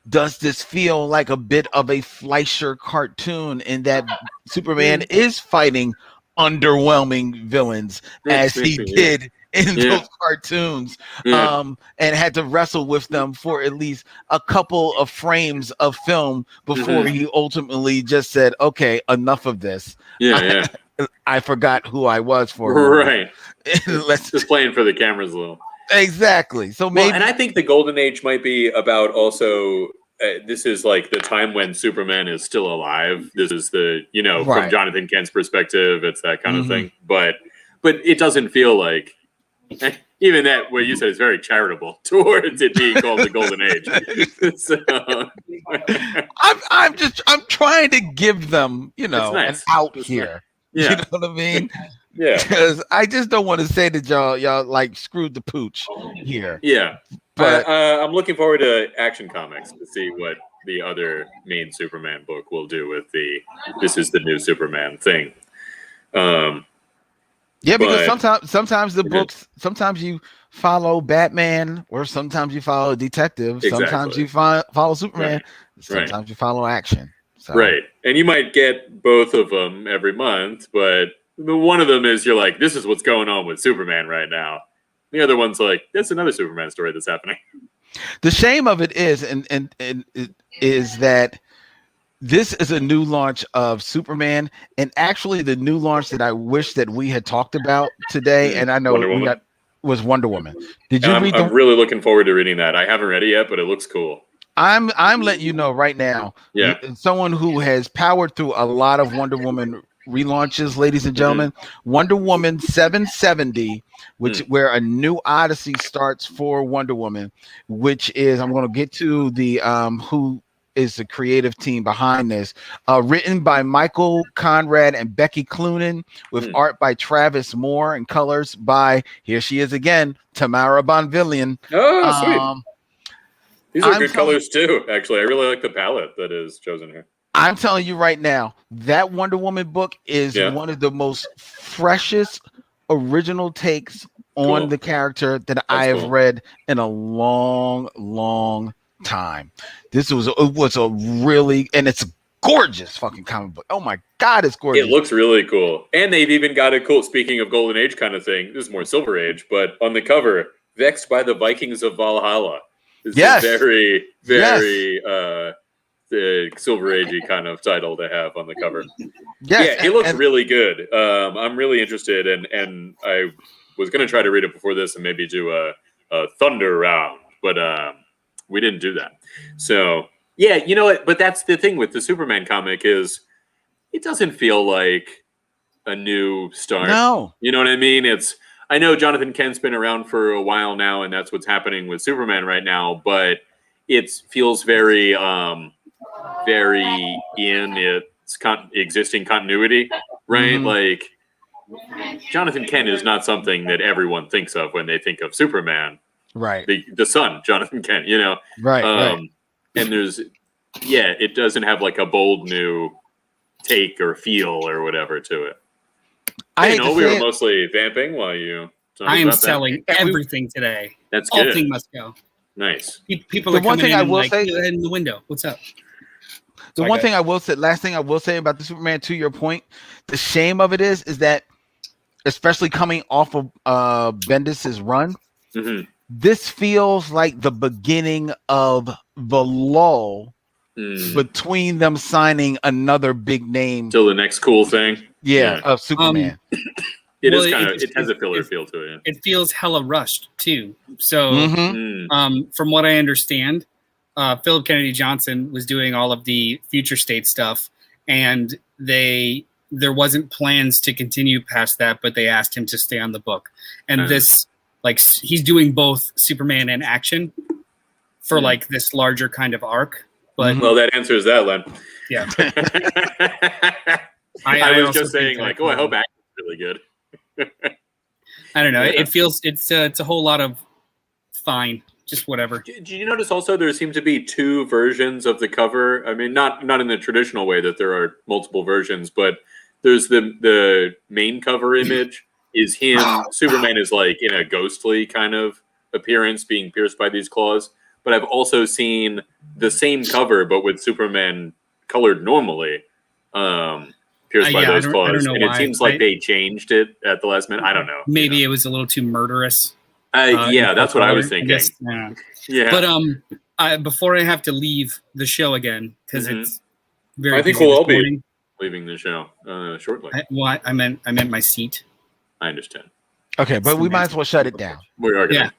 does this feel like a bit of a Fleischer cartoon in that Superman is fighting underwhelming villains as he did in those cartoons, and had to wrestle with them for at least a couple of frames of film before he ultimately just said, okay, enough of this. I forgot who I was for a moment. Let's just playing for the cameras a little. Exactly. So maybe, and I think the golden age might be about also this is like the time when Superman is still alive. This is the, from Jonathan Kent's perspective, it's that kind of thing. But it doesn't feel like, even that what you said is very charitable towards it being called the golden age. So, I'm trying to give them, an out here. Yeah. You know what I mean? Yeah. Because I just don't want to say that y'all like screwed the pooch here. Yeah. But I'm looking forward to Action Comics to see what the other main Superman book will do with this is the new Superman thing. Yeah, because sometimes the books, sometimes you follow Batman, or sometimes you follow a detective, sometimes you follow Superman, sometimes you follow Action. So. Right, and you might get both of them every month, but one of them is you're like, this is what's going on with Superman right now. The other one's like, that's another Superman story that's happening. The shame of it is, and it is that this is a new launch of Superman, and actually the new launch that I wish that we had talked about today, and I know was Wonder Woman. Did you read? I'm really looking forward to reading that. I haven't read it yet, but it looks cool. I'm letting you know right now. Yeah, someone who has powered through a lot of Wonder Woman relaunches, ladies and gentlemen. Wonder Woman 770, where a new Odyssey starts for Wonder Woman, which is, I'm going to get to the who is the creative team behind this, written by Michael Conrad and Becky Cloonan, with art by Travis Moore and colors by, here she is again, Tamara Bonvillain. Oh, sweet. These are good colors too, actually. I really like the palette that is chosen here. I'm telling you right now, that Wonder Woman book is one of the most freshest original takes on the character that I have read in a long, long time. It was a really, and it's a gorgeous fucking comic book. Oh my God, it's gorgeous. It looks really cool. And they've even got a cool, speaking of Golden Age kind of thing, this is more Silver Age, but on the cover, vexed by the Vikings of Valhalla. It's a very, very the Silver Agey kind of title to have on the cover. Yes, it looks really good. I'm really interested, and I was going to try to read it before this and maybe do a Thunder round, but we didn't do that. So, yeah, you know what? But that's the thing with the Superman comic is it doesn't feel like a new start. No. You know what I mean? I know Jonathan Kent's been around for a while now, and that's what's happening with Superman right now, but it feels very, very in its existing continuity, right? Like, Jonathan Kent is not something that everyone thinks of when they think of Superman. Right. The son, Jonathan Kent, Right. And there's, it doesn't have like a bold new take or feel or whatever to it. We were mostly vamping while you. I am selling everything today. That's good. All thing must go. Nice. People are coming in and like, go ahead in the window. What's up? The one thing I will say, last thing I will say about the Superman, to your point, the shame of it is that, especially coming off of Bendis's run, this feels like the beginning of the lull between them signing another big name till the next cool thing. Of Superman. It has a filler feel to it. It feels hella rushed too. So, from what I understand, Philip Kennedy Johnson was doing all of the Future State stuff, and they there wasn't plans to continue past that, but they asked him to stay on the book. And this, like, he's doing both Superman and action for like this larger kind of arc. But well, that answers that, Len. yeah, I was also just saying, think like, that, I hope action's really good. I don't know. It feels it's a whole lot of fine, just whatever. Did you notice also there seem to be two versions of the cover? I mean, not in the traditional way that there are multiple versions, but there's the main cover image is him. Superman is like in a ghostly kind of appearance, being pierced by these claws. But I've also seen the same cover, but with Superman colored normally, pierced by those claws. I don't know and why. It seems like they changed it at the last minute. I don't know. Maybe it was a little too murderous. Yeah, that's what I was thinking. Yeah. But before I have to leave the show again, because it's very. I think busy we'll all this be morning. leaving the show shortly. I meant my seat. I understand. Okay, but we might as well shut it down. We are gonna,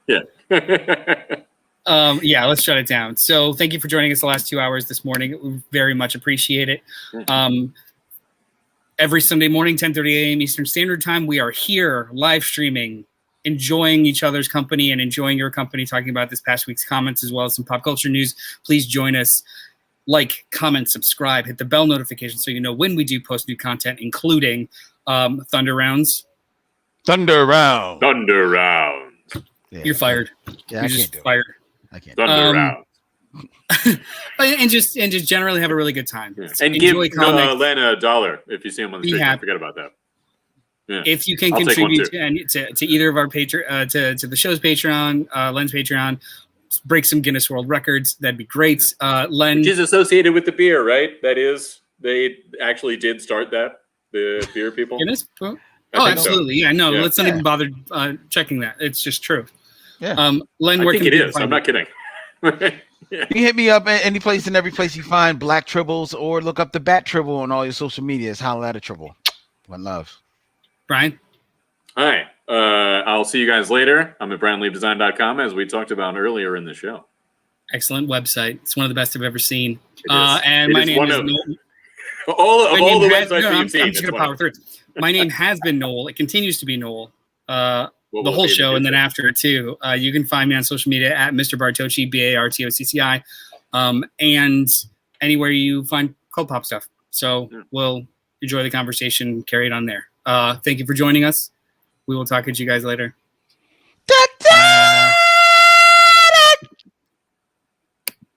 yeah, let's shut it down. So thank you for joining us the last 2 hours this morning. We very much appreciate it. Every Sunday morning, 10:30 a.m. Eastern Standard Time, we are here live streaming, enjoying each other's company and enjoying your company, talking about this past week's comments as well as some pop culture news. Please join us. Like, comment, subscribe, hit the bell notification so you know when we do post new content, including Thunder Rounds. Thunder Round. Thunder Round. Yeah. You're fired. Yeah, You're just fired. I can't. Thunder Round. and just generally have a really good time. Yeah. And give Len $1 if you see him on the street. Don't forget about that. Yeah. If you can contribute to either of our to the show's Patreon, Len's Patreon, break some Guinness World Records, that'd be great. Len, which is associated with the beer, right? That is, they actually did start that. The beer people. Guinness. Oh, absolutely. So. Yeah. No, let's not even bother checking that. It's just true. Yeah. Len, I think it is. I'm not kidding. You can hit me up at any place and every place you find Black Tribbles, or look up the Bat Tribble on all your social medias. Holla at a Tribble. One love. Brian? Hi. I'll see you guys later. I'm at BrianLeaveDesign.com, as we talked about earlier in the show. Excellent website. It's one of the best I've ever seen. And my name is Noel. All the websites you've seen. I'm just going to power through it. My name has been Noel. It continues to be Noel. The whole show, and then after it too. You can find me on social media at Mr. Bartocci, BARTOCCI, and anywhere you find CultPop stuff. So we'll enjoy the conversation, carry it on there. Thank you for joining us. We will talk to you guys later.